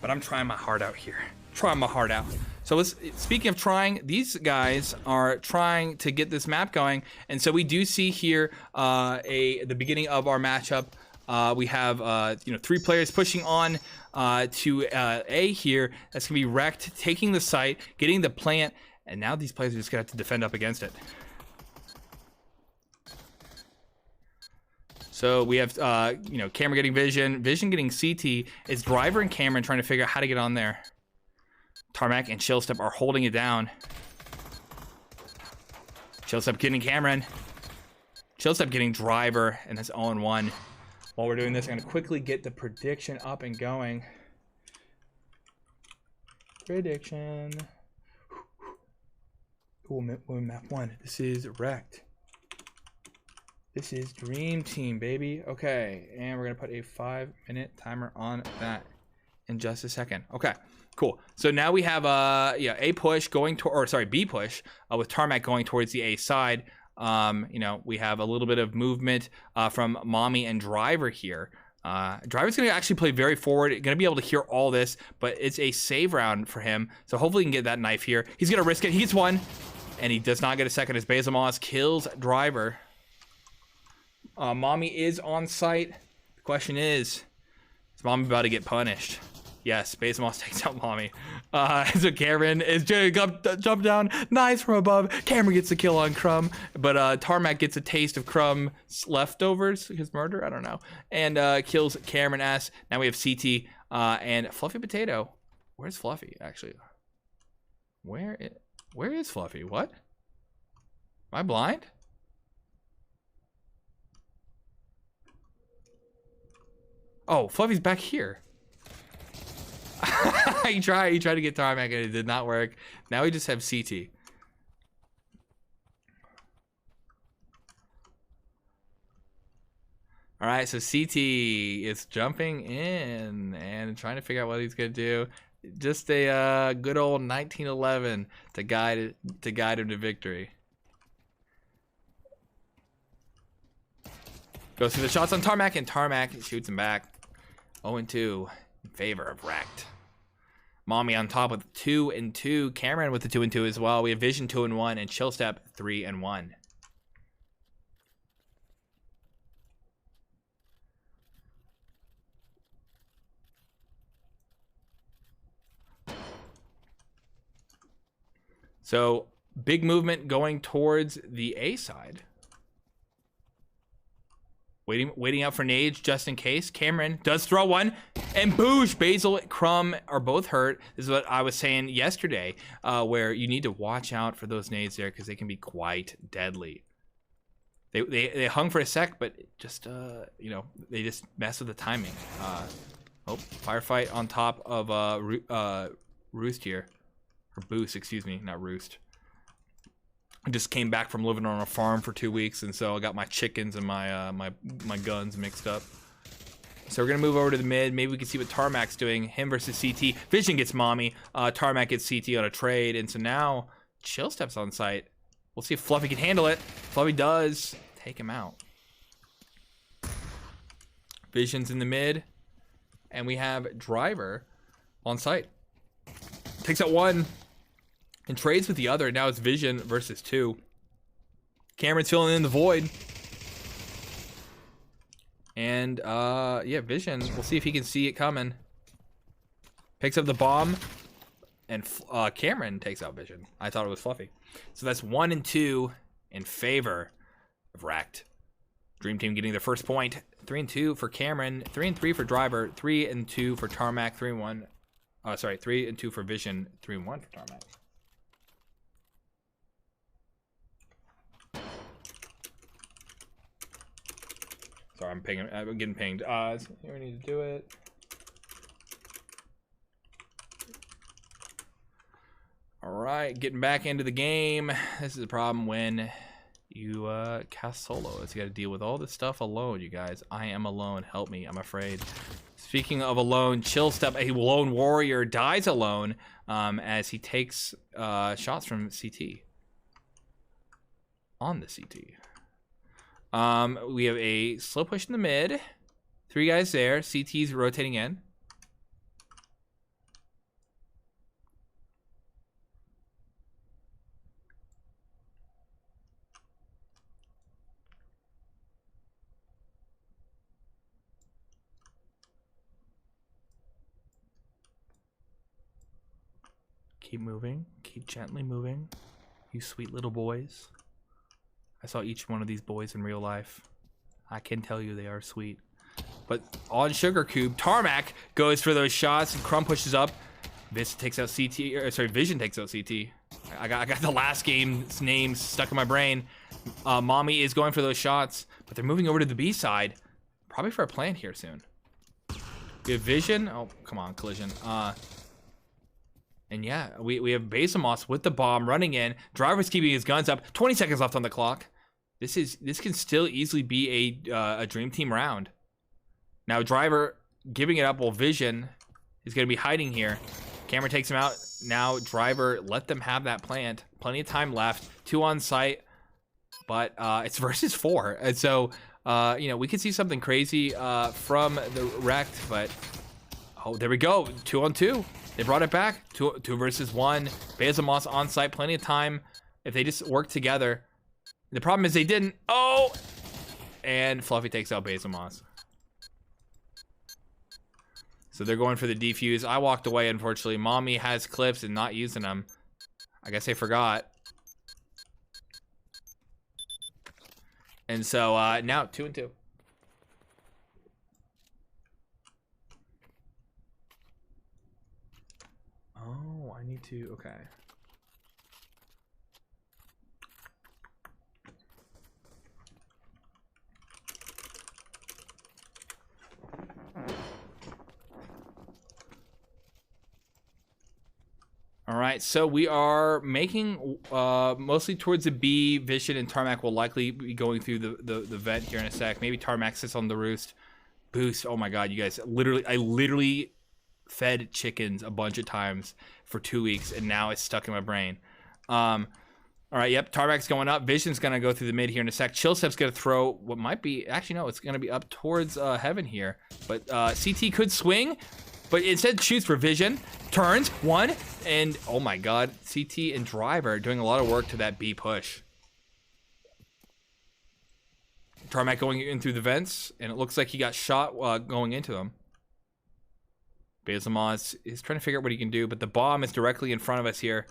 Speaker 1: But I'm trying my heart out here. Trying my heart out. So speaking of trying, these guys are trying to get this map going. And so we do see here the beginning of our matchup. We have you know, 3 players pushing on to A here. That's gonna be REKT, taking the site, getting the plant, and now these players are just gonna have to defend up against it. So we have you know, Cameron getting Vision, Vision getting CT. It's Driver and Cameron trying to figure out how to get on there. Tarmac and Chillstep are holding it down. Chillstep getting Cameron. Chillstep getting Driver, and that's 0-1. While we're doing this, I'm going to quickly get the prediction up and going. Prediction. We're map 1. This is REKT. This is Dream Team, baby. Okay, and we're gonna put a 5-minute timer on that in just a second. Okay, cool. So now we have A push going to, or sorry, B push with Tarmac going towards the A side. You know, we have a little bit of movement from Mommy and Driver here. Driver's gonna actually play very forward, gonna be able to hear all this, but it's a save round for him. So hopefully he can get that knife here. He's gonna risk it. He gets one, and he does not get a second as Basil Moss kills Driver. Mommy is on site. The question is Mommy about to get punished? Yes, Basil Moss takes out Mommy. So Cameron is jump down, nice from above. Cameron gets the kill on Crumb, but Tarmac gets a taste of Crumb's leftovers, his murder, I don't know, and kills Cameron S. Now we have CT and Fluffy Potato. Where's Fluffy, actually? Where is Fluffy? What? Am I blind? Oh, Fluffy's back here. he tried to get Tarmac and it did not work. Now we just have CT. All right, so CT is jumping in and trying to figure out what he's gonna do. Just a good old 1911 to guide him to victory. Goes through the shots on Tarmac, and Tarmac shoots him back. 0-2 in favor of REKT. Mommy on top with 2-2. Cameron with the 2-2 as well. We have Vision 2-1 and Chill Step 3-1. So big movement going towards the A side. Waiting out for nades just in case. Cameron does throw one, and boosh, Basil, Crumb are both hurt. This is what I was saying yesterday, where you need to watch out for those nades there because they can be quite deadly. They hung for a sec, but just you know, they just mess with the timing. Oh, firefight on top of Roost here, or Boost, excuse me, not Roost. I just came back from living on a farm for 2 weeks, and so I got my chickens and my my guns mixed up. So we're gonna move over to the mid. Maybe we can see what Tarmac's doing. Him versus CT. Vision gets Mommy. Tarmac gets CT on a trade, and so now Chill Step's on site. We'll see if Fluffy can handle it. Fluffy does. Take him out. Vision's in the mid, and we have Driver on site. Takes out one. And trades with the other. Now it's Vision versus 2. Cameron's filling in the void. And, yeah, Vision. We'll see if he can see it coming. Picks up the bomb. And Cameron takes out Vision. I thought it was Fluffy. So that's 1-2 in favor of REKT. Dream Team getting their first point. 3-2 for Cameron. 3-3 for Driver. 3-2 for Tarmac. 3-1. Sorry, 3-2 for Vision. 3-1 for Tarmac. Sorry, I'm getting pinged. We need to do it. All right, getting back into the game. This is a problem when you cast solo. You got to deal with all this stuff alone, you guys. I am alone. Help me. I'm afraid. Speaking of alone, Chill Step, a lone warrior, dies alone as he takes shots from CT. On the CT. We have a slow push in the mid. 3 guys there. CT's rotating in. Keep moving. Keep gently moving. You sweet little boys. I saw each one of these boys in real life. I can tell you they are sweet. But on Sugar Cube, Tarmac goes for those shots, and Crumb pushes up. Vision takes out CT. Vision takes out CT. I got the last game's names stuck in my brain. Mommy is going for those shots, but they're moving over to the B side. Probably for a plant here soon. We have Vision. Oh, come on, collision. And yeah, we have Bezos with the bomb running in. Driver's keeping his guns up. 20 seconds left on the clock. This can still easily be a Dream Team round. Now Driver giving it up while Vision is going to be hiding here. Camera takes him out. Now Driver, let them have that plant. Plenty of time left. 2 on site, but it's versus 4. And so, you know, we could see something crazy from the REKT, but oh, there we go. 2 on 2. They brought it back. 2 versus 1. Bezos on site. Plenty of time if they just work together. The problem is they didn't. Oh! And Fluffy takes out Bezos. So they're going for the defuse. I walked away, unfortunately. Mommy has clips and not using them. I guess they forgot. And so now 2 and 2. Oh, I need to, okay. All right, so we are making mostly towards the B. Vision and Tarmac will likely be going through the vent here in a sec. Maybe Tarmac sits on the roost. Boost, oh my God, you guys, I literally fed chickens a bunch of times for 2 weeks, and now it's stuck in my brain. All right, yep, Tarmac's going up. Vision's gonna go through the mid here in a sec. Chillstep's gonna throw what might be, actually no, it's gonna be up towards heaven here. But CT could swing, but instead shoots for Vision. Turns, 1, and oh my God, CT and Driver doing a lot of work to that B push. Tarmac going in through the vents, and it looks like he got shot going into them. Bezos is trying to figure out what he can do, but the bomb is directly in front of us here.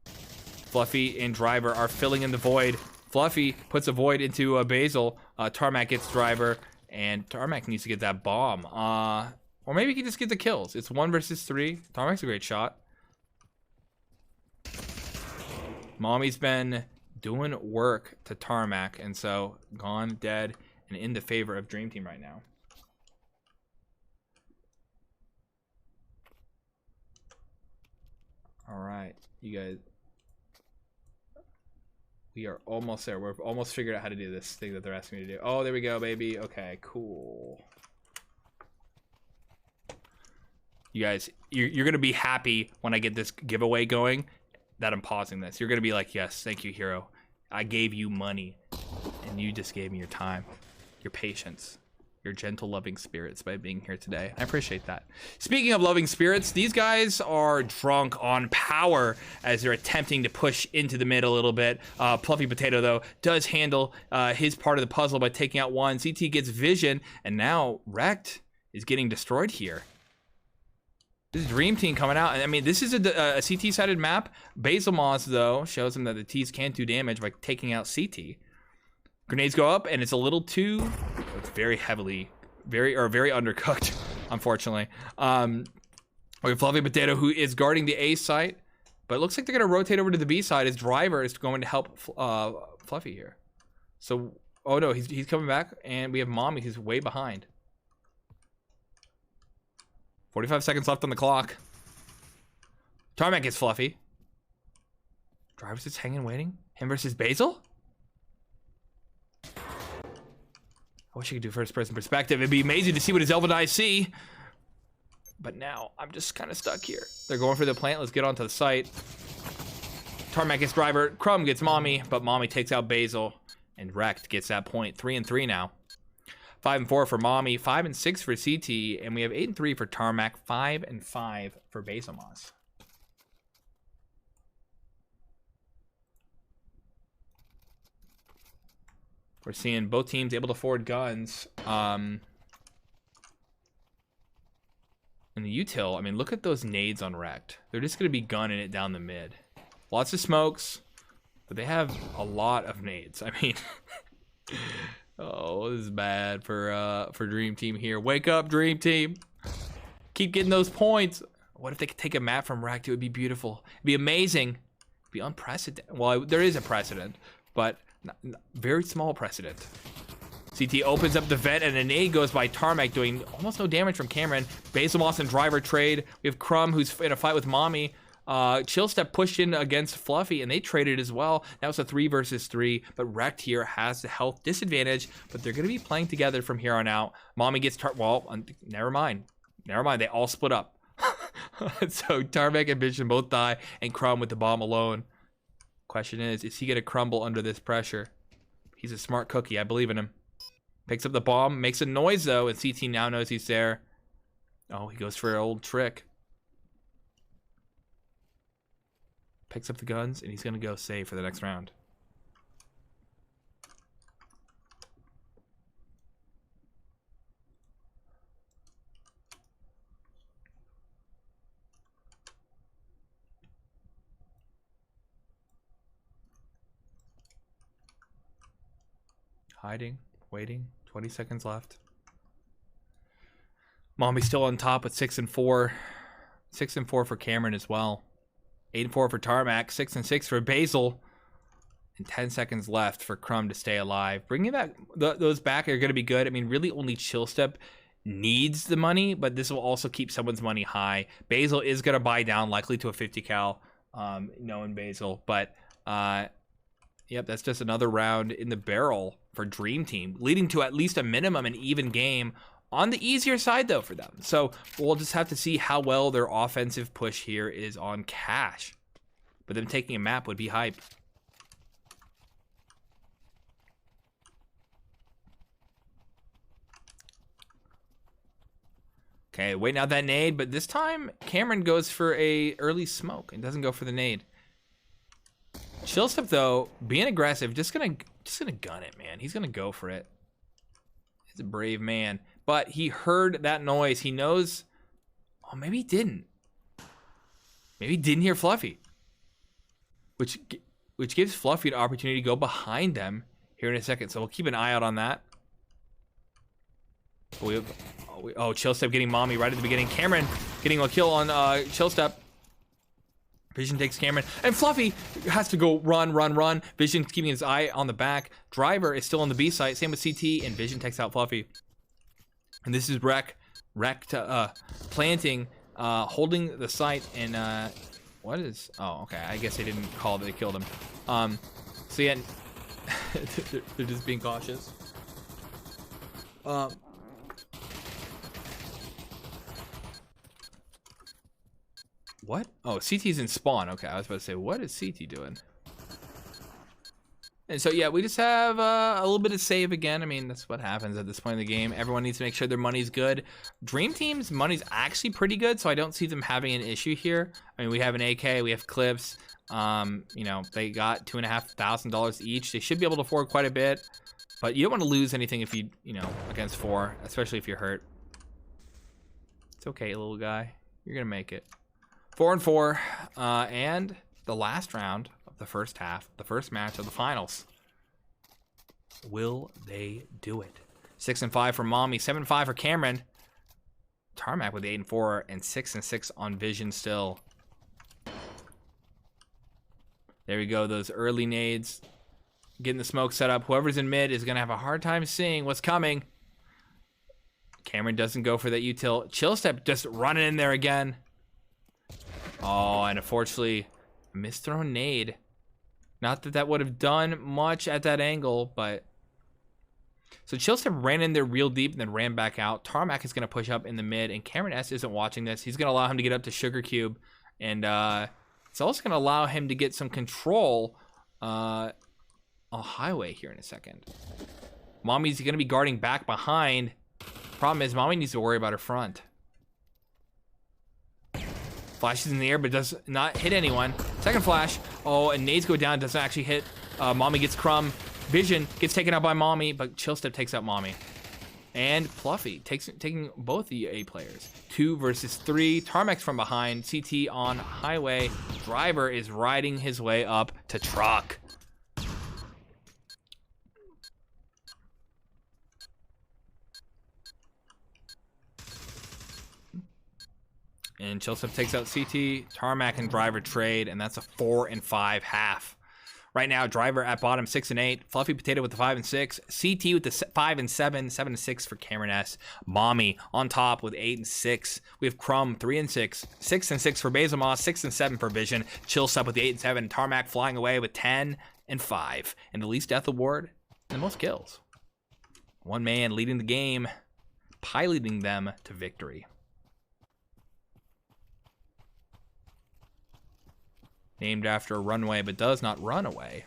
Speaker 1: Fluffy and Driver are filling in the void. Fluffy puts a void into Basil. Tarmac gets Driver, and Tarmac needs to get that bomb. Or maybe he can just get the kills. It's 1 versus 3. Tarmac's a great shot. Mommy's been doing work to Tarmac, and so gone, dead, and in the favor of Dream Team right now. All right, you guys. We are almost there. We've almost figured out how to do this thing that they're asking me to do. Oh, there we go, baby. Okay, cool. You guys, you're going to be happy when I get this giveaway going that I'm pausing this. You're going to be like, yes, thank you, hero. I gave you money, and you just gave me your time, your patience, your gentle, loving spirits by being here today. I appreciate that. Speaking of loving spirits, these guys are drunk on power as they're attempting to push into the mid a little bit. Fluffy Potato, though, does handle his part of the puzzle by taking out 1. CT gets Vision, and now REKT is getting destroyed here. This Dream Team coming out. I mean, this is a CT-sided map. Basil though, shows him that the T's can't do damage by taking out CT. Grenades go up, and it's a little too... It's very heavily... very undercooked, unfortunately. We have Fluffy Potato, who is guarding the A site, but it looks like they're going to rotate over to the B side. His Driver is going to help Fluffy here. So, oh no, he's coming back, and we have Mommy, who's way behind. 45 seconds left on the clock. Tarmac gets Fluffy. Driver's just hanging, waiting. Him versus Basil? I wish I could do first person perspective. It'd be amazing to see what his elven eyes see. But now, I'm just kind of stuck here. They're going for the plant. Let's get onto the site. Tarmac gets Driver. Crumb gets Mommy, but Mommy takes out Basil. And REKT gets that point. 3 and 3 now. 5 and 4 for Mommy, 5 and 6 for CT, and we have 8 and 3 for Tarmac, 5 and 5 for Bezos. We're seeing both teams able to forward guns. In the util, I mean, look at those nades on REKT. They're just going to be gunning it down the mid. Lots of smokes, but they have a lot of nades. I mean... Oh, this is bad for Dream Team here. Wake up, Dream Team. Keep getting those points. What if they could take a map from REKT? It would be beautiful. It'd be amazing. It'd be unprecedented. Well, there is a precedent, but very small precedent. CT opens up the vent, and a nade goes by Tarmac, doing almost no damage from Cameron. Basil Moss and Driver trade. We have Crumb, who's in a fight with Mommy. Chillstep pushed in against Fluffy, and they traded as well. That was a 3 versus 3, but REKT here has the health disadvantage, but they're going to be playing together from here on out. Mommy gets never mind. Never mind, they all split up. So Tarmac and Vision both die, and Crumb with the bomb alone. Question is he going to crumble under this pressure? He's a smart cookie. I believe in him. Picks up the bomb, makes a noise, though, and CT now knows he's there. Oh, he goes for an old trick. Picks up the guns, and he's going to go save for the next round. Hiding, waiting, 20 seconds left. Mommy's still on top with 6 and 4. 6 and 4 for Cameron as well. 8 and 4 for Tarmac, 6 and 6 for Basil, and 10 seconds left for Crumb to stay alive. Bringing back those back are going to be good. I mean, really only Chillstep needs the money, but this will also keep someone's money high. Basil is going to buy down likely to a 50 cal, knowing Basil, but yep, that's just another round in the barrel for Dream Team, leading to at least a minimum an even game. On the easier side, though, for them. So we'll just have to see how well their offensive push here is on cash. But them taking a map would be hype. Okay, waiting out that nade, but this time Cameron goes for a early smoke and doesn't go for the nade. Chillstep, though, being aggressive, just gonna gun it, man. He's gonna go for it. He's a brave man. But he heard that noise. He knows. Oh, maybe he didn't. Maybe he didn't hear Fluffy. Which gives Fluffy an opportunity to go behind them here in a second. So we'll keep an eye out on that. Chillstep getting Mommy right at the beginning. Cameron getting a kill on Chillstep. Vision takes Cameron, and Fluffy has to go run. Vision keeping his eye on the back. Driver is still on the B site. Same with CT, and Vision takes out Fluffy. And this is REKT planting, holding the site, and what is? Oh, okay. I guess they didn't call that they killed him. So yeah, they're just being cautious. What? Oh, CT's in spawn. Okay, I was about to say, what is CT doing? And so, yeah, we just have a little bit of save again. I mean, that's what happens at this point in the game. Everyone needs to make sure their money's good. Dream Team's money's actually pretty good, so I don't see them having an issue here. I mean, we have an AK, we have clips. You know, they got $2,500 each. They should be able to afford quite a bit, but you don't want to lose anything if you know, against 4, especially if you're hurt. It's okay, little guy. You're going to make it. 4 and 4, and the last round the first half, the first match of the finals. Will they do it? 6 and 5 for Mommy, 7 and 5 for Cameron. Tarmac with 8 and 4 and 6 and 6 on Vision still. There we go, those early nades. Getting the smoke set up. Whoever's in mid is gonna have a hard time seeing what's coming. Cameron doesn't go for that util. Chillstep just running in there again. Oh, and unfortunately, misthrown nade. Not that that would have done much at that angle, but... So Chillstep ran in there real deep and then ran back out. Tarmac is going to push up in the mid, and Cameron S isn't watching this. He's going to allow him to get up to Sugar Cube, and it's also going to allow him to get some control on highway here in a second. Mommy's going to be guarding back behind. Problem is, Mommy needs to worry about her front. Flashes in the air, but does not hit anyone. Second flash. Oh, and nades go down. Doesn't actually hit. Mommy gets Crumb. Vision gets taken out by Mommy, but Chillstep takes out Mommy. And Fluffy taking both the A players. 2 versus 3. Tarmac's from behind. CT on highway. Driver is riding his way up to truck. And Chillstep takes out CT. Tarmac and Driver trade, and that's a 4 and 5 half. Right now, Driver at bottom 6 and 8, Fluffy Potato with the 5 and 6, CT with the 5 and 7, 7 and 6 for Cameron S. Mommy on top with 8 and 6. We have Crumb 3 and 6, 6 and 6 for Basil Moss, 6 and 7 for Vision. Chill Step with the 8 and 7, Tarmac flying away with 10 and 5, and the least death award and the most kills. One man leading the game, piloting them to victory. Named after a runway, but does not run away.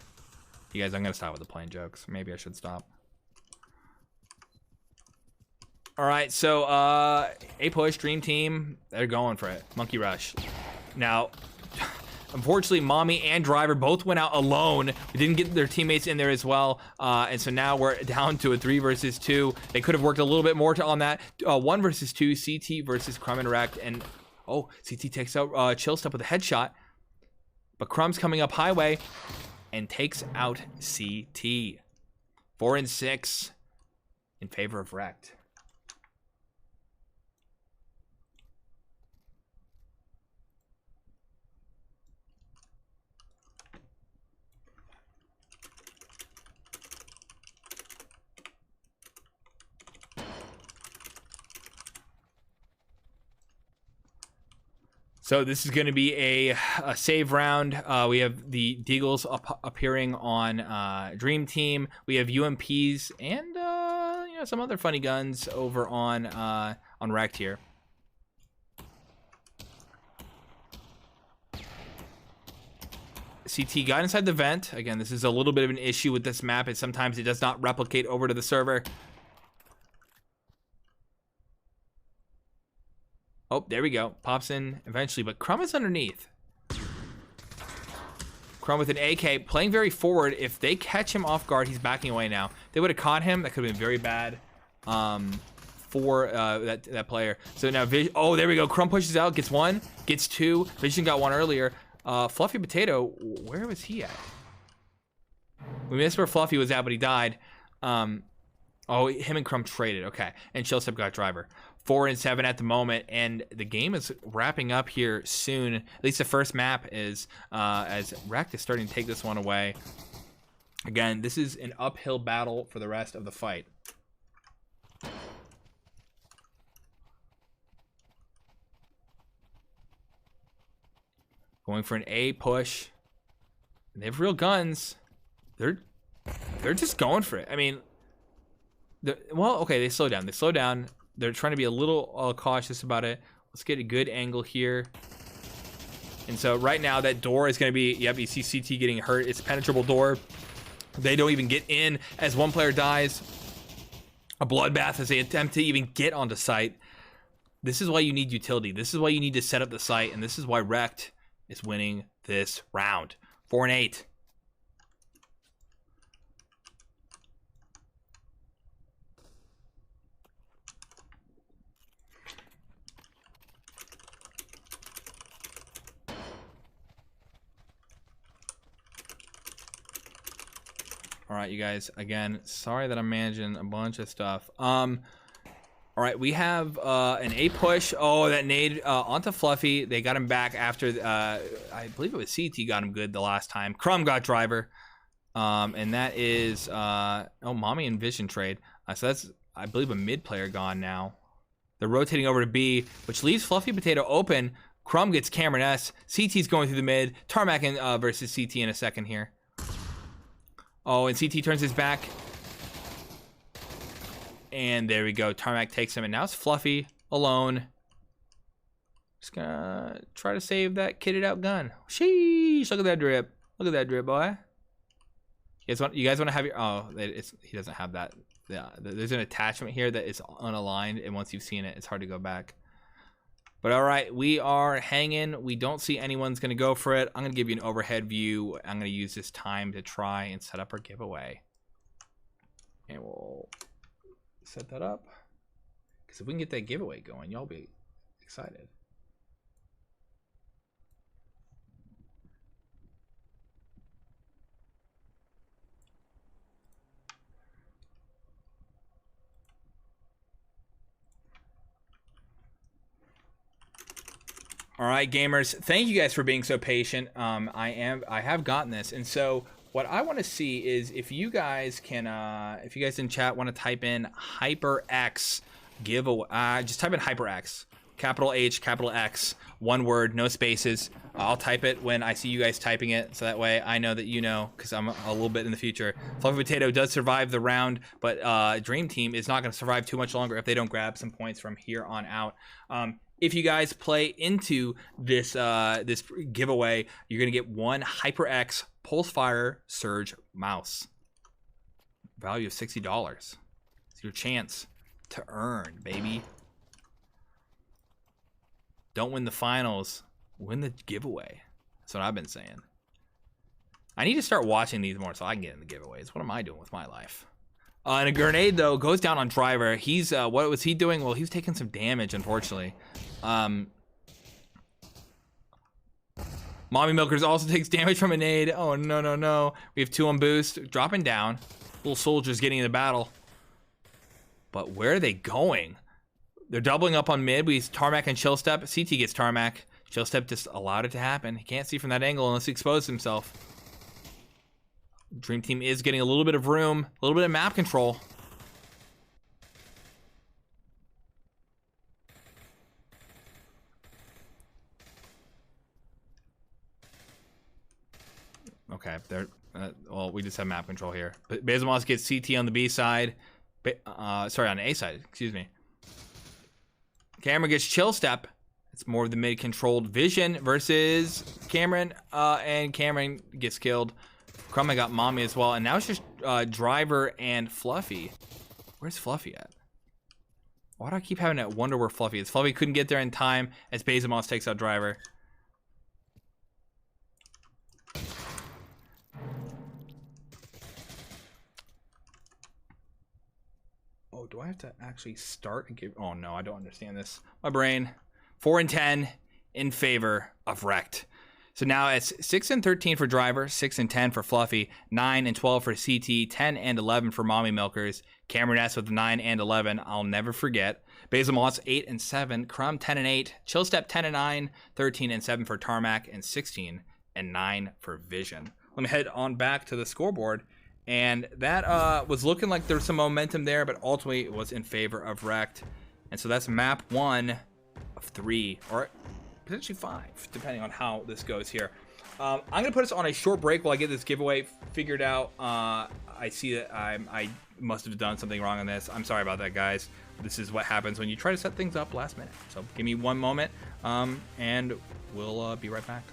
Speaker 1: You guys, I'm going to stop with the plane jokes. Maybe I should stop. All right, so A push, Dream Team, they're going for it. Monkey Rush. Now, unfortunately, Mommy and Driver both went out alone. We didn't get their teammates in there as well. And so now we're down to a 3 versus 2. They could have worked a little bit more on that. 1 versus 2, CT versus Crumb and REKT. And, oh, CT takes out Chill Step with a headshot. But Crumb's coming up highway and takes out CT. 4 and 6 in favor of REKT. So this is going to be a save round. We have the Deagles appearing on Dream Team. We have UMPs and you know, some other funny guns over on REKT here. CT got inside the vent. Again, this is a little bit of an issue with this map. Sometimes it does not replicate over to the server. Oh, there we go. Pops in eventually, but Crumb is underneath. Crumb with an AK, playing very forward. If they catch him off guard, he's backing away now. They would have caught him. That could have been very bad for that player. So now, oh, there we go. Crumb pushes out, gets 1, gets 2. Vision got 1 earlier. Fluffy Potato, where was he at? We missed where Fluffy was at, but he died. Oh, him and Crumb traded. Okay, and Chill Step got Driver. 4 and 7 at the moment, and the game is wrapping up here soon. At least the first map is, as REKT is starting to take this one away. Again, this is an uphill battle for the rest of the fight. Going for an A push. They have real guns. They're just going for it. I mean, well, okay, they slow down. They slow down. They're trying to be a little cautious about it. Let's get a good angle here. And so right now that door is going to be, yep, you see CT getting hurt. It's a penetrable door. They don't even get in as one player dies. A bloodbath as they attempt to even get onto site. This is why you need utility. This is why you need to set up the site. And this is why REKT is winning this round. 4 and 8. All right, you guys, again, sorry that I'm managing a bunch of stuff. All right, we have an A push. Oh, that nade onto Fluffy. They got him back after, I believe it was CT got him good the last time. Crumb got Driver. And that is, oh, Mommy and Vision trade. So that's, I believe, a mid player gone now. They're rotating over to B, which leaves Fluffy Potato open. Crumb gets Cameron S. CT's going through the mid. Tarmac versus CT in a second here. Oh, and CT turns his back. And there we go. Tarmac takes him, and now it's Fluffy alone. Just gonna try to save that kitted out gun. Sheesh, look at that drip. Look at that drip, boy. You guys want to have your, oh, he doesn't have that. Yeah, there's an attachment here that is unaligned, and once you've seen it, it's hard to go back. But all right, we are hanging. We don't see anyone's going to go for it. I'm going to give you an overhead view. I'm going to use this time to try and set up our giveaway. And we'll set that up. Because if we can get that giveaway going, y'all be excited. All right, gamers, thank you guys for being so patient. I have gotten this. And so What I want to see is if you guys can, if you guys in chat want to type in HyperX giveaway, just type in HyperX, capital H, capital X, one word, no spaces. I'll type it when I see you guys typing it, so that way I know that you know, because I'm a little bit in the future. Fluffy Potato does survive the round, but Dream Team is not going to survive too much longer if they don't grab some points from here on out. If you guys play into this this giveaway, you're going to get one HyperX Pulsefire Surge mouse. Value of $60. It's your chance to earn, baby. Don't win the finals, win the giveaway. That's what I've been saying. I need to start watching these more so I can get in the giveaways. What am I doing with my life? And a grenade, though, goes down on Driver. He's, what was he doing? Well, he was taking some damage, unfortunately. Mommy Milkers also takes damage from a nade. Oh, no, no, no. We have 2 on boost. Dropping down. Little soldiers getting into battle. But where are they going? They're doubling up on mid. We use Tarmac and Chill Step. CT gets Tarmac. Chill Step just allowed it to happen. He can't see from that angle unless he exposes himself. Dream Team is getting a little bit of room, a little bit of map control. Okay, there. Well, we just have map control here. But Bezamos gets CT on the B side. Sorry, on the A side. Excuse me. Cameron gets Chill Step. It's more of the mid-controlled Vision versus Cameron, and Cameron gets killed. Crummy got Mommy as well, and now it's just Driver and Fluffy. Where's Fluffy at? Why do I keep having to wonder where Fluffy is? Fluffy couldn't get there in time as Bezamos takes out Driver. Oh, do I have to actually start and give? Oh no, I don't understand this. My brain. 4 and 10 in favor of REKT. So now it's 6 and 13 for Driver, 6 and 10 for Fluffy, 9 and 12 for CT, 10 and 11 for Mommy Milkers. Cameron S with 9 and 11. I'll never forget. Basil Moss 8 and 7, Crumb 10 and 8, Chill Step 10 and 9, 13 and 7 for Tarmac, and 16 and 9 for Vision. Let me head on back to the scoreboard. And that was looking like there was some momentum there, but ultimately it was in favor of REKT. And so that's map 1 of 3, or potentially 5, depending on how this goes here. I'm gonna put us on a short break while I get this giveaway figured out. I see that I must have done something wrong on this. I'm sorry about that, guys. This is what happens when you try to set things up last minute. So give me 1 moment, and we'll be right back.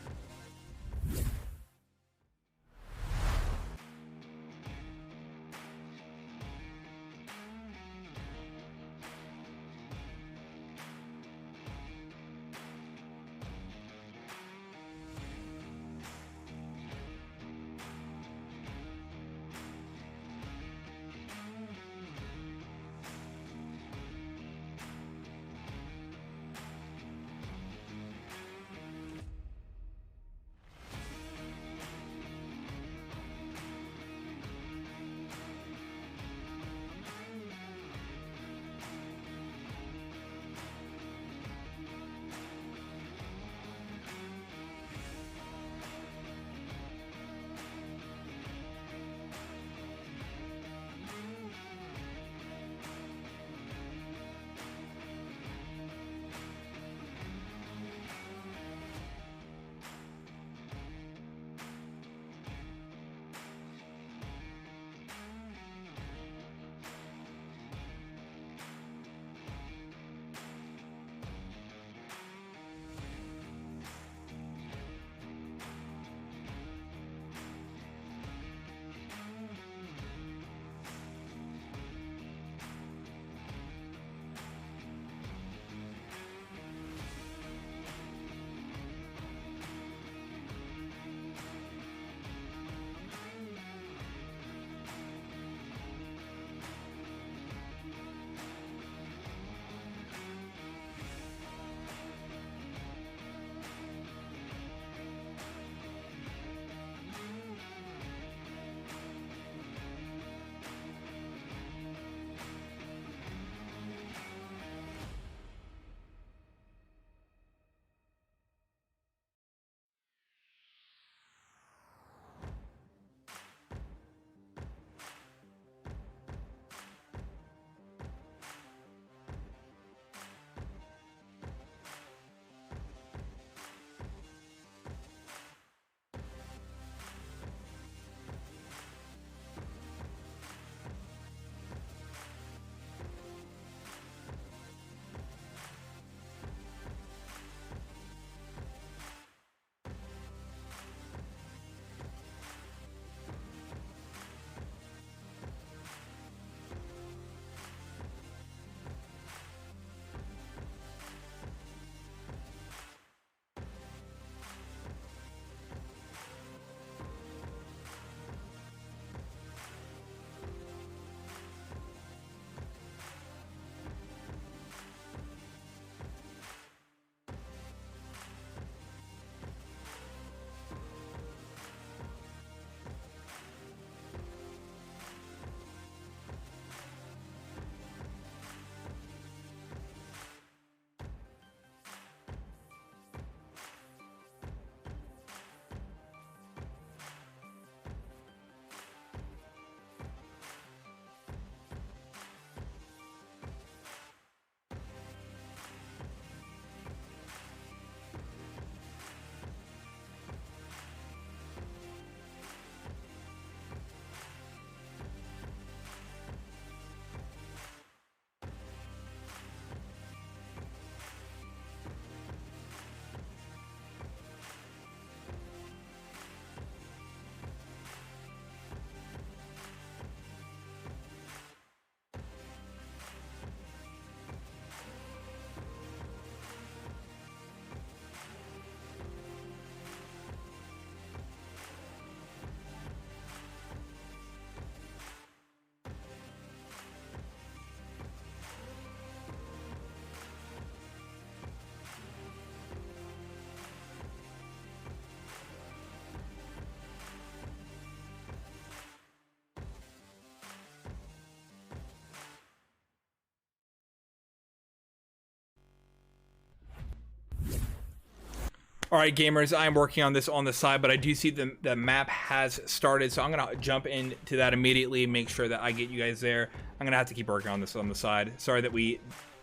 Speaker 1: All right, gamers, I'm working on this on the side, but I do see the map has started, so I'm gonna jump into that immediately, make sure that I get you guys there. I'm gonna have to keep working on this on the side. Sorry that we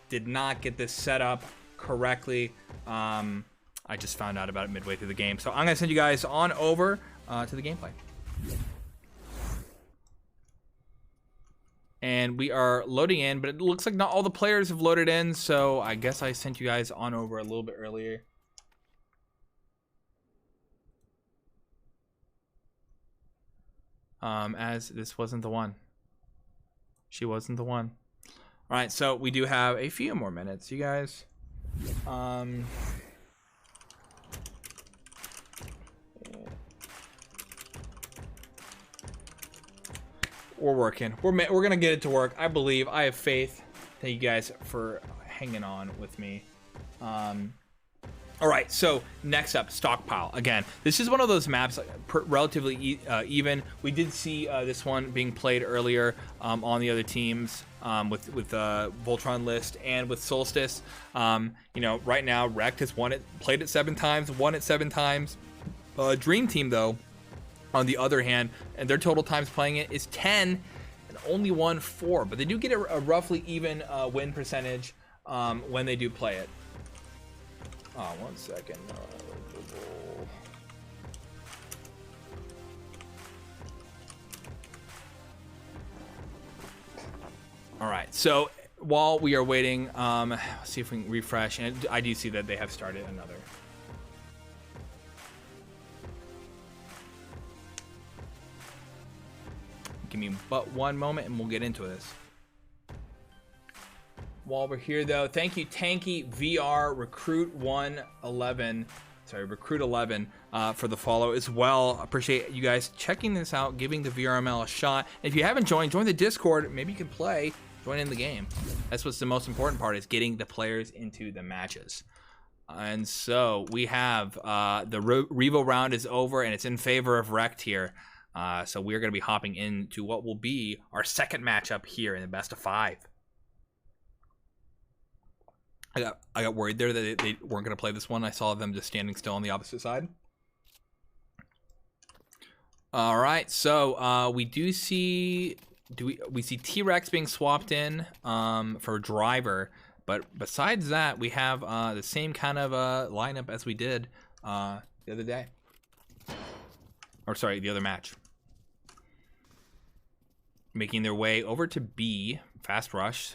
Speaker 1: did not get this set up correctly. I just found out about it midway through the game, so I'm gonna send you guys on over to the gameplay. And we are loading in, but it looks like not all the players have loaded in, so I guess I sent you guys on over a little bit earlier. As this wasn't the one. She wasn't the one. All right, so we do have a few more minutes, you guys. We're working. We're gonna get it to work. I believe. I have faith. Thank you guys for hanging on with me. All right, so next up, stockpile. Again, this is one of those maps relatively even. We did see this one being played earlier on the other teams with Voltron List and with Solstice. You know, right now REKT has played it 7 times, won it 7 times. Dream Team though, on the other hand, and their total times playing it is 10 and only won 4. But they do get a roughly even win percentage when they do play it. Oh, 1 second. All right, so while we are waiting, let's see if we can refresh. And I do see that they have started another. Give me but 1 moment and we'll get into this. While we're here though, thank you Tanky VR Recruit 111, sorry, Recruit 11 for the follow as well. Appreciate you guys checking this out, giving the VRML a shot. And if you haven't joined, join the Discord. Maybe you can play, join in the game. That's what's the most important part, is getting the players into the matches. And so we have the Revo round is over and it's in favor of REKT here. So we're going to be hopping into what will be our second matchup here in the best of 5. I got worried there that they weren't going to play this one. I saw them just standing still on the opposite side. All right, so we do see we see T-Rex being swapped in for driver, but besides that, we have the same kind of lineup as we did the other day, or sorry, the other match. Making their way over to B, fast rush.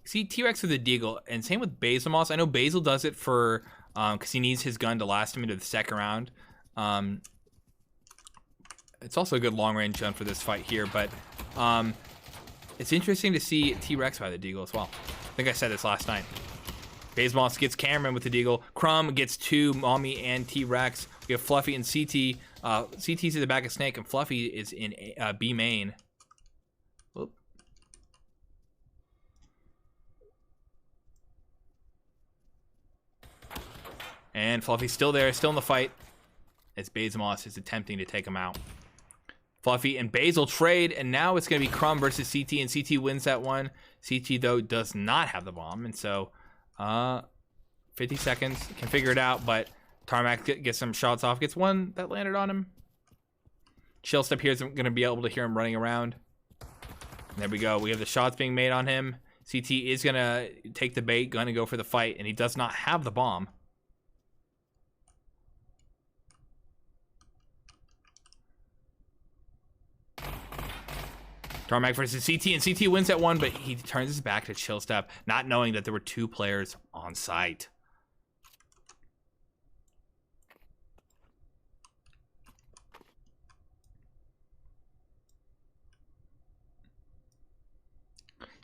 Speaker 1: See T-Rex with the Deagle, and same with Basil Moss. I know Basil does it for because he needs his gun to last him into the second round. It's also a good long range gun for this fight here, but it's interesting to see T-Rex by the Deagle as well. I think I said this last night. Basil Moss gets Cameron with the Deagle. Crumb gets 2, Mommy and T-Rex. We have Fluffy and CT. CT's in the back of Snake, and Fluffy is in B main. Oop. And Fluffy's still there, still in the fight, as Basil Moss is attempting to take him out. Fluffy and Basil trade, and now it's going to be Crumb versus CT, and CT wins that one. CT, though, does not have the bomb, and so 50 seconds, can figure it out, but Tarmac gets some shots off, gets one that landed on him. Chill Step here isn't going to be able to hear him running around. And there we go. We have the shots being made on him. CT is going to take the bait, going to go for the fight, and he does not have the bomb. Tarmac versus CT, and CT wins that one, but he turns his back to Chill Step, not knowing that there were 2 players on site.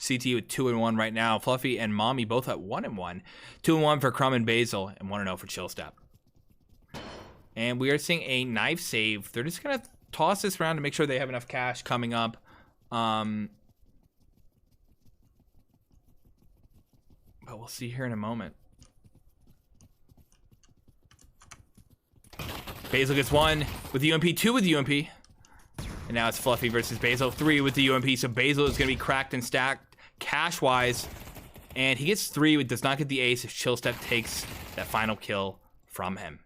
Speaker 1: CT with 2-1 right now. Fluffy and Mommy both at 1-1. 2-1 for Crumb and Basil, and 1-0 for Chill Step. And we are seeing a knife save. They're just gonna toss this round to make sure they have enough cash coming up. But we'll see here in a moment. Basil gets 1 with the UMP, 2 with the UMP. And now it's Fluffy versus Basil, 3 with the UMP. So Basil is going to be cracked and stacked cash-wise. And he gets 3, but does not get the ace if Chill Step takes that final kill from him.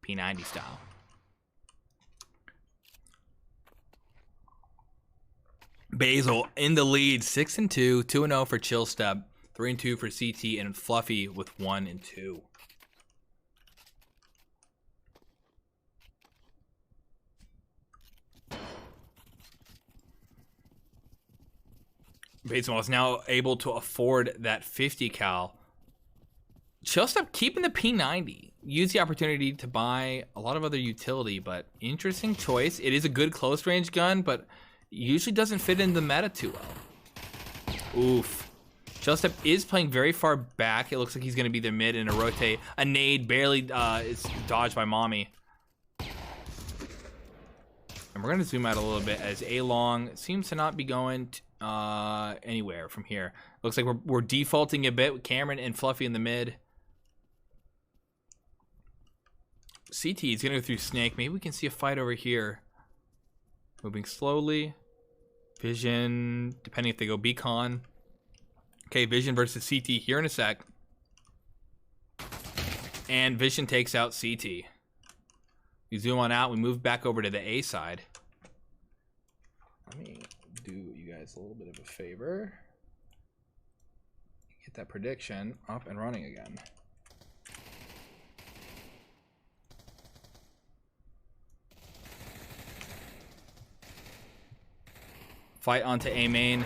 Speaker 1: P90 style. Basil in the lead, 6-2, 2-0 for Chill Step, 3-2 for CT, and Fluffy with 1-2. Basil is now able to afford that 50 cal. Chill Step keeping the P90. Use the opportunity to buy a lot of other utility, but interesting choice. It is a good close range gun, but usually doesn't fit in the meta too well. Oof. Chill Step is playing very far back. It looks like he's going to be the mid in a rotate. A nade barely is dodged by Mommy. And we're going to zoom out a little bit as A-Long seems to not be going anywhere from here. Looks like we're defaulting a bit with Cameron and Fluffy in the mid. CT is going to go through Snake. Maybe we can see a fight over here. Moving slowly. Vision, depending if they go Beacon. Okay, Vision versus CT here in a sec. And Vision takes out CT. We zoom on out. We move back over to the A side. Let me do you guys a little bit of a favor. Get that prediction up and running again. Fight onto A main.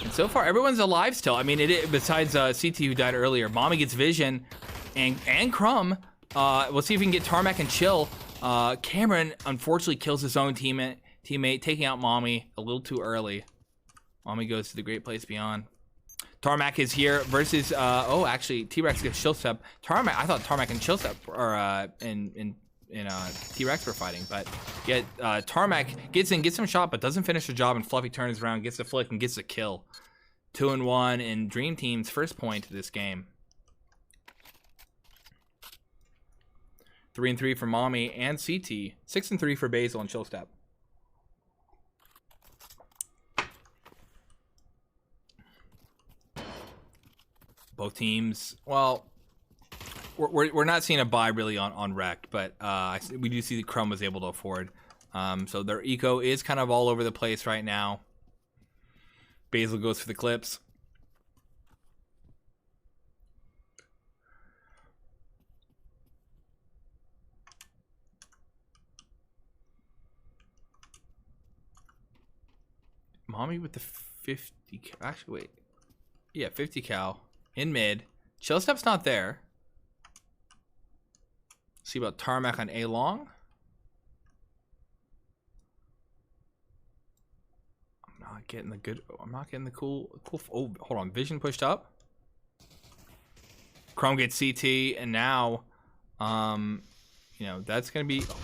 Speaker 1: And so far, everyone's alive still. I mean, besides CT who died earlier. Mommy gets Vision and Crumb. We'll see if we can get Tarmac and Chill. Cameron unfortunately kills his own teammate, taking out Mommy a little too early. Mommy goes to the great place beyond. Tarmac is here versus, oh, actually, T-Rex gets Chill Step. Tarmac, I thought Tarmac and Chill Step are T-Rex were fighting, but yeah, Tarmac gets in, gets some shot, but doesn't finish the job, and Fluffy turns around, gets the flick, and gets the kill. 2-1 in Dream Team's first point of this game. 3-3 for Mommy and CT. 6-3 for Basil and Chill Step. Both teams, well, we're not seeing a buy really on REKT, but we do see that Crumb was able to afford. So their eco is kind of all over the place right now. Basil goes for the clips. Mommy with the 50 cal. Actually, wait. Yeah, 50 cal in mid. Chill Step's not there. See about Tarmac on A-Long. I'm not getting the good. I'm not getting the cool. Oh, hold on. Vision pushed up. Chrome gets CT, and now, you know, that's gonna be. Oh,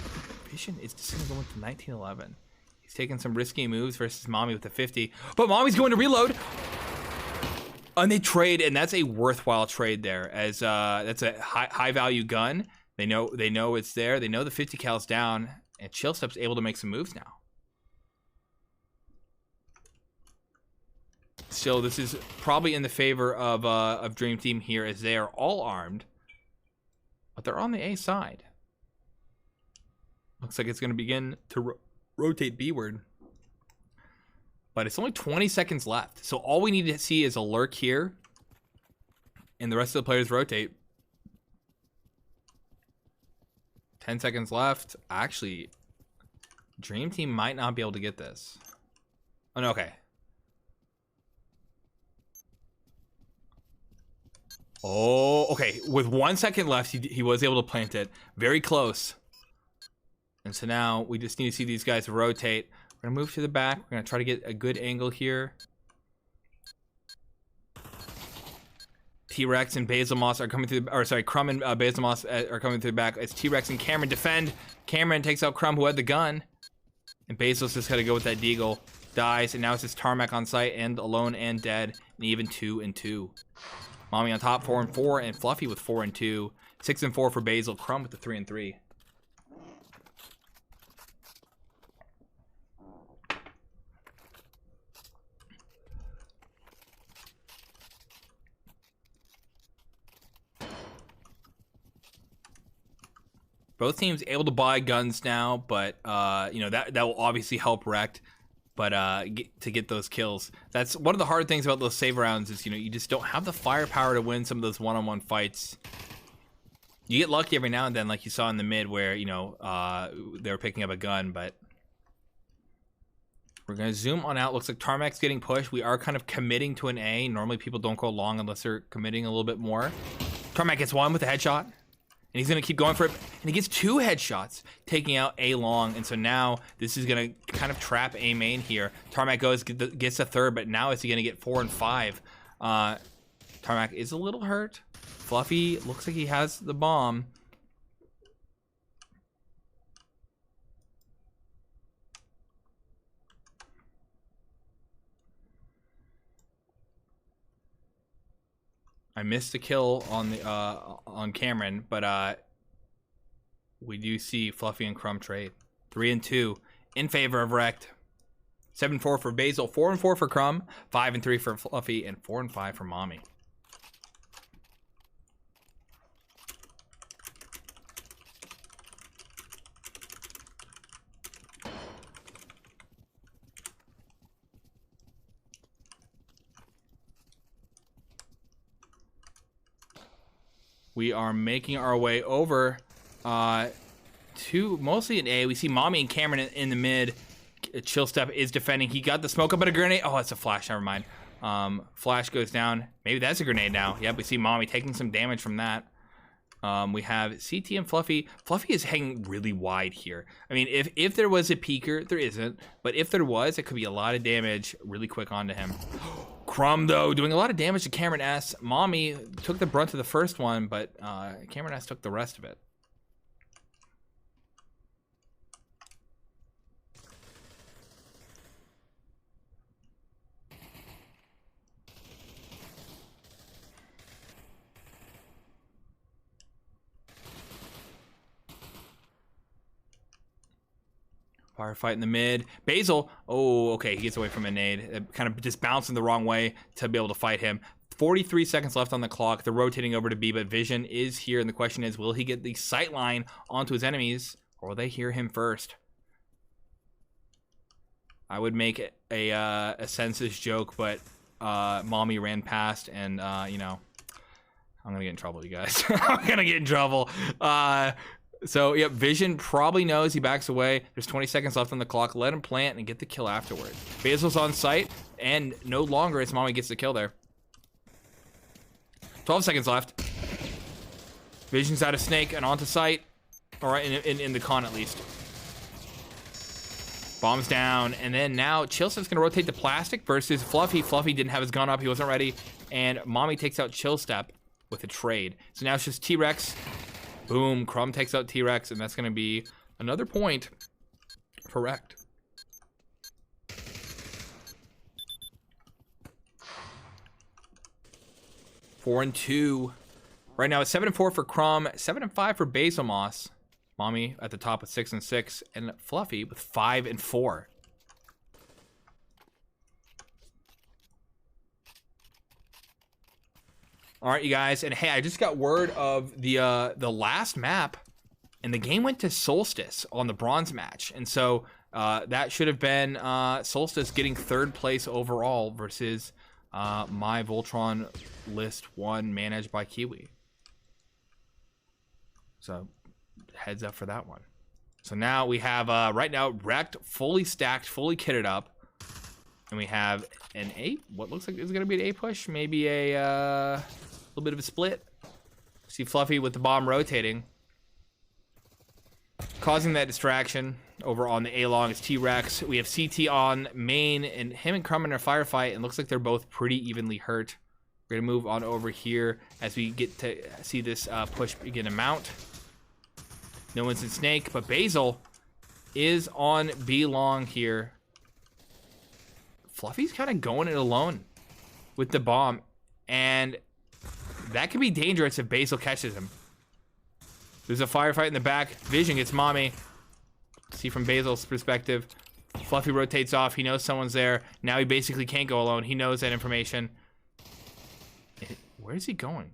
Speaker 1: Vision is just gonna go into 1911. He's taking some risky moves versus Mommy with the 50, but Mommy's going to reload. And they trade, and that's a worthwhile trade there, as that's a high value gun. They know it's there. They know the 50 cal's down, and Chill Step's able to make some moves now. So this is probably in the favor of Dream Team here, as they are all armed, but they're on the A side. Looks like it's going to begin to rotate B-ward. But it's only 20 seconds left. So all we need to see is a lurk here. And the rest of the players rotate. 10 seconds left. Actually, Dream Team might not be able to get this. Oh, no, okay. Oh, okay. With 1 second left, he was able to plant it. Very close. And so now we just need to see these guys rotate. We're gonna move to the back. We're gonna try to get a good angle here. T-Rex and Basil Moss are coming through, or sorry, Crumb and Basil Moss are coming through the back. As T-Rex and Cameron defend. Cameron takes out Crumb, who had the gun. And Basil's just gotta go with that deagle. Dies, and now it's just Tarmac on site, and alone and dead. And even 2-2. Mommy on top, 4-4, and Fluffy with 4-2. 6-4 for Basil. Crumb with the 3-3. Both teams able to buy guns now, but you know, that will obviously help REKT. But to get those kills, that's one of the hard things about those save rounds is, you know, you just don't have the firepower to win some of those one-on-one fights. You get lucky every now and then, like you saw in the mid, where, you know, they were picking up a gun. But we're gonna zoom on out. Looks like Tarmac's getting pushed. We are kind of committing to an A. Normally people don't go long unless they're committing a little bit more. Tarmac gets one with a headshot. And he's going to keep going for it. And he gets 2 headshots, taking out A long. And so now this is going to kind of trap A main here. Tarmac gets a third, but now is he going to get 4 and 5? Tarmac is a little hurt. Fluffy looks like he has the bomb. I missed a kill on the on Cameron, but we do see Fluffy and Crumb trade 3 and 2 in favor of REKT. 7-4 for Basil, 4 and 4 for Crumb, 5 and 3 for Fluffy, and 4 and 5 for Mommy. We are making our way over to mostly an A. We see Mommy and Cameron in the mid. Chill Step is defending. He got the smoke up, but a grenade. Oh, it's a flash. Never mind. Flash goes down. Maybe that's a grenade now. Yep, we see Mommy taking some damage from that. We have CT and Fluffy. Fluffy is hanging really wide here. I mean, if there was a peeker, there isn't. But if there was, it could be a lot of damage really quick onto him. Crumb, though, doing a lot of damage to Cameron S. Mommy took the brunt of the first one, but Cameron S took the rest of it. Firefight in the mid. Basil, oh, okay, he gets away from a nade. Kind of just bouncing the wrong way to be able to fight him. 43 seconds left on the clock. They're rotating over to B, but Vision is here, and the question is, will he get the sight line onto his enemies, or will they hear him first? I would make a census joke, but Mommy ran past, and, you know, I'm going to get in trouble, you guys. I'm going to get in trouble. So, yep, Vision probably knows. He backs away. There's 20 seconds left on the clock. Let him plant and get the kill afterward. Basil's on site, and no longer as Mommy gets the kill there. 12 seconds left. Vision's out of Snake and onto site. All right, in the con at least. Bombs down, and then now Chillstep's gonna rotate to Plastic versus Fluffy. Fluffy didn't have his gun up, he wasn't ready, and Mommy takes out Chillstep with a trade. So now it's just T-Rex. Boom, Crumb takes out T-Rex, and that's gonna be another point for REKT. Four and 2. Right now it's 7 and 4 for Crumb, 7 and 5 for Basil Moss. Mommy at the top with 6 and 6, and Fluffy with 5 and 4. All right, you guys, and hey, I just got word of the last map, and the game went to Solstice on the bronze match, and so that should have been Solstice getting 3rd place overall versus my Voltron list 1 managed by Kiwi. So heads up for that one. So now we have right now REKT fully stacked, fully kitted up, and we have an A. What looks like is going to be an A push, maybe a little bit of a split. See Fluffy with the bomb rotating, causing that distraction. Over on the A long is T-Rex. We have CT on main, and him and Crumb in a firefight, and looks like they're both pretty evenly hurt. We're gonna move on over here as we get to see this push begin to mount. No one's in Snake, but Basil is on B long here. Fluffy's kind of going it alone with the bomb, and that could be dangerous if Basil catches him. There's a firefight in the back. Vision gets Mommy. See from Basil's perspective. Fluffy rotates off. He knows someone's there. Now he basically can't go alone. He knows that information. Where is he going?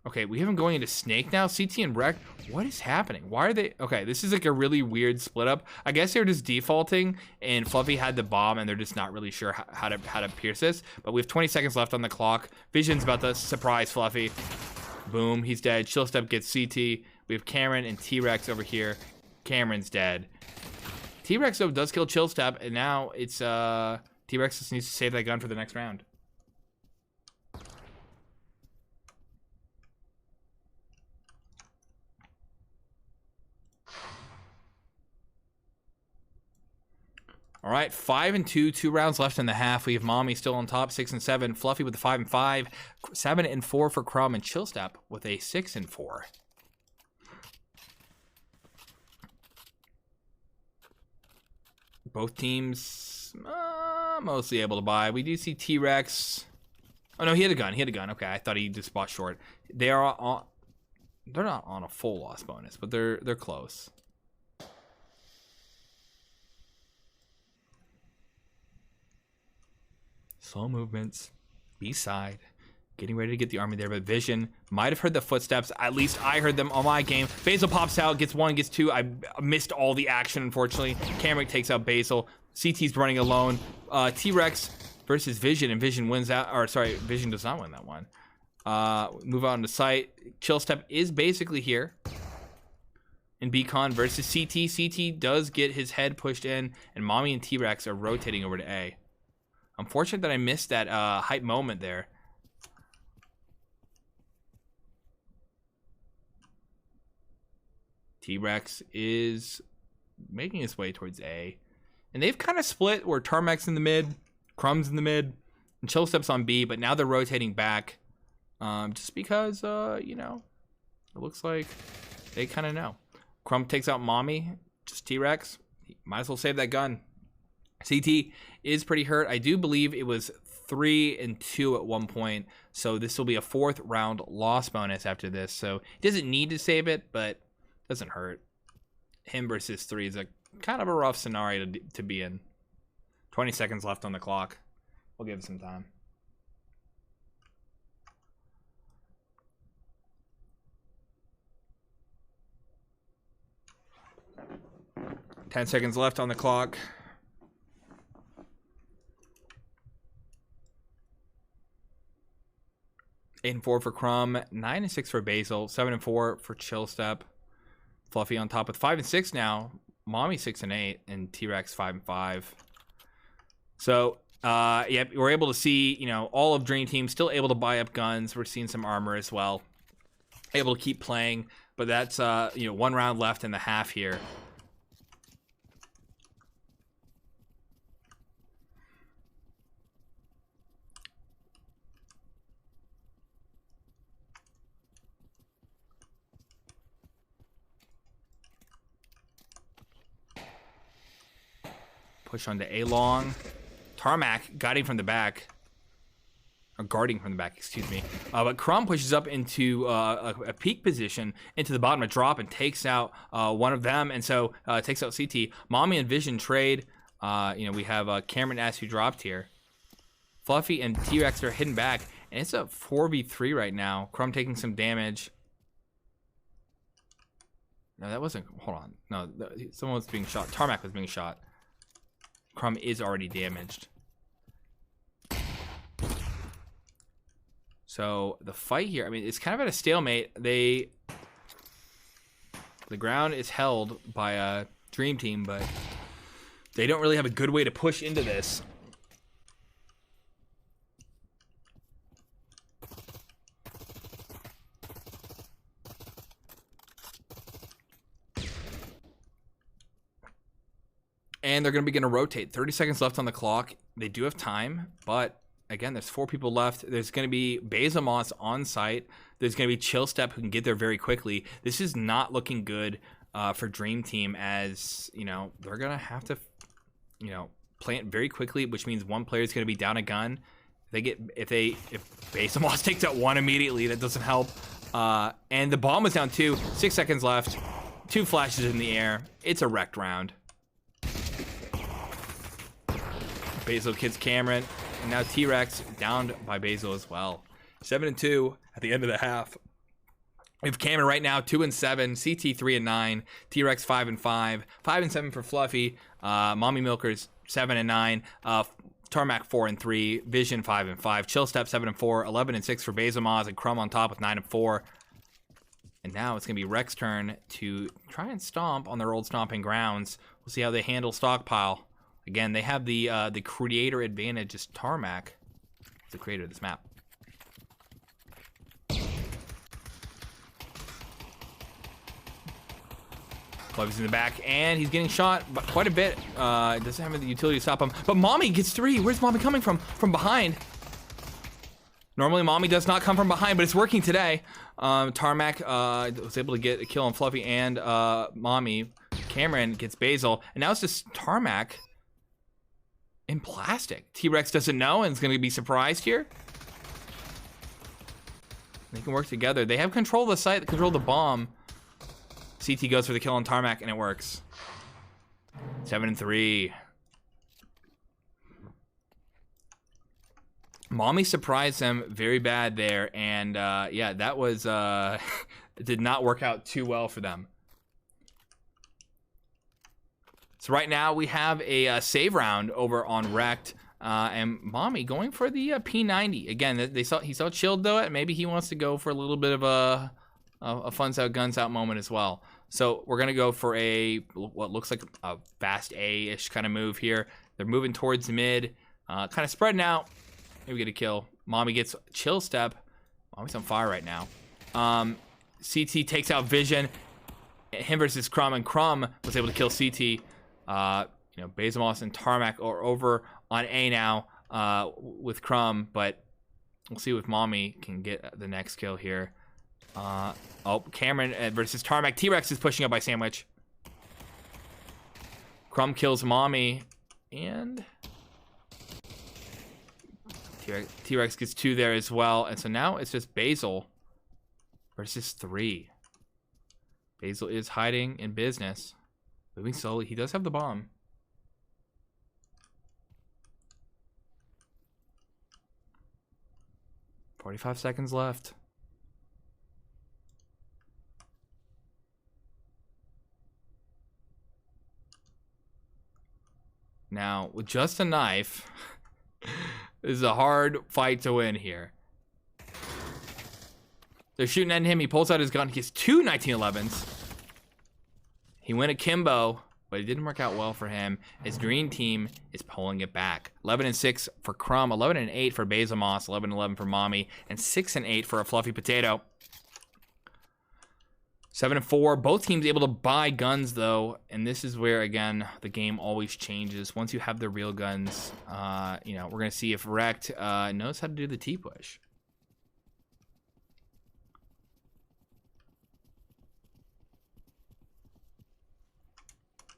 Speaker 1: Okay, we have him going into Snake now. CT and Rek, what is happening? Why are they? Okay, this is like a really weird split up. I guess they're just defaulting, and Fluffy had the bomb, and they're just not really sure how to pierce this. But we have 20 seconds left on the clock. Vision's about to surprise Fluffy. Boom, he's dead. Chillstep gets CT. We have Cameron and T-Rex over here. Cameron's dead. T-Rex though does kill Chillstep, and now it's T-Rex just needs to save that gun for the next round. All right, 5 and 2, 2 rounds left in the half. We have Mommy still on top, 6 and 7. Fluffy with the 5 and 5, 7 and 4 for Crumb, and Chillstep with a 6 and 4. Both teams mostly able to buy. We do see T-Rex. Oh no, he had a gun. He had a gun. Okay, I thought he just bought short. They are on. They're not on a full loss bonus, but they're close. Slow movements, B-side, getting ready to get the army there, but Vision might have heard the footsteps. At least I heard them on my game. Basil pops out, gets 1, gets 2. I missed all the action, unfortunately. Cameron takes out Basil. CT's running alone. T-Rex versus Vision, and Vision wins that. Or sorry, Vision does not win that one. Move on to site. Chillstep is basically here. And Beacon versus CT. CT does get his head pushed in, and Mommy and T-Rex are rotating over to A. Unfortunate that I missed that hype moment there. T-Rex is making his way towards A. And they've kind of split where Tarmac's in the mid, Crumb's in the mid, and Chillstep's on B, but now they're rotating back. Just because, you know, it looks like they kind of know. Crumb takes out Mommy, just T-Rex. Might as well save that gun. CT is pretty hurt. I do believe it was 3 and 2 at one point. So this will be a 4th round loss bonus after this. So he doesn't need to save it, but doesn't hurt. Him versus 3 is a kind of a rough scenario to be in. 20 seconds left on the clock. We'll give it some time. Ten seconds left on the clock. 8 and 4 for Crumb, 9 and 6 for Basil, 7 and 4 for Chillstep. Fluffy on top with 5 and 6 now. Mommy 6 and 8, and T-Rex 5 and 5. So, yep, we're able to see, you know, all of Dream Team still able to buy up guns. We're seeing some armor as well. Able to keep playing, but that's you know, 1 round left in the half here. Push onto A-Long. Tarmac guiding from the back. Or guarding from the back, excuse me. But Crumb pushes up into a peak position into the bottom of drop and takes out one of them. And so takes out CT. Mommy and Vision trade. You know, we have Cameron S who dropped here. Fluffy and T-Rex are hidden back. And it's a 4v3 right now. Crumb taking some damage. No, that wasn't. Hold on. No, someone was being shot. Tarmac was being shot. Crumb is already damaged. So the fight here, I mean, it's kind of at a stalemate. The ground is held by a Dream Team, but they don't really have a good way to push into this. And they're going to begin to rotate. 30 seconds left on the clock. They do have time, but again, there's 4 people left. There's going to be Bezamos on site. There's going to be Chillstep who can get there very quickly. This is not looking good for Dream Team, as you know, they're going to have to, you know, plant very quickly, which means one player is going to be down a gun. If Bezamos takes out 1 immediately, that doesn't help. And the bomb is down 2. 6 seconds left. 2 flashes in the air. It's a wrecked round. Basil kills Cameron, and now T-Rex downed by Basil as well. 7 and 2 at the end of the half. We have Cameron right now 2 and 7, CT 3 and 9, T-Rex 5 and 5, 5 and 7 for Fluffy, Mommy Milkers 7 and 9, Tarmac 4 and 3, Vision 5 and 5, Chill Step 7 and 4, 11 and 6 for Bezomaz, and Crumb on top with 9 and 4. And now it's gonna be Rek's turn to try and stomp on their old stomping grounds. We'll see how they handle Stockpile. Again, they have the creator advantage. Is Tarmac, the creator of this map. Fluffy's in the back, and he's getting shot but quite a bit. Doesn't have the utility to stop him. But Mommy gets 3. Where's Mommy coming from? From behind. Normally, Mommy does not come from behind, but it's working today. Tarmac was able to get a kill on Fluffy and Mommy. Cameron gets Basil, and now it's just Tarmac in plastic. T-Rex doesn't know and is going to be surprised here. They can work together. They have control of the site, control of the bomb. CT goes for the kill on Tarmac, and it works. 7 and 3. Mommy surprised them very bad there, and yeah, that was it did not work out too well for them. So right now we have a save round over on REKT, and Mommy going for the P90 again. He saw Chilled do it. Maybe he wants to go for a little bit of a funds out guns out moment as well. So we're gonna go for what looks like a fast A-ish kind of move here. They're moving towards mid, kind of spreading out. Maybe get a kill. Mommy gets Chill Step. Mommy's on fire right now. CT takes out Vision. Him versus Crumb, and Crumb was able to kill CT. You know, Bezomaz and Tarmac are over on A now with Crumb, but we'll see if Mommy can get the next kill here. Oh, Cameron versus Tarmac. T-Rex is pushing up by Sandwich. Crumb kills Mommy, and T-Rex gets 2 there as well. And so now it's just Basil versus 3. Basil is hiding in business. Moving slowly. He does have the bomb. "45 seconds left. Now, with just a knife, this is a hard fight to win here. They're shooting at him. He pulls out his gun. He gets 2 1911s. He went akimbo, but it didn't work out well for him. His green team is pulling it back. 11 and 6 for Crumb, 11 and 8 for Bezomaz, 11 and 11 for Mommy, and 6 and 8 for a Fluffy Potato. 7 and 4. Both teams able to buy guns though, and this is where again the game always changes. Once you have the real guns, you know, we're gonna see if REKT knows how to do the T-push.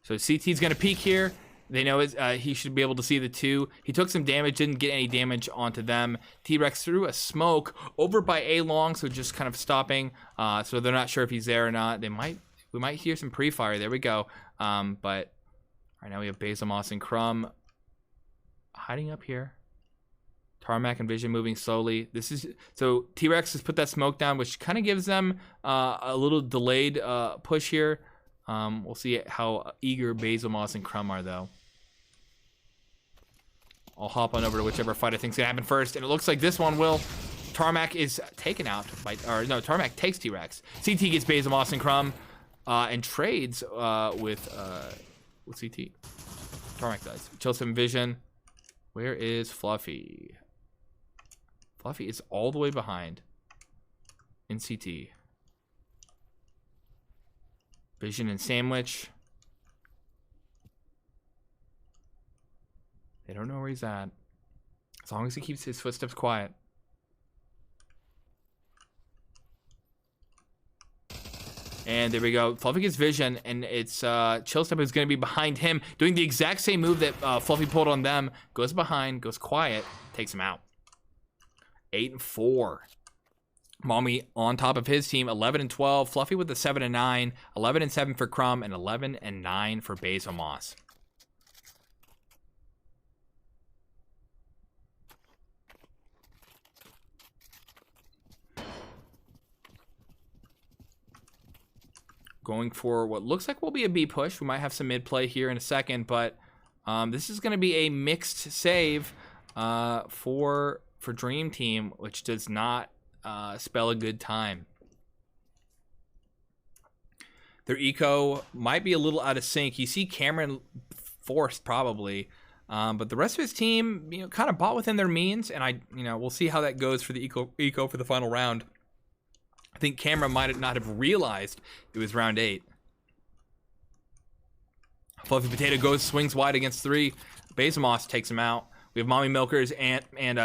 Speaker 1: So CT's gonna peek here. They know he should be able to see the 2. He took some damage, didn't get any damage onto them. T-Rex threw a smoke over by A long, so just kind of stopping. So they're not sure if he's there or not. We might hear some pre-fire. There we go. But right now we have Bezomaz and Crumb hiding up here. Tarmac and Vision moving slowly. So T-Rex has put that smoke down, which kind of gives them a little delayed push here. We'll see how eager Bezomaz and Crumb are, though. I'll hop on over to whichever fight I think is going to happen first, and it looks like this one will. Tarmac is taken out by, or no, Tarmac takes T-Rex. CT gets Bezomaz and Crumb, and trades with CT. Tarmac does. Chill some Vision. Where is Fluffy? Fluffy is all the way behind in CT. Vision and Sandwich. They don't know where he's at. As long as he keeps his footsteps quiet. And there we go. Fluffy gets Vision, and it's Chill Step is going to be behind him, doing the exact same move that Fluffy pulled on them. Goes behind, goes quiet, takes him out. 8 and 4. Mommy on top of his team, 11 and 12. Fluffy with the 7 and 9. 11 and 7 for Crumb, and 11 and 9 for Bezomaz. going for what looks like will be a B push. We might have some mid play here in a second, but this is going to be a mixed save for Dream Team, which does not spell a good time. Their eco might be a little out of sync. You see Cameron forced probably, but the rest of his team, kind of bought within their means, and we'll see how that goes for the eco for the final round. I think Cameron might not have realized it was round 8. Fluffy Potato swings wide against 3. Bezamos takes him out. We have Mommy Milkers and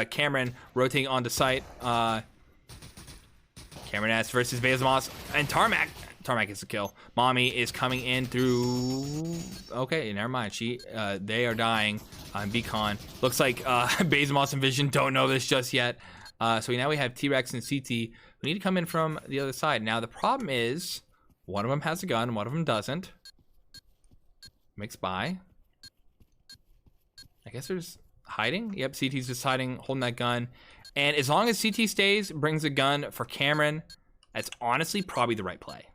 Speaker 1: Cameron rotating onto site. Cameron S versus Bezamos and Tarmac. Tarmac gets the kill. Mommy is coming in through. Okay, never mind. They are dying on Beacon. Looks like Bezamos and Vision don't know this just yet. So now we have T-Rex and CT who need to come in from the other side. Now the problem is one of them has a gun, one of them doesn't. Mixed by. I guess there's hiding. Yep, CT's just hiding, holding that gun. And as long as CT stays, brings a gun for Cameron, that's honestly probably the right play.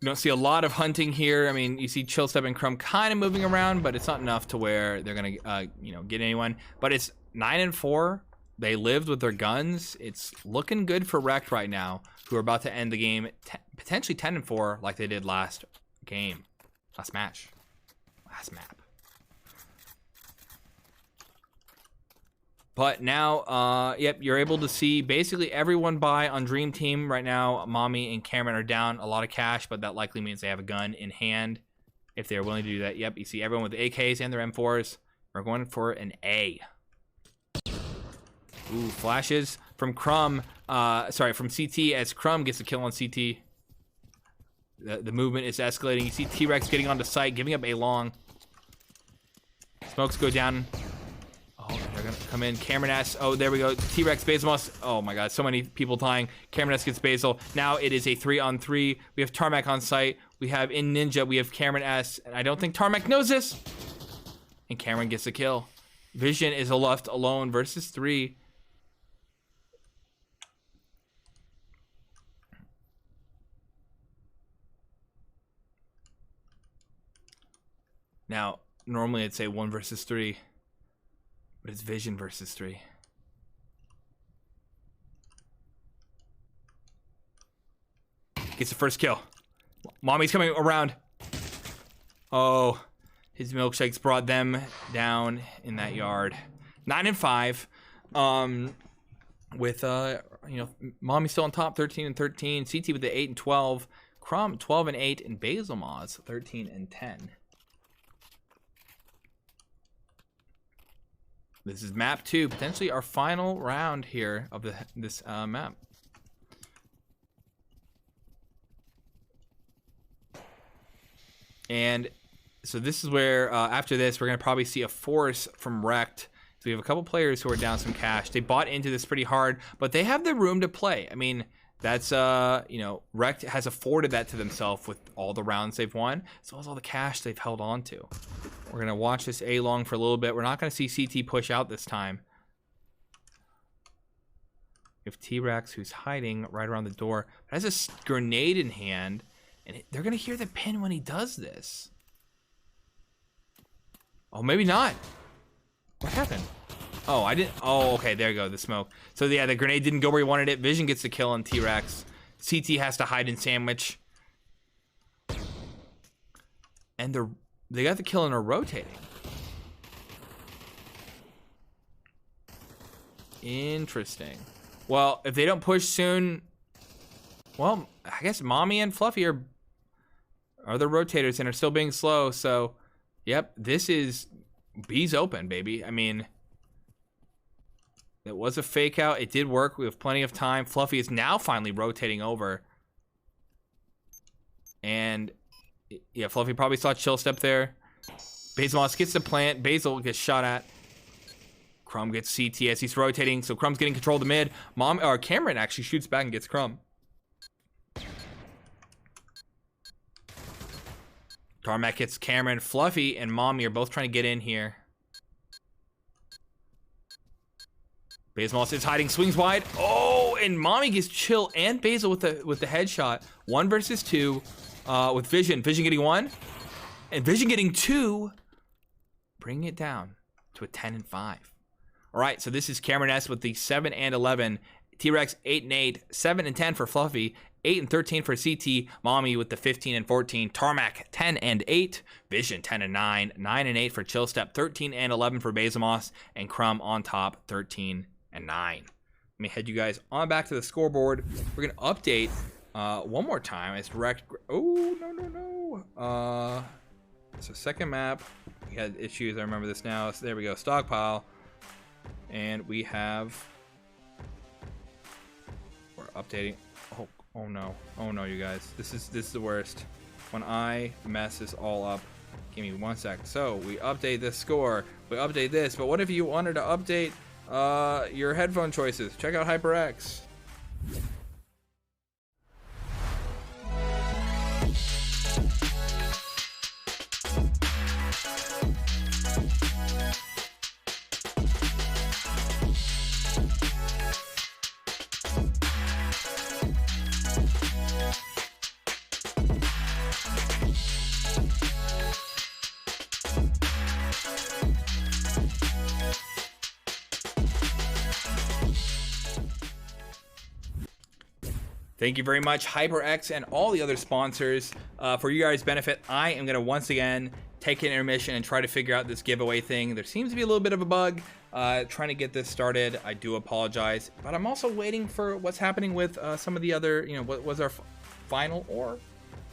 Speaker 1: You don't see a lot of hunting here. I mean, you see Chillstep and Crumb kind of moving around, but it's not enough to where they're gonna, get anyone. But it's 9-4. They lived with their guns. It's looking good for REKT right now, who are about to end the game potentially 10-4, like they did last match, last map. But now, yep, you're able to see basically everyone buy on Dream Team right now. Mommy and Cameron are down a lot of cash, but that likely means they have a gun in hand if they're willing to do that. Yep, you see everyone with AKs and their M4s are going for an A. Ooh, flashes from from CT as Crumb gets a kill on CT. The movement is escalating. You see T-Rex getting onto site, giving up A long. Smokes go down. Oh, they're gonna come in. Cameron S. Oh, there we go. T-Rex, Bezamos. Oh my God, so many people dying. Cameron S gets Basil. Now it is a 3-on-3. We have Tarmac on site. We have in Ninja. We have Cameron S. And I don't think Tarmac knows this. And Cameron gets the kill. Vision is left alone versus 3. Now, normally I'd say 1 versus 3. But it's Vision versus 3. Gets the first kill. Mommy's coming around. Oh, his milkshakes brought them down in that yard. 9-5. With Mommy still on top, 13-13. CT with the 8-12. Crumb 12-8, and Basil Moz 13-10. This is map 2, potentially our final round here of this map. And so this is where, after this, we're going to probably see a force from REKT. So we have a couple players who are down some cash. They bought into this pretty hard, but they have the room to play. I mean, that's, REKT has afforded that to themselves with all the rounds they've won, as well as all the cash they've held on to. We're going to watch this A long for a little bit. We're not going to see CT push out this time. We have T-Rex who's hiding right around the door. But has a grenade in hand, and they're going to hear the pin when he does this. Oh, maybe not. What happened? Oh, I didn't. Oh, okay, there you go, the smoke. So yeah, the grenade didn't go where he wanted it. Vision gets the kill on T-Rex. CT has to hide and sandwich. And they got the kill and are rotating. Interesting. Well, if they don't push soon, well, I guess Mommy and Fluffy are the rotators and are still being slow. So, yep, this is B's open, baby. I mean, it was a fake out. It did work. We have plenty of time. Fluffy is now finally rotating over. And yeah, Fluffy probably saw Chill Step there. Basil gets the plant. Basil gets shot at. Crumb gets CT as he's rotating. So Crumb's getting control of the mid. Cameron actually shoots back and gets Crumb. Tarmac hits Cameron. Fluffy and Mommy are both trying to get in here. Basilmoss is hiding, swings wide. Oh, and Mommy gets Chill and Basil with the headshot. 1 versus 2 with Vision. Vision getting 1 and Vision getting 2. Bringing it down to a 10 and 5. All right, so this is Cameron S with the 7 and 11. T-Rex 8 and 8. 7 and 10 for Fluffy. 8 and 13 for CT. Mommy with the 15 and 14. Tarmac 10 and 8. Vision 10 and 9. 9 and 8 for Chillstep. 13 and 11 for Basilmoss. And Crumb on top 13 and 9. Let me head you guys on back to the scoreboard. We're gonna update one more time. It's REKT. Oh no. So second map. We had issues. I remember this now. So there we go. Stockpile. And we have. We're updating. Oh no, you guys. This is the worst. When I mess this all up. Give me 1 sec. So we update this score. We update this. But what if you wanted to update your headphone choices? Check out HyperX. Thank you very much, HyperX and all the other sponsors. For you guys' benefit, I am going to once again take an intermission and try to figure out this giveaway thing. There seems to be a little bit of a bug trying to get this started. I do apologize, but I'm also waiting for what's happening with some of the other, what was our final or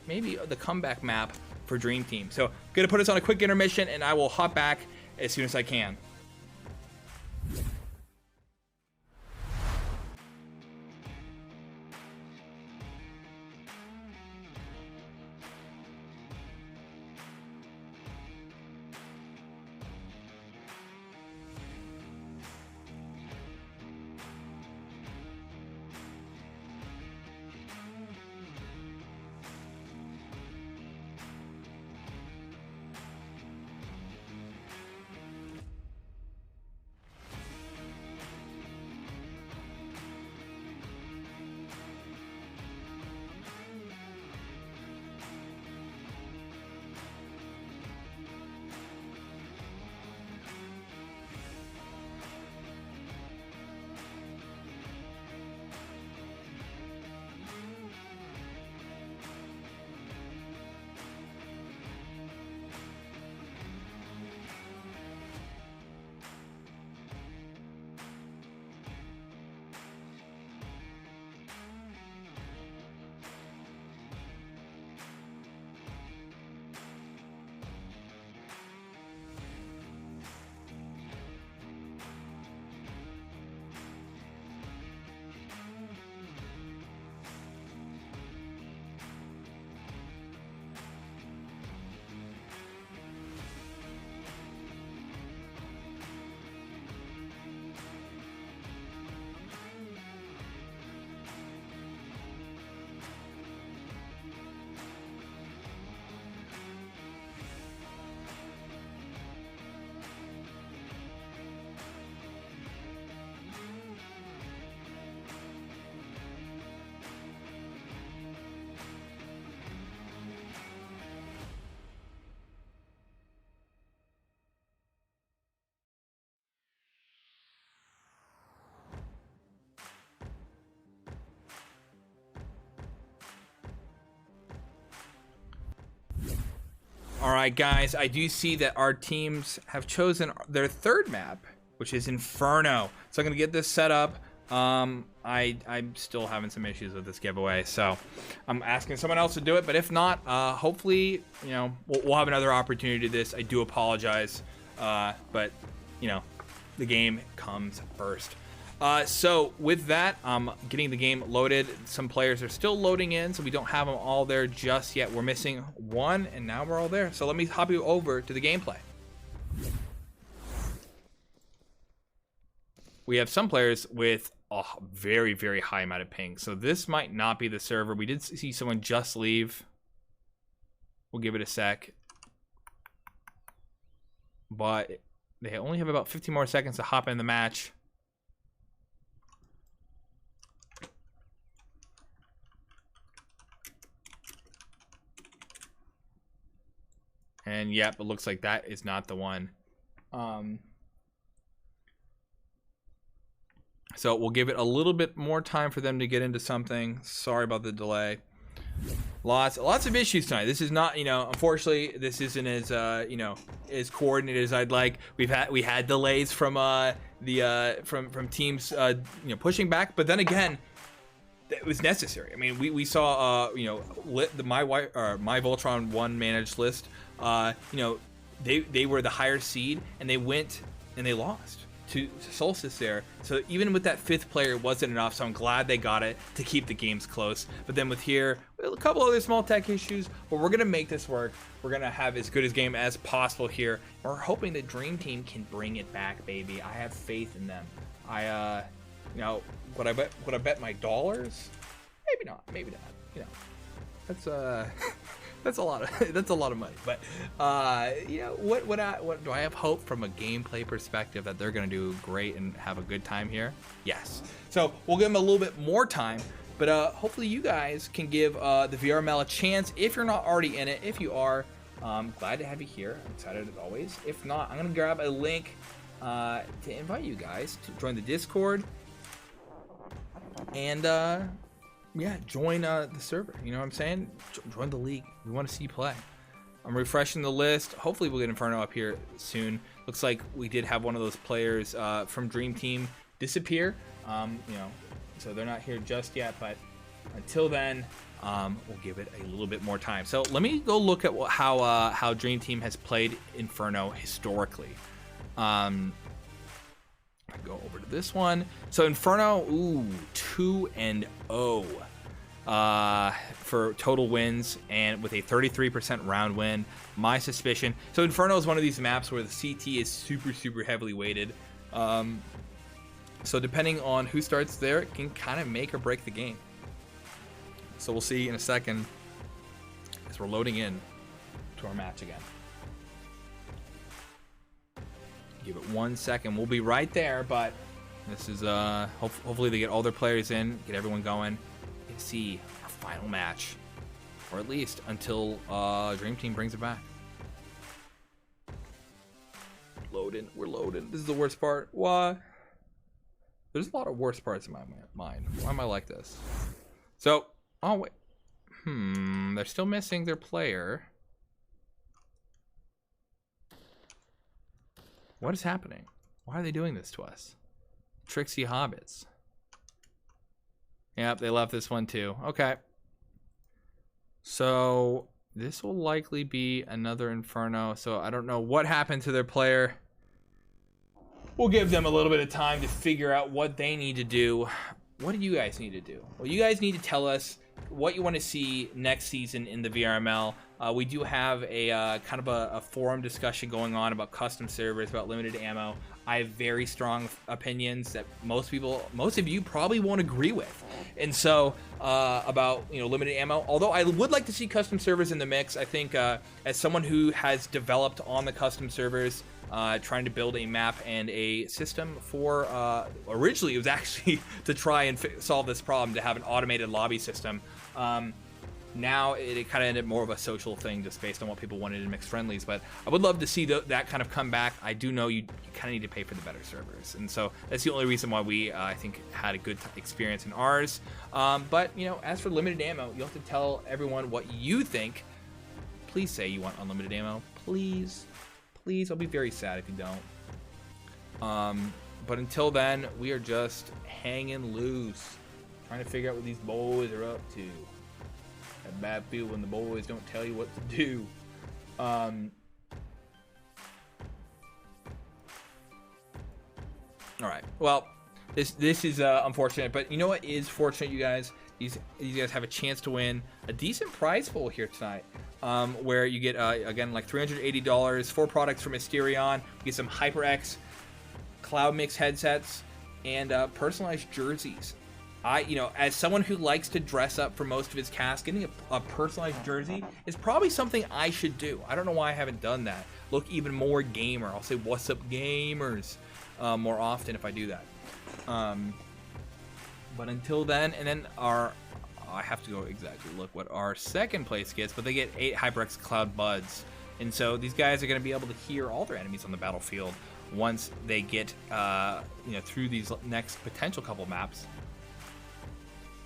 Speaker 1: maybe the comeback map for Dream Team. So I'm going to put us on a quick intermission and I will hop back as soon as I can. All right, guys, I do see that our teams have chosen their third map, which is Inferno. So I'm gonna get this set up. I'm still having some issues with this giveaway, so I'm asking someone else to do it. But if not, hopefully, we'll have another opportunity to do this. I do apologize, but the game comes first. So with that, I'm getting the game loaded. Some players are still loading in, so we don't have them all there just yet. We're missing one, and now we're all there. So let me hop you over to the gameplay. We have some players with a very, very high amount of ping. So this might not be the server. We did see someone just leave. We'll give it a sec. but they only have about 15 more seconds to hop in the match. And yep, it looks like that is not the one. So we'll give it a little bit more time for them to get into something. Sorry about the delay. Lots of issues tonight. This is not, unfortunately, this isn't as as coordinated as I'd like. We had delays from from teams pushing back, but then again, it was necessary. I mean, we saw my Voltron 1 managed list. They were the higher seed, and they went and they lost to Solstice there. So even with that 5th player, it wasn't enough. So I'm glad they got it to keep the games close. But then with here, a couple other small tech issues, but we're gonna make this work. We're gonna have as good a game as possible here. We're hoping the Dream Team can bring it back, baby. I have faith in them. Would I bet my dollars? Maybe not. That's a lot of money. But what do I have hope from a gameplay perspective that they're gonna do great and have a good time here? Yes. So we'll give them a little bit more time, but hopefully you guys can give the VRML a chance if you're not already in it. If you are, I'm glad to have you here. I'm excited as always. If not, I'm gonna grab a link to invite you guys to join the Discord and join the server. You know what I'm saying? Join the league. We want to see you play. I'm refreshing the list. Hopefully we'll get Inferno up here soon. Looks like we did have one of those players from Dream Team disappear. So they're not here just yet, but until then, we'll give it a little bit more time. So let me go look at how Dream Team has played Inferno historically. Go over to this one. So Inferno, 2-0 for total wins, and with a 33% round win. My suspicion. So Inferno is one of these maps where the CT is super heavily weighted. So depending on who starts there, it can kind of make or break the game. So we'll see in a second as we're loading in to our match again. Give it 1 second. We'll be right there, but this is hopefully they get all their players in, get everyone going, and see our final match, or at least until Dream Team brings it back. Loading, we're loading. This is the worst part. Why? There's a lot of worst parts in my mind. Why am I like this? So, oh wait, they're still missing their player. What is happening? Why are they doing this to us? Tricksy Hobbits. Yep, they left this one too. Okay. So this will likely be another Inferno. So I don't know what happened to their player. We'll give them a little bit of time to figure out what they need to do. What do you guys need to do? Well, you guys need to tell us what you want to see next season in the VRML. We do have a kind of a forum discussion going on about custom servers, about limited ammo. I have very strong opinions that most of you probably won't agree with, and so about limited ammo. Although I would like to see custom servers in the mix. I think as someone who has developed on the custom servers, trying to build a map and a system for originally it was actually to try and solve this problem, to have an automated lobby system. Now it kind of ended more of a social thing just based on what people wanted in mixed friendlies, but I would love to see that kind of come back. I do know you kind of need to pay for the better servers, and so that's the only reason why we I think had a good experience in ours. But as for limited ammo, you'll have to tell everyone what you think. Please say you want unlimited ammo, please. I'll be very sad if you don't. But until then, we are just hanging loose, trying to figure out what these boys are up to. That bad feel when the boys don't tell you what to do. All right. Well, this is unfortunate, but you know what is fortunate, you guys? These guys have a chance to win a decent prize pool here tonight. Where you get again like $380, 4 products from Mysterion. You get some HyperX Cloud Mix headsets and personalized jerseys. you know, as someone who likes to dress up for most of his cast, getting a personalized jersey is probably something I should do. I don't know why I haven't done that. Look even more gamer. I'll say, "What's up, gamers?" More often if I do that. But until then, and then I have to go exactly look what our second place gets, but they get 8 HyperX Cloud Buds. And so these guys are going to be able to hear all their enemies on the battlefield once they get, you know, through these next potential couple maps.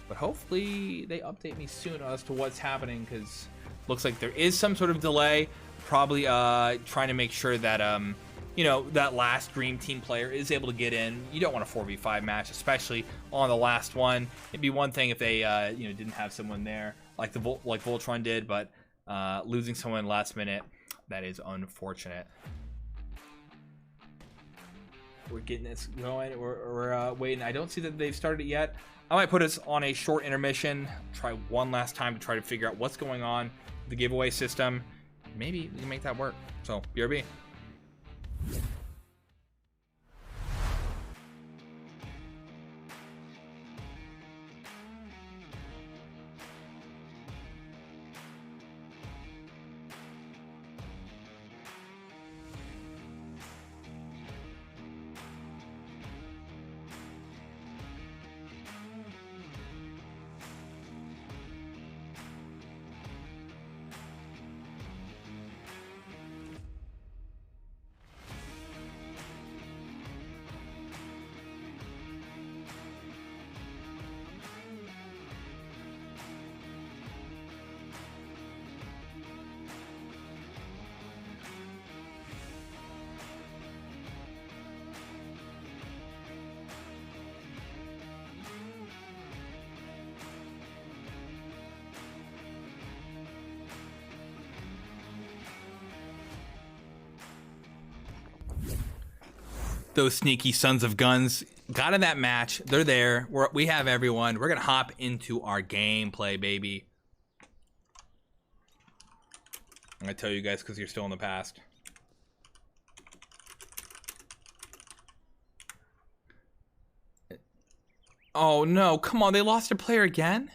Speaker 1: But hopefully they update me soon as to what's happening, because looks like there is some sort of delay. Probably trying to make sure that, you know, that last Dream Team player is able to get in. You don't want a 4v5 match, especially on the last one. It'd be one thing if they, you know, didn't have someone there like Voltron did, but losing someone last minute, that is unfortunate. We're getting this going. We're waiting. I don't see that they've started it yet. I might put us on a short intermission. Try one last time to try to figure out what's going on with the giveaway system. Maybe we can make that work. So, BRB. Those sneaky sons of guns got in that match. They're there. We have everyone. We're going to hop into our gameplay, baby. I'm going to tell you guys because you're still in the past. Oh, no. Come on. They lost a player again?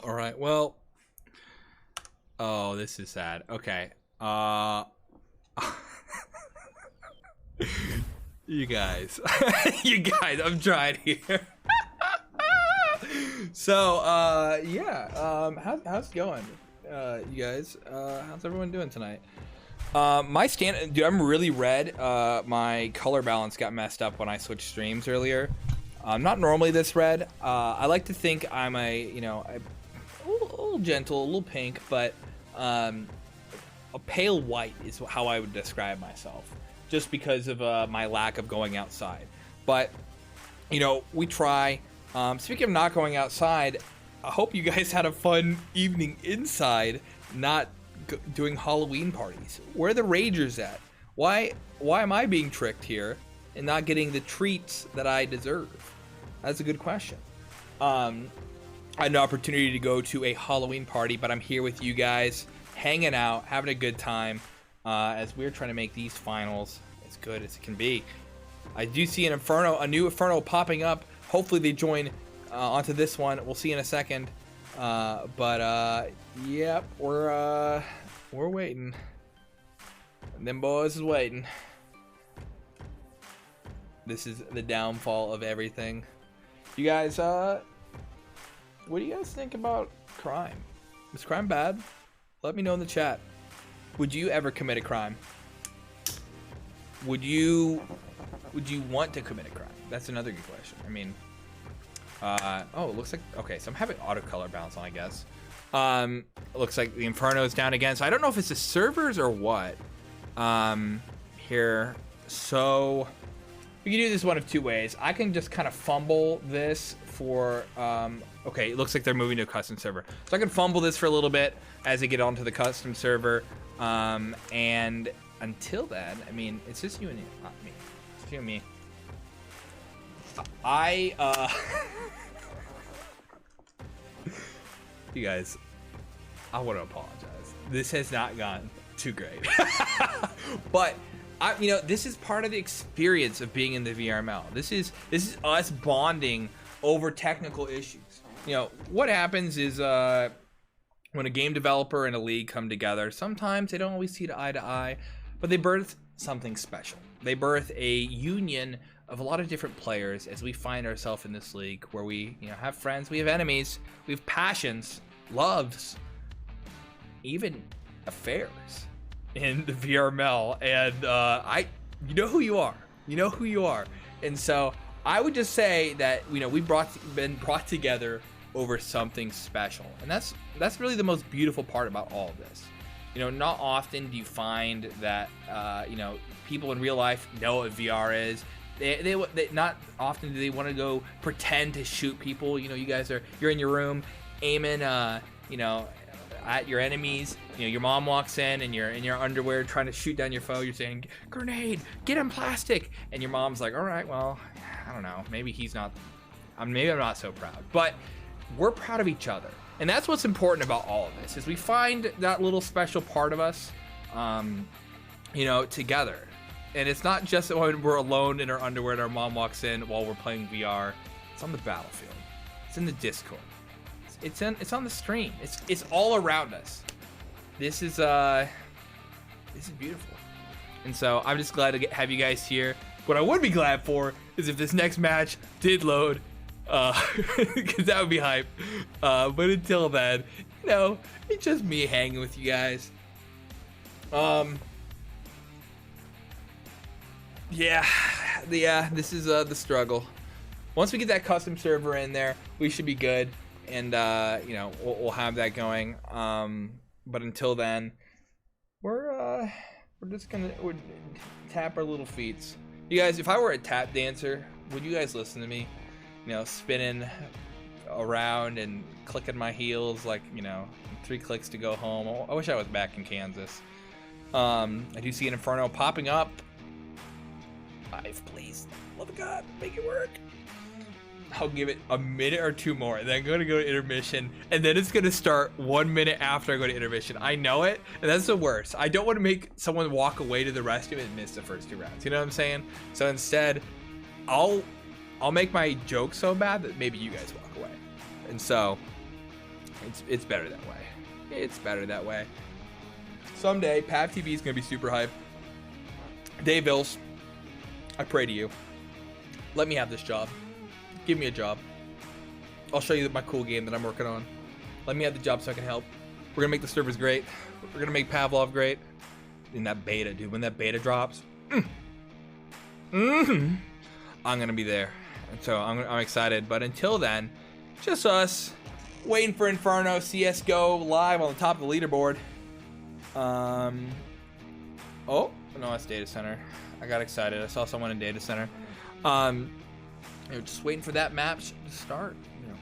Speaker 1: All right, well, oh, this is sad. Okay, you guys, I'm trying here. So, yeah, how's it going, you guys? How's everyone doing tonight? Dude, I'm really red. My color balance got messed up when I switched streams earlier. I'm not normally this red. I like to think I'm a little gentle, a little pink, but a pale white is how I would describe myself, just because of my lack of going outside. But, you know, we try. Speaking of not going outside, I hope you guys had a fun evening inside, not doing Halloween parties. Where are the ragers at? Why am I being tricked here and not getting the treats that I deserve? That's a good question. I had an opportunity to go to a Halloween party, but I'm here with you guys, hanging out, having a good time, as we're trying to make these finals as good as it can be. I do see a new Inferno popping up. Hopefully they join onto this one. We'll see in a second. Yep, we're waiting. Them boys is waiting. This is the downfall of everything. You guys, what do you guys think about crime? Is crime bad? Let me know in the chat. Would you ever commit a crime? Would you want to commit a crime? That's another good question. I mean, oh, it looks like, okay, so I'm having auto color balance on, I guess. It looks like the Inferno is down again, so I don't know if it's the servers or what. Here, so we can do this one of two ways. I can just kind of fumble this for, okay, it looks like they're moving to a custom server. So I can fumble this for a little bit as they get onto the custom server. And until then, I mean, it's just you and me, not me. It's you and me. You guys, I want to apologize. This has not gone too great. But this is part of the experience of being in the VRML. This is us bonding over technical issues. What happens is when a game developer and a league come together, sometimes they don't always see eye to eye, but they birth something special. They birth a union of a lot of different players as we find ourselves in this league where we have friends, we have enemies, we have passions, loves, even affairs in the VRML. And you know who you are. You know who you are. And so I would just say that we've been brought together over something special, and that's really the most beautiful part about all of this. Not often do you find that people in real life know what VR is. They not often do they want to go pretend to shoot people. You guys you're in your room aiming at your enemies. Your mom walks in and you're in your underwear trying to shoot down your foe. You're saying, "Grenade, get him plastic," and your mom's like, "All right, well, I don't know, maybe he's not. Maybe I'm not so proud." But we're proud of each other, and that's what's important about all of this. Is we find that little special part of us, together. And it's not just when we're alone in our underwear and our mom walks in while we're playing VR. It's on the battlefield. It's in the Discord. It's on the stream. It's all around us. This is beautiful. And so I'm just glad to have you guys here. What I would be glad for is if this next match did load, because that would be hype. But until then, it's just me hanging with you guys. Yeah, this is the struggle. Once we get that custom server in there, we should be good, and we'll have that going. But until then, we're just gonna tap our little feet. You guys, if I were a tap dancer, would you guys listen to me? Spinning around and clicking my heels like 3 clicks to go home. I wish I was back in Kansas. I do see an Inferno popping up. 5, please. Love of God, make it work. I'll give it a minute or 2 more, and then I'm gonna go to intermission, and then it's gonna start 1 minute after I go to intermission. I know it, and that's the worst. I don't want to make someone walk away to the restroom and miss the first 2 rounds. You know what I'm saying? So instead, I'll make my joke so bad that maybe you guys walk away. And so it's better that way. It's better that way. Someday, Pav TV is gonna be super hype. Dave Bills, I pray to you. Let me have this job. Give me a job. I'll show you my cool game that I'm working on. Let me have the job so I can help. We're gonna make the servers great. We're gonna make Pavlov great. In that beta, dude, when that beta drops, I'm gonna be there. And so I'm excited. But until then, just us waiting for Inferno CSGO live on the top of the leaderboard. Oh no, that's data center. I got excited. I saw someone in data center. Just waiting for that map to start.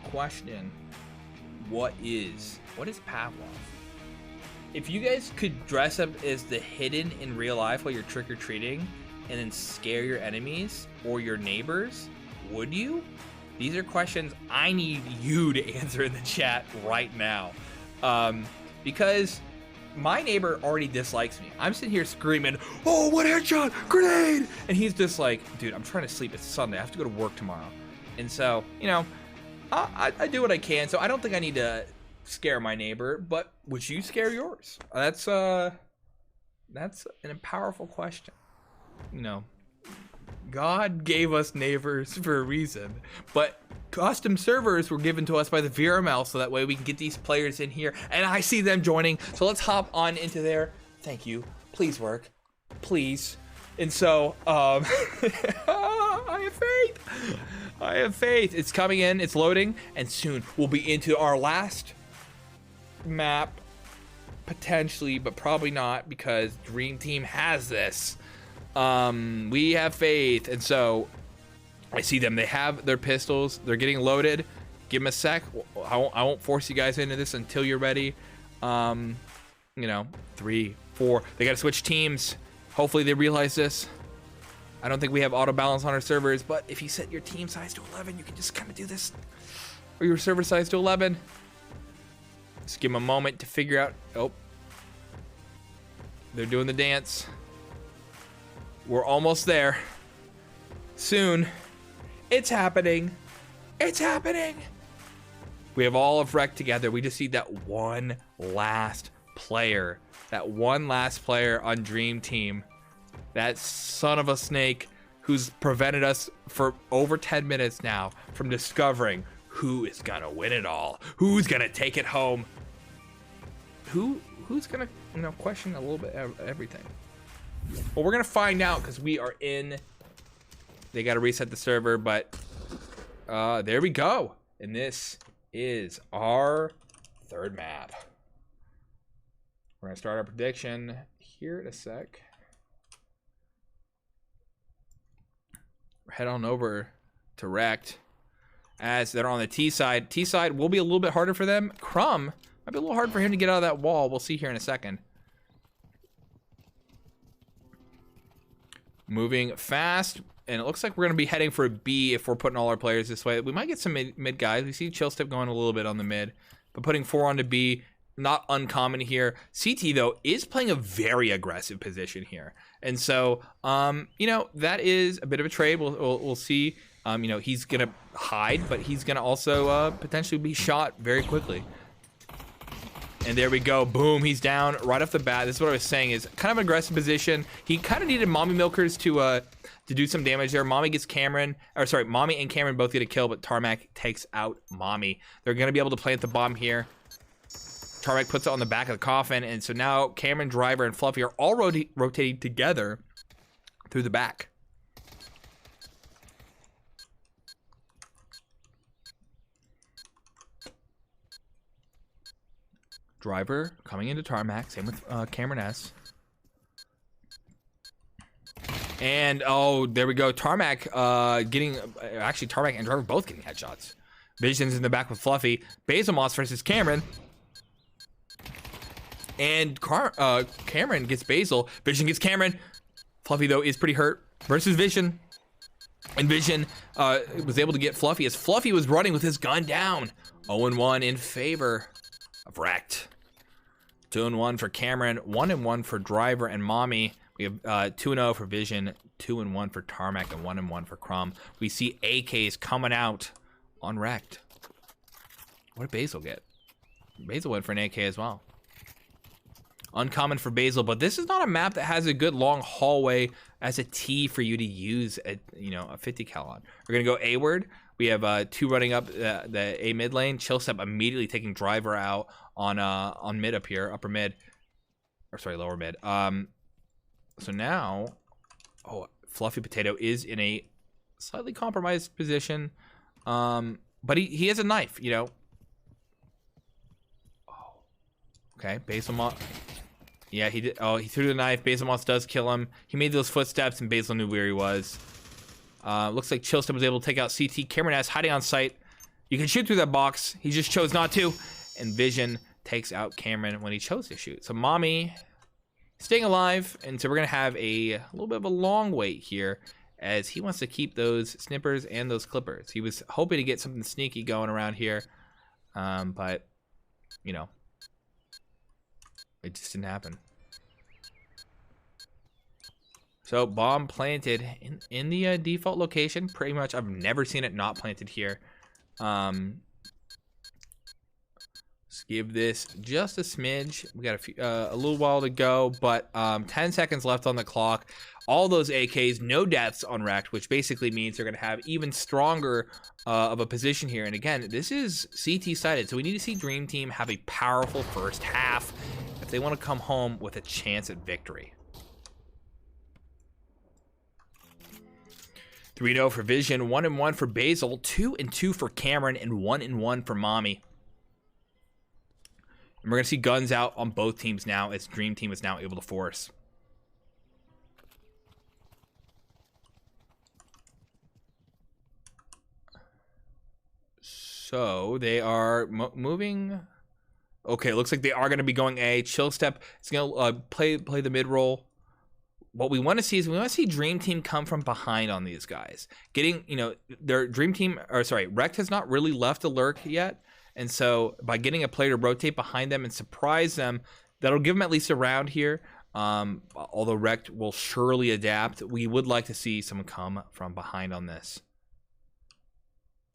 Speaker 1: Question: What is Pavlov? If you guys could dress up as the hidden in real life while you're trick-or-treating and then scare your enemies or your neighbors, would you? These are questions I need you to answer in the chat right now. Because my neighbor already dislikes me. I'm sitting here screaming, "Oh, what headshot! Grenade!" And he's just like, "Dude, I'm trying to sleep. It's Sunday. I have to go to work tomorrow." And so, I do what I can. So I don't think I need to scare my neighbor, but would you scare yours? That's a powerful question. God gave us neighbors for a reason, but custom servers were given to us by the VRML so that way we can get these players in here, and I see them joining. So let's hop on into there. Thank you. Please work. Please. And so, I have faith. I have faith. It's coming in. It's loading, and soon we'll be into our last map, potentially, but probably not because Dream Team has this. We have faith, and so I see them. They have their pistols. They're getting loaded. Give them a sec. I won't force you guys into this until you're ready. 3, 4. They got to switch teams. Hopefully they realize this. I don't think we have auto balance on our servers, but if you set your team size to 11, you can just kind of do this. Or your server size to 11. Just give them a moment to figure out. Oh, they're doing the dance. We're almost there. Soon. It's happening. It's happening. We have all of REKT together. We just need that one last player. That one last player on Dream Team. That son of a snake who's prevented us for over 10 minutes now from discovering who is gonna win it all. Who's gonna take it home? Who's gonna, question a little bit of everything? Well, we're gonna find out because we are in. They gotta reset the server, but there we go. And this is our third map. We're gonna start our prediction here in a sec. Head on over to REKT as they're on the T side. T side will be a little bit harder for them. Crumb might be a little hard for him to get out of that wall. We'll see here in a second. Moving fast, and it looks like we're going to be heading for a B if we're putting all our players this way. We might get some mid guys. We see Chillstep going a little bit on the mid, but putting 4 onto B, not uncommon here. CT, though, is playing a very aggressive position here. And so, that is a bit of a trade. We'll see. He's going to hide, but he's going to also potentially be shot very quickly. And there we go. Boom. He's down right off the bat. This is what I was saying, is kind of an aggressive position. He kind of needed Mommy Milkers to do some damage there. Mommy and Cameron both get a kill, but Tarmac takes out Mommy. They're going to be able to plant the bomb here. Tarmac puts it on the back of the coffin, and so now Cameron, Driver, and Fluffy are all rotating together through the back. Driver coming into Tarmac, same with Cameron S. And, oh, there we go. Tarmac actually Tarmac and Driver both getting headshots. Vision's in the back with Fluffy. Basilmoss versus Cameron. And Cameron gets Basil. Vision gets Cameron. Fluffy, though, is pretty hurt versus Vision. And Vision was able to get Fluffy as Fluffy was running with his gun down. 0-1 in favor of REKT. 2-1 for Cameron. 1-1 for Driver and Mommy. We have 2-0 for Vision. 2-1 for Tarmac. And 1-1 for Crumb. We see AKs coming out on REKT. What did Basil get? Basil went for an AK as well. Uncommon for Basil, but this is not a map that has a good long hallway as a T for you to use a 50 cal on. We're gonna go A-ward. We have 2 running up the A mid lane. Chillstep immediately taking Driver out on mid up here, upper mid, or sorry, lower mid. So now, Fluffy Potato is in a slightly compromised position, but he has a knife, Okay, Basilmoss. Yeah, he did. Oh, he threw the knife. Basilmoss does kill him. He made those footsteps, and Basil knew where he was. Looks like Chillstep was able to take out CT. Cameron S hiding on site. You can shoot through that box. He just chose not to. And Vision takes out Cameron when he chose to shoot. So Mommy staying alive, and so we're gonna have a little bit of a long wait here, as he wants to keep those snippers and those clippers. He was hoping to get something sneaky going around here, but it just didn't happen. So bomb planted in the default location. Pretty much, I've never seen it not planted here. Let's give this just a smidge. We got a little while to go, but 10 seconds left on the clock. All those AKs, no deaths on REKT, which basically means they're going to have even stronger of a position here. And again, this is CT sided, so we need to see Dream Team have a powerful first half if they want to come home with a chance at victory. 3-0 for Vision, 1-1 for Basil, 2-2 for Cameron, and 1-1 for Mommy. And we're going to see guns out on both teams now, as Dream Team is now able to force. So they are moving. Okay, looks like they are going to be going A. Chillstep is going to play the mid role. What we want to see is we want to see Dream Team come from behind on these guys. Getting, their Dream Team, or sorry, REKT has not really left a lurk yet. And so by getting a player to rotate behind them and surprise them, that'll give them at least a round here. Although REKT will surely adapt, we would like to see someone come from behind on this.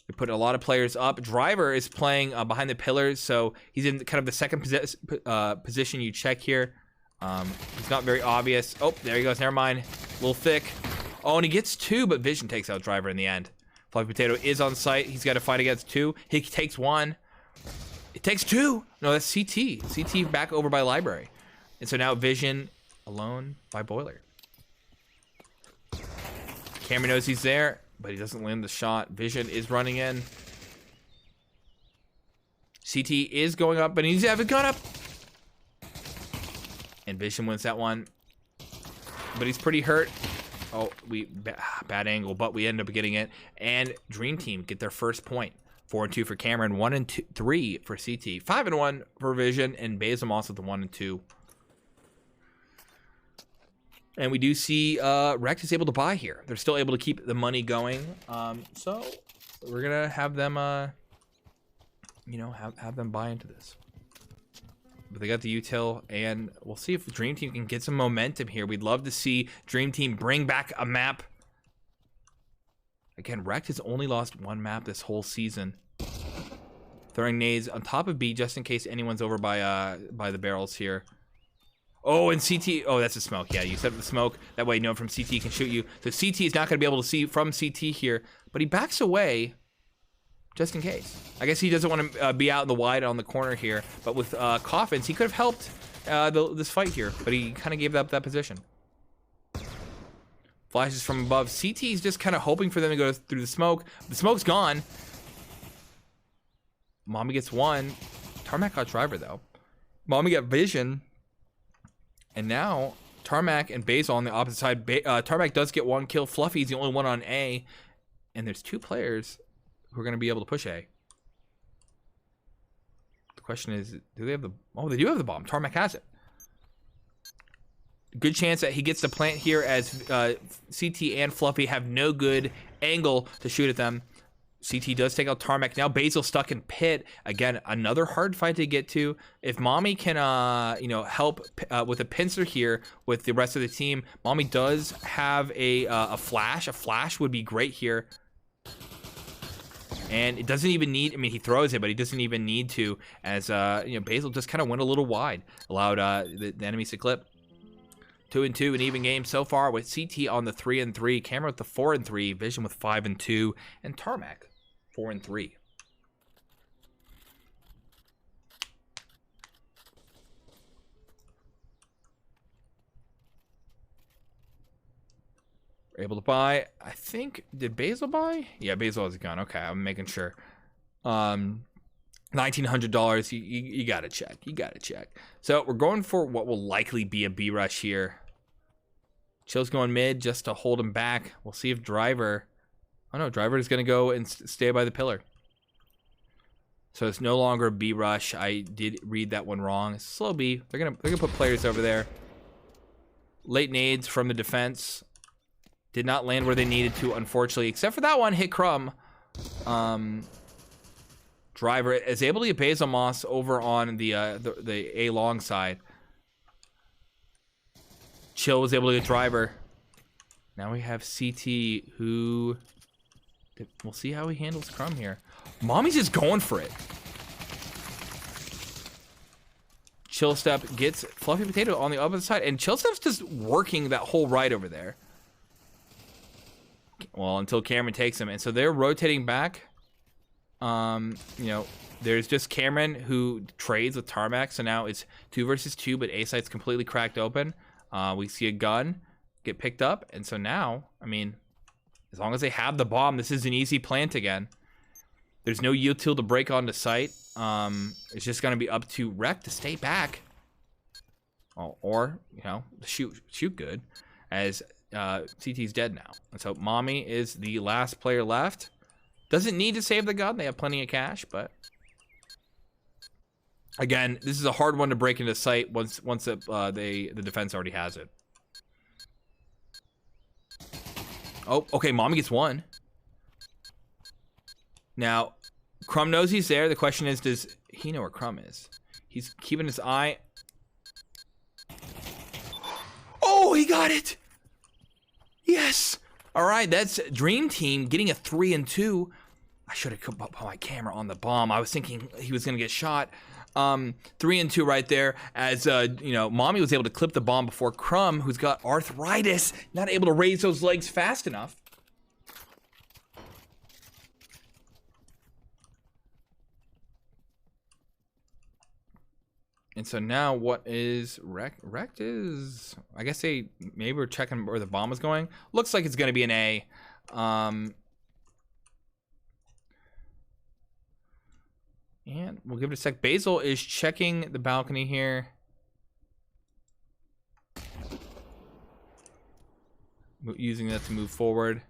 Speaker 1: We put a lot of players up. Driver is playing behind the pillars, so he's in kind of the second position you check here. He's not very obvious. Oh, there he goes. Never mind. A little thick. Oh, and he gets 2, but Vision takes out Driver in the end. Fluffy Potato is on site. He's got to fight against 2. He takes 1. It takes 2. No, that's CT. CT back over by Library. And so now Vision alone by Boiler. Cameron knows he's there, but he doesn't land the shot. Vision is running in. CT is going up, but he needs to have it gun up. And Vision wins that one. But he's pretty hurt. Oh, bad angle, but we end up getting it. And Dream Team get their first point. 4-2 for Cameron, 1-3 for CT, 5-1 for Vision, and Basil Moss with the 1-2. And we do see REKT is able to buy here. They're still able to keep the money going. So we're gonna have them, have them buy into this. But they got the util, and we'll see if Dream Team can get some momentum here. We'd love to see Dream Team bring back a map. Again, REKT has only lost 1 map this whole season. Throwing nades on top of B just in case anyone's over by the barrels here. Oh, and CT. Oh, that's a smoke. Yeah, you set up the smoke. That way no one from CT can shoot you. So CT is not going to be able to see from CT here, but he backs away just in case. I guess he doesn't want to be out in the wide on the corner here, but with coffins, he could have helped this fight here, but he kind of gave up that position. Flashes from above. CT is just kind of hoping for them to go through the smoke. The smoke's gone. Mommy gets 1. Tarmac got Driver, though. Mommy got Vision. And now, Tarmac and Basil on the opposite side. Tarmac does get 1 kill. Fluffy's the only one on A. And there's 2 players who are going to be able to push A. The question is, do they have the... Oh, they do have the bomb. Tarmac has it. Good chance that he gets the plant here as CT and Fluffy have no good angle to shoot at them. CT does take out Tarmac. Now Basil stuck in pit. Again, another hard fight to get to. If Mommy can, help with a pincer here with the rest of the team. Mommy does have a flash. A flash would be great here. And it doesn't even need, he throws it, but he doesn't even need to, as, Basil just kind of went a little wide. Allowed the enemies to clip. 2-2, an even game so far with CT on the 3-3, Cameron with the 4-3, Vision with 5-2, and Tarmac 4-3. We're able to buy. I think, did Basil buy? Yeah, Basil has a gun. Okay, I'm making sure. $1,900. You gotta check. You gotta check. So we're going for what will likely be a B rush here. Chill's going mid just to hold him back. We'll see if Driver. Oh no, Driver is gonna go and stay by the pillar. So it's no longer a B rush. I did read that one wrong. It's slow B. They're gonna put players over there. Late nades from the defense. Did not land where they needed to, unfortunately, except for that one hit Crumb. Driver is able to get Basil Moss over on the A long side. Chill was able to get Driver. Now we have CT, who we'll see how he handles Crumb here. Mommy's just going for it. Chill Step gets Fluffy Potato on the other side, and Chill Step's just working that whole right over there. Well, until Cameron takes him, and so they're rotating back. There's just Cameron who trades with Tarmac, so now it's 2 versus 2, but A site's completely cracked open. We see a gun get picked up, and so now, as long as they have the bomb, this is an easy plant again. There's no util to break onto site. It's just gonna be up to REKT to stay back. Or shoot good, as CT's dead now. And so Mommy is the last player left. Doesn't need to save the gun. They have plenty of cash, but again, this is a hard one to break into sight once the defense already has it. Oh, okay, Mommy gets 1. Now, Crumb knows he's there. The question is, does he know where Crumb is? He's keeping his eye. Oh, he got it! Yes! All right, that's Dream Team getting a 3 and 2. I should have put my camera on the bomb. I was thinking he was gonna get shot. 3 and 2 right there, as you know, Mommy was able to clip the bomb before Crumb, who's got arthritis, not able to raise those legs fast enough. And so now what is REKT is, I guess maybe we're checking where the bomb is going. Looks like it's gonna be an A. And we'll give it a sec. Basil is checking the balcony here. Using that to move forward.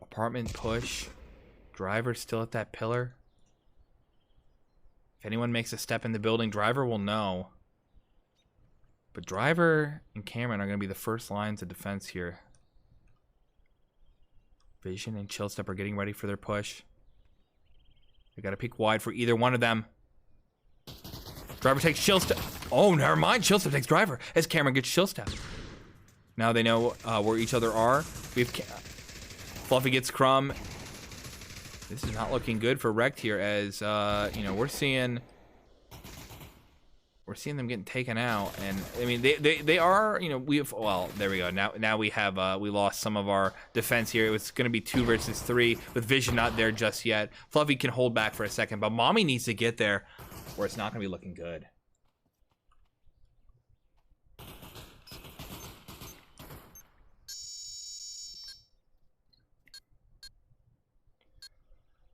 Speaker 1: Apartment push. Driver still at that pillar. If anyone makes a step in the building, Driver will know. But Driver and Cameron are going to be the first lines of defense here. Vision and Chillstep are getting ready for their push. They got to peek wide for either one of them. Driver takes Chillstep. Oh, never mind. Chillstep takes Driver as Cameron gets Chillstep. Now they know where each other are. We have Fluffy gets Crumb. This is not looking good for REKT here, as you know, we're seeing them getting taken out. And I mean, they are, you know, well, there we go. Now we have we lost some of our defense here. It was going to be 2 versus 3 with Vision not there just yet. Fluffy can hold back for a second, but Mommy needs to get there or it's not going to be looking good.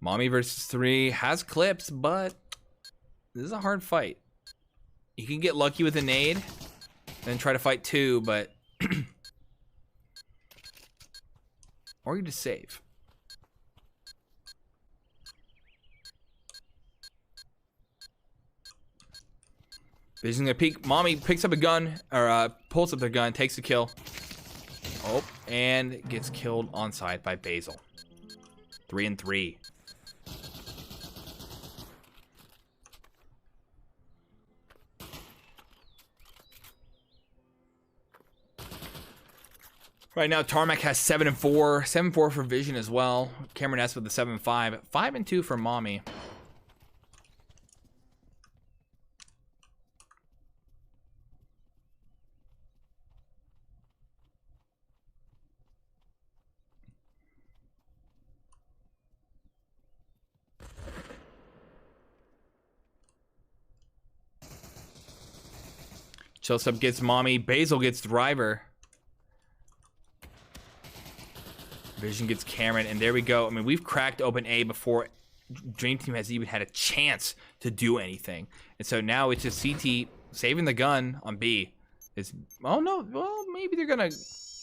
Speaker 1: Mommy versus 3 has clips, but this is a hard fight. You can get lucky with a nade, then try to fight 2, but or you just save. Vision's gonna peek. Mommy picks up a gun, or pulls up their gun, takes the kill. Oh, and gets killed on site by Basil. 3 and 3. Right now, Tarmac has 7 and 4. 7-4 for Vision as well. Cameron S with the 7-5. 5 and 2 for Mommy. Chillstep gets Mommy. Basil gets Driver. Vision gets Cameron, and there we go. I mean, we've cracked open A before Dream Team has even had a chance to do anything. And so now it's just CT saving the gun on B. Oh no, well, maybe they're gonna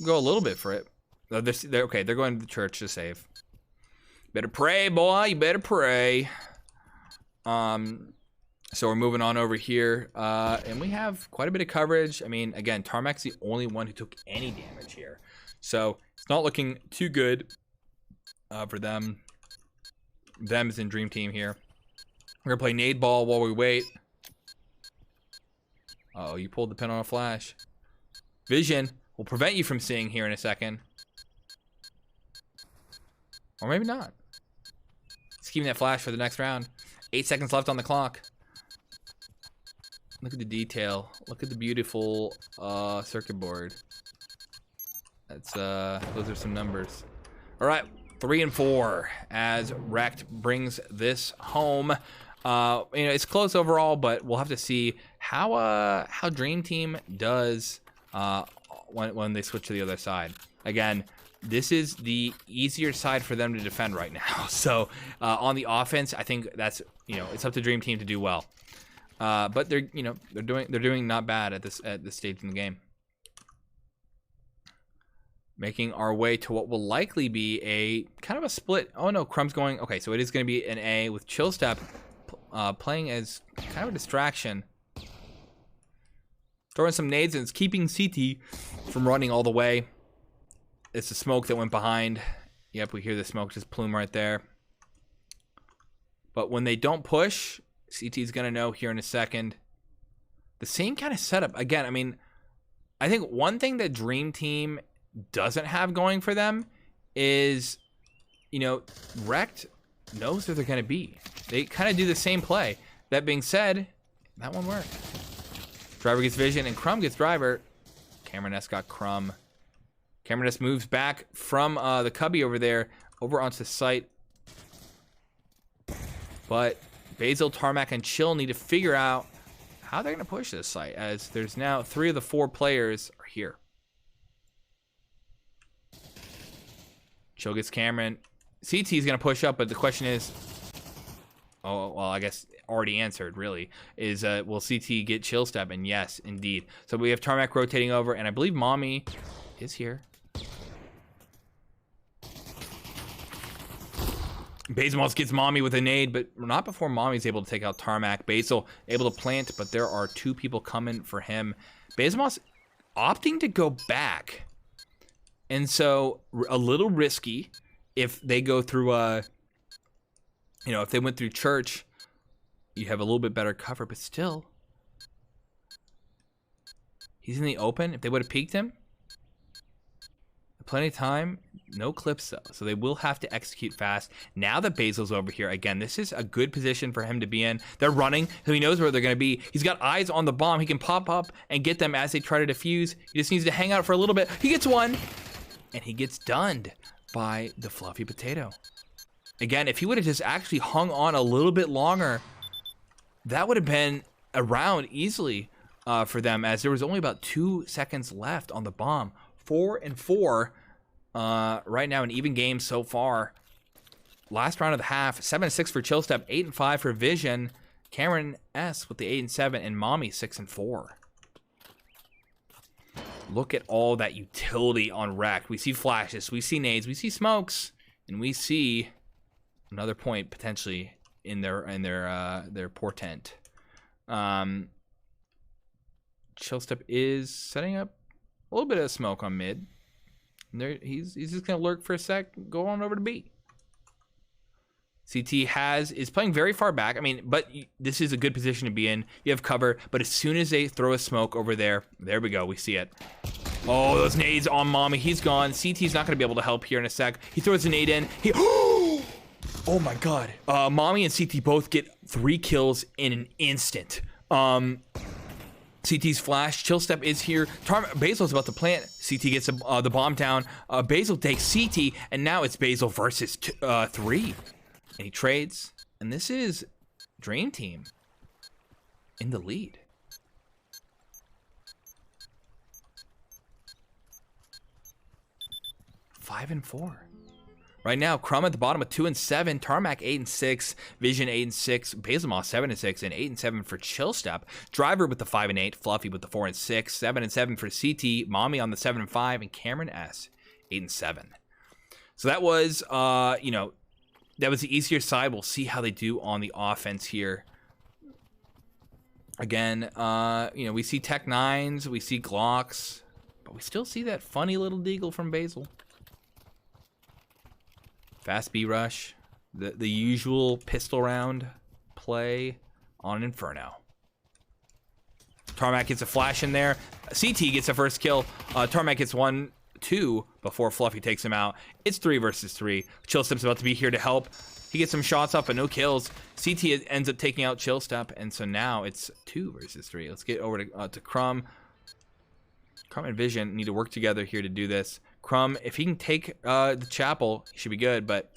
Speaker 1: go a little bit for it. They're okay, they're going to the church to save. Better pray, boy, you better pray. So we're moving on over here, and we have quite a bit of coverage. I mean, again, Tarmac's the only one who took any damage here. So it's not looking too good for them. Them is in Dream Team here. We're gonna play nade ball while we wait. Uh oh, you pulled the pin on a flash. Vision will prevent you from seeing here in a second. Or maybe not. He's keeping that flash for the next round. 8 seconds left on the clock. Look at the detail. Look at the beautiful circuit board. That's those are some numbers. All right, 3 and 4 as REKT brings this home. You know, it's close overall, but we'll have to see how Dream Team does when they switch to the other side. Again, this is the easier side for them to defend right now. So on the offense, I think that's, you know, it's up to Dream Team to do well. But they're doing not bad at this stage in the game. Making our way to what will likely be a kind of a split. Oh no, Crumb's going. Okay, so it is going to be an A with Chillstep playing as kind of a distraction. Throwing some nades and it's keeping CT from running all the way. It's the smoke that went behind. Yep, we hear the smoke just plume right there. But when they don't push, CT's going to know here in a second. The same kind of setup. Again, I mean, I think one thing that Dream Team doesn't have going for them is, you know, REKT knows where they're going to be. They kind of do the same play. That being said, that one worked. Driver gets vision and Crumb gets driver. Cameron S got Crumb. Cameron S moves back from the cubby over there, over onto the site. But Basil, Tarmac, and Chill need to figure out how they're going to push this site, as there's now 3 of the 4 players are here. Chill gets Cameron. CT is going to push up, but the question is, oh, well, I guess already answered, really, is will CT get Chill Step? And yes, indeed. So we have Tarmac rotating over, and I believe Mommy is here. Basil gets Mommy with a nade, but not before Mommy's able to take out Tarmac. Basil able to plant, but there are 2 people coming for him. Basil opting to go back. And so a little risky if they go through, you know, if they went through church, you have a little bit better cover, but still. He's in the open. If they would have peeked him, plenty of time. No clips, though, so they will have to execute fast. Now that Basil's over here, again, this is a good position for him to be in. They're running, so he knows where they're going to be. He's got eyes on the bomb. He can pop up and get them as they try to defuse. He just needs to hang out for a little bit. He gets one, and he gets dunned by the fluffy potato. Again, if he would have just actually hung on a little bit longer, that would have been around easily for them, as there was only about 2 seconds left on the bomb. 4 and 4 right now, an even game so far. Last round of the half, 7 and 6 for Chill Step, 8 and 5 for Vision. Cameron S with the 8 and 7, and Mommy 6 and 4. Look at all that utility on REKT. We see flashes, we see nades, we see smokes, and we see another point potentially in their portent. Chill Step is setting up a little bit of smoke on mid. And there, he's just gonna lurk for a sec. Go on over to B. CT is playing very far back. I mean, but this is a good position to be in. You have cover, but as soon as they throw a smoke over there we go. We see it. Oh, those nades on Mommy. He's gone. CT's not gonna be able to help here in a sec. He throws a nade in. Oh my God. Mommy and CT both get 3 kills in an instant. CT's flash. Chill Step is here. Basil's about to plant. CT gets the bomb down. Basil takes CT, and now it's Basil versus 3. And he trades. And this is Dream Team in the lead. Five and 4. Right now, Crumb at the bottom with 2 and 7, Tarmac 8 and 6, Vision 8 and 6, Basil 7 and 6, and 8 and 7 for Chill Step. Driver with the 5 and 8, Fluffy with the 4 and 6, 7 and 7 for CT, Mommy on the 7 and 5, and Cameron S 8 and 7. So that was, you know, that was the easier side. We'll see how they do on the offense here. Again, you know, we see Tech 9s, we see Glocks, but we still see that funny little deagle from Basil. Fast B rush, the usual pistol round play on Inferno. Tarmac gets a flash in there. CT gets the first kill. Tarmac gets 1, 2 before Fluffy takes him out. It's 3 versus 3. Chill Step's about to be here to help. He gets some shots off, but no kills. CT ends up taking out Chill Step, and so now it's 2 versus 3. Let's get over to Crumb. Crumb and Vision need to work together here to do this. Crumb, if he can take the chapel, he should be good, but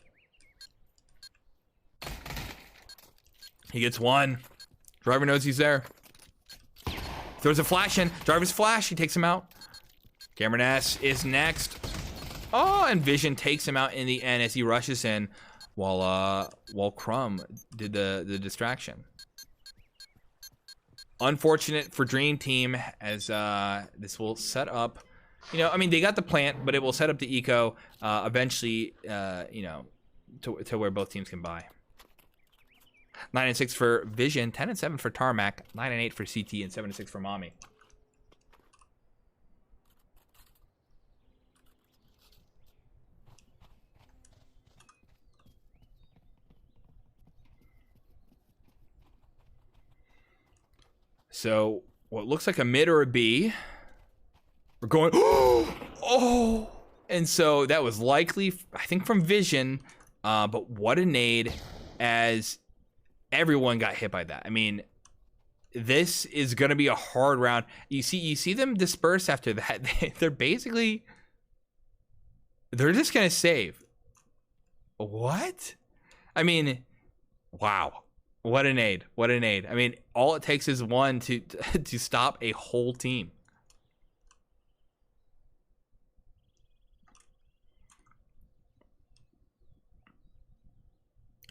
Speaker 1: he gets 1. Driver knows he's there. Throws a flash in. Driver's flash, he takes him out. Cameron S is next. Oh, and Vision takes him out in the end as he rushes in while Crumb did the distraction. Unfortunate for Dream Team, as this will set up, you know, I mean, they got the plant, but it will set up the eco eventually, you know, to where both teams can buy. 9 and 6 for Vision, 10 and 7 for Tarmac, 9 and 8 for CT, and 7 and 6 for Mommy. So what looks like a mid or a B. We're going, oh! And so that was likely, I think, from Vision, but what a nade as everyone got hit by that. I mean, this is going to be a hard round. You see them disperse after that. They're basically, they're just going to save. What? I mean, wow. What a nade. What a nade. I mean, all it takes is one to stop a whole team.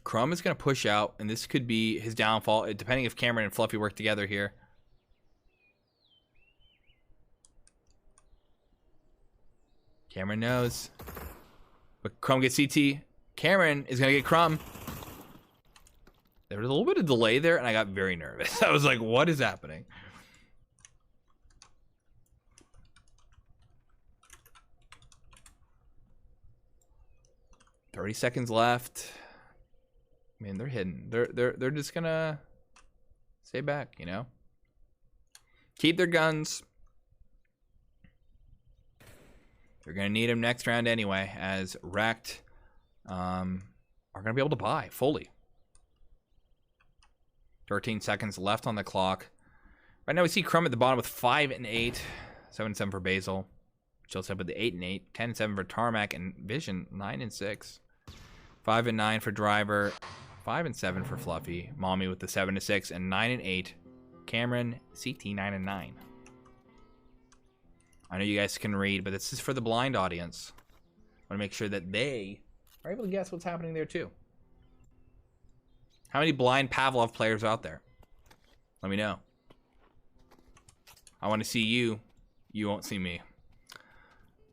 Speaker 1: Crumb is going to push out, and this could be his downfall, depending if Cameron and Fluffy work together here. Cameron knows. But Crumb gets CT. Cameron is going to get Crumb. There was a little bit of delay there, and I got very nervous. I was like, what is happening? "30 seconds left." Man, they're hidden. They're just gonna stay back, you know? Keep their guns. They're gonna need them next round anyway, as REKT are gonna be able to buy fully. 13 seconds left on the clock. Right now we see Crumb at the bottom with 5 and 8, 7 and 7 for Basil. Chills up with the 8 and 8, 10 and 7 for Tarmac, and Vision 9 and 6, 5 and 9 for Driver, 5 and 7 for Fluffy. Mommy with the 7 and 6, and 9 and 8. Cameron, CT 9 and 9. I know you guys can read, but this is for the blind audience. I want to make sure that they are able to guess what's happening there too. How many blind Pavlov players are out there? Let me know. I want to see you. You won't see me.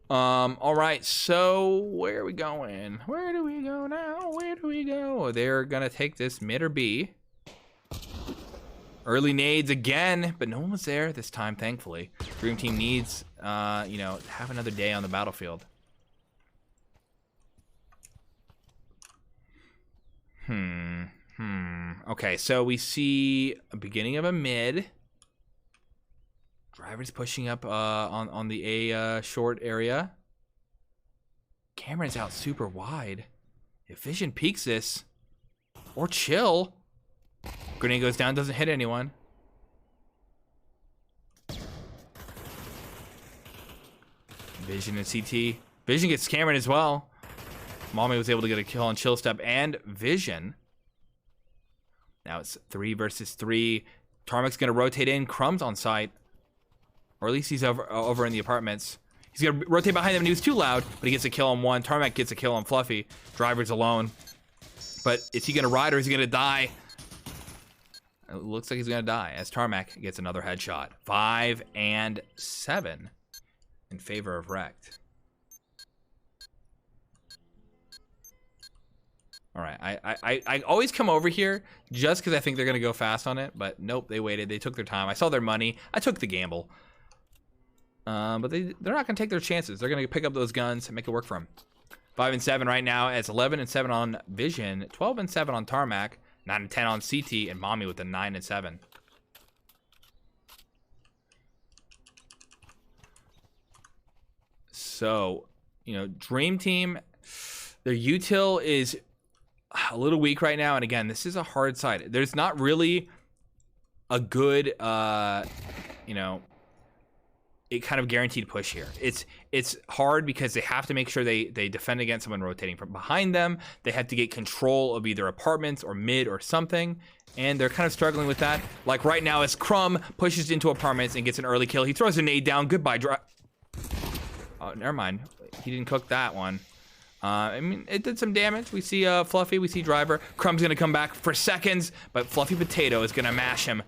Speaker 1: All right, so where are we going? Where do we go now? Where do we go? They're gonna take this mid or B. Early nades again, but no one was there this time, thankfully. Dream Team needs, you know, have another day on the battlefield. Okay, so we see a beginning of a mid. Driver's pushing up on the A short area. Cameron's out super wide. If Vision peeks this, or chill. Grenade goes down, doesn't hit anyone. Vision and CT. Vision gets Cameron as well. Mommy was able to get a kill on Chill Step and Vision. Now it's 3 versus 3. Tarmac's gonna rotate in. Crumb's on site. Or at least he's over in the apartments. He's gonna rotate behind him and he was too loud, but he gets a kill on one. Tarmac gets a kill on Fluffy. Driver's alone. But is he gonna ride or is he gonna die? It looks like he's gonna die as Tarmac gets another headshot. 5 and 7 in favor of REKT. All right, I always come over here just because I think they're gonna go fast on it, but nope, they waited. They took their time. I saw their money. I took the gamble. But they're not gonna take their chances. They're gonna pick up those guns and make it work for them. 5 and 7 right now. It's 11 and 7 on Vision, 12 and 7 on Tarmac, 9 and 10 on CT, and Mommy with the 9 and 7. So, you know, Dream Team, their util is a little weak right now, and again, this is a hard side. There's not really a good, you know, a kind of guaranteed push here. It's hard because they have to make sure they defend against someone rotating from behind them. They have to get control of either apartments or mid or something, and they're kind of struggling with that. Like right now, as Crumb pushes into apartments and gets an early kill, he throws a nade down. Goodbye, oh, never mind. He didn't cook that one. I mean, it did some damage. We see Fluffy, we see Driver. Crumb's gonna come back for seconds, but Fluffy Potato is gonna mash him.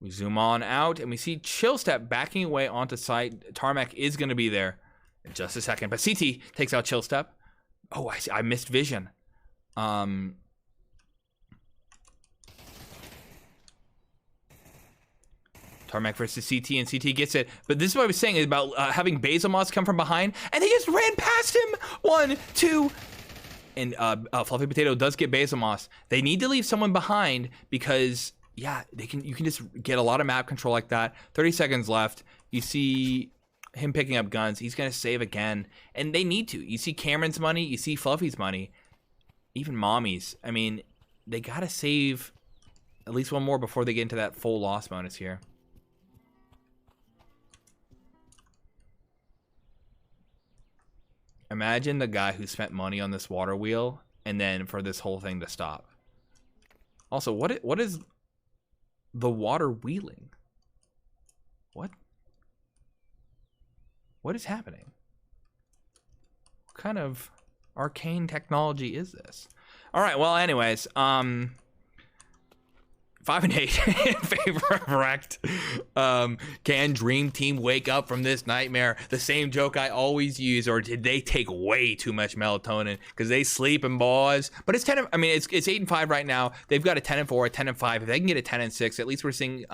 Speaker 1: We zoom on out, and we see Chill Step backing away onto site. Tarmac is gonna be there in just a second, but CT takes out Chill Step. Oh, I missed Vision. Tarmac versus CT, and CT gets it. But this is what I was saying about having Basil Moss come from behind, and they just ran past him. 1, 2. and Fluffy Potato does get Basil Moss. They need to leave someone behind because, yeah, you can just get a lot of map control like that. 30 seconds left. You see him picking up guns. He's going to save again, and they need to. You see Cameron's money. You see Fluffy's money. Even Mommy's. I mean, they got to save at least one more before they get into that full loss bonus here. Imagine the guy who spent money on this water wheel and then for this whole thing to stop. Also, what is the water wheeling? What is happening? What kind of arcane technology is this? All right, well, anyways, 5-8 in favor of REKT. Can Dream Team wake up from this nightmare? The same joke I always use, or did they take way too much melatonin? Because they sleep in boys. But it's 10. I mean, it's 8-5 right now. They've got a 10-4, a 10-5. If they can get a 10-6, at least we're seeing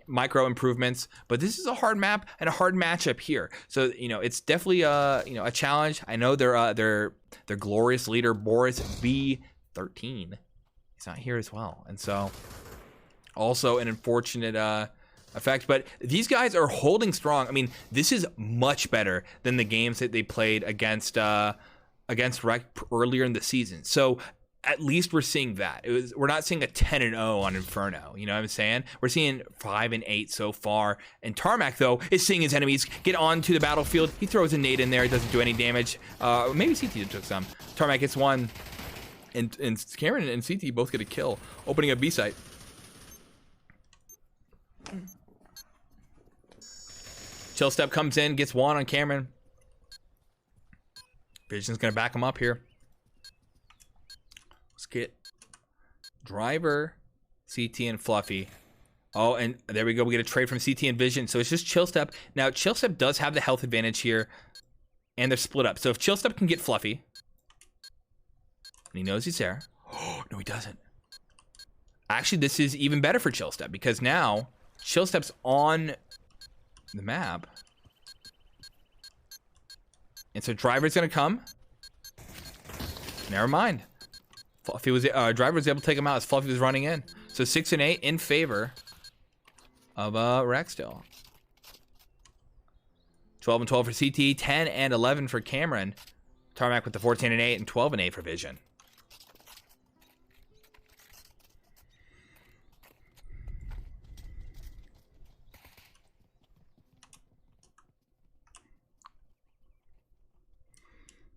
Speaker 1: micro improvements. But this is a hard map and a hard matchup here. So it's definitely a challenge. I know their glorious leader Boris B13. He's not here as well, and so. Also an unfortunate effect, but these guys are holding strong. I mean, this is much better than the games that they played against REKT earlier in the season. So at least we're seeing that. We're not seeing a 10-0 on Inferno. You know what I'm saying? We're seeing 5-8 so far. And Tarmac, though, is seeing his enemies get onto the battlefield. He throws a nade in there. It doesn't do any damage. Maybe CT took some. Tarmac gets one, and Cameron and CT both get a kill, opening a B site. Chill Step comes in, gets one on Cameron. Vision's gonna back him up here. Let's get Driver, CT, and Fluffy. Oh, and there we go. We get a trade from CT and Vision. So it's just Chill Step. Now, Chill Step does have the health advantage here, and they're split up. So if Chill Step can get Fluffy, and he knows he's there. Oh, no, he doesn't. Actually, this is even better for Chill Step because now Chill Step's on the map. And so Driver's gonna come. Never mind. Fluffy was Driver was able to take him out as Fluffy was running in. So 6-8 in favor of REKT still. 12-12 for CT, 10-11 for Cameron. Tarmac with the 14-8 and 12-8 for Vision.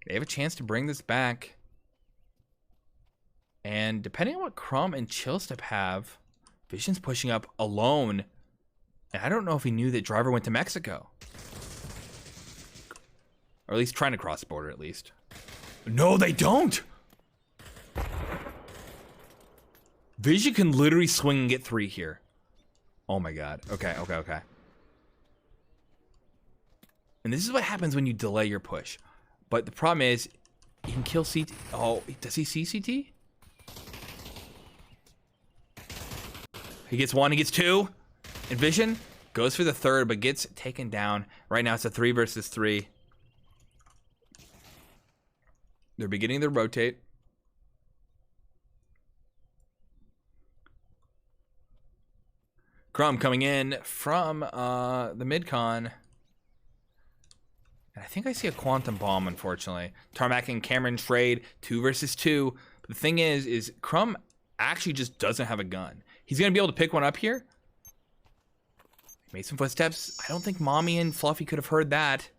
Speaker 1: They have a chance to bring this back. And depending on what Crumb and Chillstep have, Vision's pushing up alone. And I don't know if he knew that Driver went to Mexico. Or at least trying to cross the border, at least. No, they don't! Vision can literally swing and get 3 here. Oh my god. Okay. And this is what happens when you delay your push. But the problem is, he can kill CT. Oh, does he see CT? He gets 1, he gets 2. And Vision goes for the 3rd, but gets taken down. Right now it's a 3 versus 3. They're beginning to rotate. Crumb coming in from the mid-con. And I think I see a Quantum Bomb, unfortunately. Tarmac and Cameron trade 2 versus 2. But the thing is Crumb actually just doesn't have a gun. He's going to be able to pick one up here. He made some footsteps. I don't think Mommy and Fluffy could have heard that.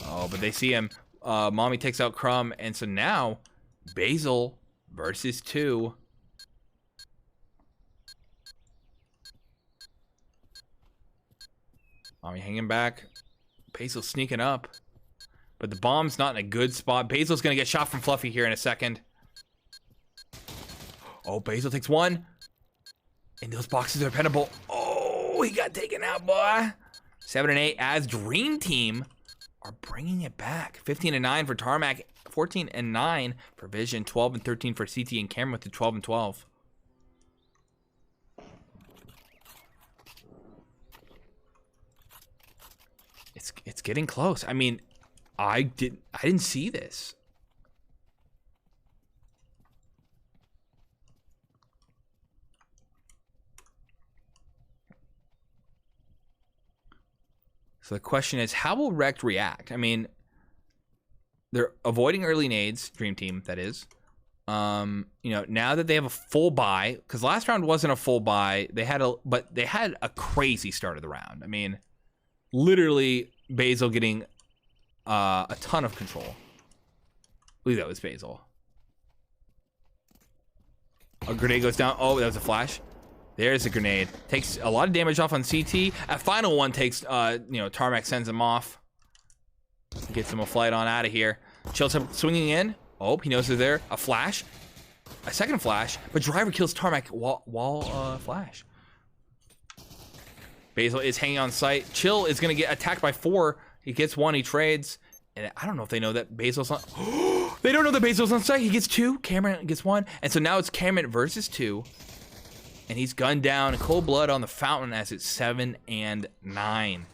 Speaker 1: Oh, but they see him. Mommy takes out Crumb. And so now, Basil versus 2. Mommy hanging back. Basil's sneaking up. But the bomb's not in a good spot. Basil's going to get shot from Fluffy here in a second. Oh, Basil takes 1. And those boxes are penetrable. Oh, he got taken out, boy. 7-8 as Dream Team are bringing it back. 15-9 for Tarmac. 14-9 for Vision. 12-13 for CT and Cameron with the 12-12. It's getting close. I mean, I didn't see this. So the question is, how will REKT react? I mean, they're avoiding early nades, Dream Team, that is. You know, now that they have a full buy, because last round wasn't a full buy, but they had a crazy start of the round. I mean, literally Basil getting a ton of control. I believe that was Basil. A grenade goes down. Oh, that was a flash. There's a grenade. Takes a lot of damage off on CT. A final one takes, you know, Tarmac sends him off. Gets him a flight on out of here. Chills him swinging in. Oh, he knows they're there. A flash. A second flash. But Driver kills Tarmac while flash. Basil is hanging on site. Chill is going to get attacked by 4. He gets 1. He trades. And I don't know if they know that Basil's on... They don't know that Basil's on site. He gets 2. Cameron gets 1. And so now it's Cameron versus 2. And he's gunned down. Cold blood on the fountain as it's 7 and 9.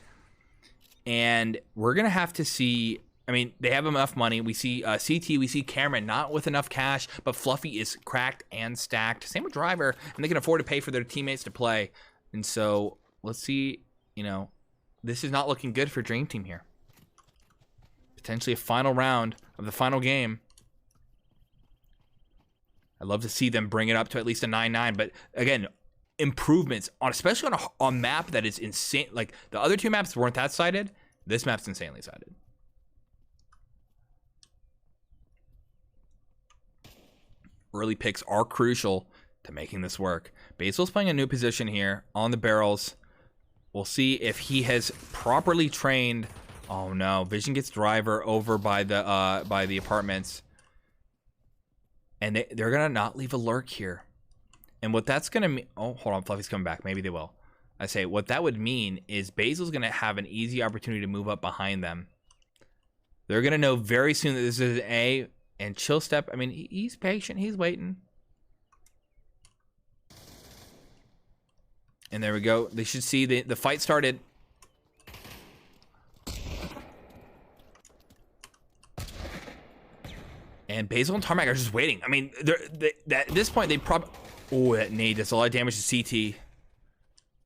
Speaker 1: And we're going to have to see... I mean, they have enough money. We see CT, we see Cameron not with enough cash, but Fluffy is cracked and stacked. Same with Driver, and they can afford to pay for their teammates to play. And so, let's see, you know, this is not looking good for Dream Team here. Potentially a final round of the final game. I'd love to see them bring it up to at least a 9-9, but again, improvements, especially on a map that is insane. Like, the other 2 maps weren't that sided. This map's insanely sided. Early picks are crucial to making this work. Basil's playing a new position here on the barrels. We'll see if he has properly trained. Oh no, Vision gets Driver over by the apartments. And they're gonna not leave a lurk here. And what that's gonna mean, oh, hold on, Fluffy's coming back, maybe they will. I say, what that would mean is Basil's gonna have an easy opportunity to move up behind them. They're gonna know very soon that this is an A. And Chill Step, I mean, he's patient. He's waiting. And there we go. They should see the fight started. And Basil and Tarmac are just waiting. I mean, at this point, they probably... Oh, that nade does a lot of damage to CT.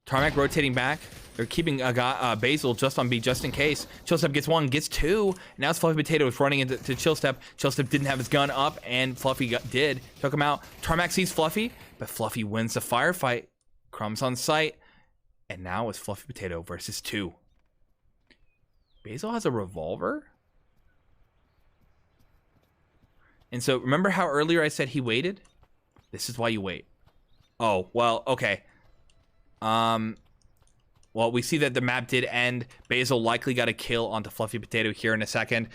Speaker 1: Tarmac rotating back. They're keeping Basil just on B just in case. Chillstep gets 1, gets 2. Now it's Fluffy Potato is running into Chillstep. Chillstep didn't have his gun up, and Fluffy did. Took him out. Tarmac sees Fluffy, but Fluffy wins the firefight. Crumbs on sight. And now it's Fluffy Potato versus 2. Basil has a revolver? And so, remember how earlier I said he waited? This is why you wait. Oh, well, okay. Well, we see that the map did end. Basil likely got a kill onto Fluffy Potato here in a second.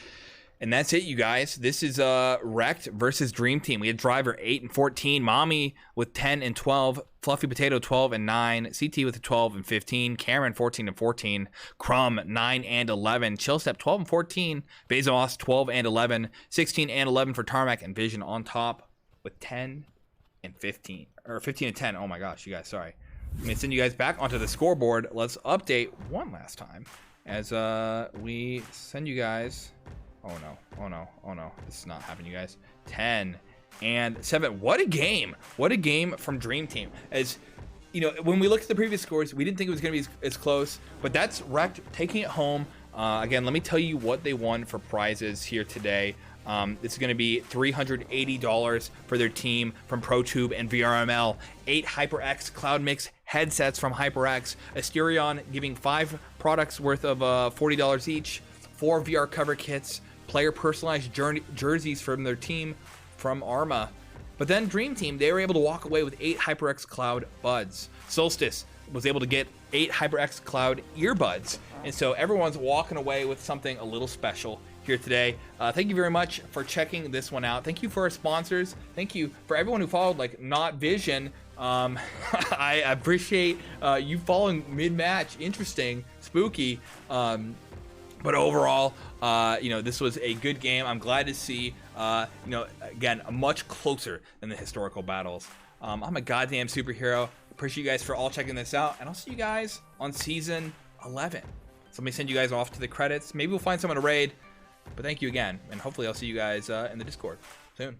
Speaker 1: And that's it, you guys. This is REKT versus Dream Team. We had Driver 8 and 14, Mommy with 10 and 12, Fluffy Potato 12 and 9, CT with 12 and 15, Cameron 14 and 14, Crumb 9 and 11, Chillstep 12 and 14, Bezos 12 and 11, 16 and 11 for Tarmac, and Vision on top with 10 and 15, or 15 and 10. Oh my gosh, you guys, sorry. I'm gonna send you guys back onto the scoreboard. Let's update one last time as we send you guys. Oh no, oh no, oh no. This is not happening, you guys. 10 and 7. What a game. What a game from Dream Team. As you know, when we looked at the previous scores, we didn't think it was gonna be as close, but that's REKT taking it home. Again, let me tell you what they won for prizes here today. This is going to be $380 for their team from ProTube and VRML. 8 HyperX Cloud Mix headsets from HyperX. Asterion giving 5 products worth of $40 each. 4 VR cover kits. Player personalized jerseys from their team from Arma. But then Dream Team, they were able to walk away with 8 HyperX Cloud buds. Solstice was able to get 8 HyperX Cloud earbuds. And so everyone's walking away with something a little special here today. Thank you very much for checking this one out. Thank you for our sponsors. Thank you for everyone who followed, like Not Vision. I appreciate you following mid-match. Interesting, spooky. But overall, you know, this was a good game. I'm glad to see, you know, again, much closer than the historical battles. I'm a goddamn superhero. Appreciate you guys for all checking this out, and I'll see you guys on season 11. So let me send you guys off to the credits. Maybe we'll find someone to raid. But thank you again, and hopefully I'll see you guys in the Discord soon.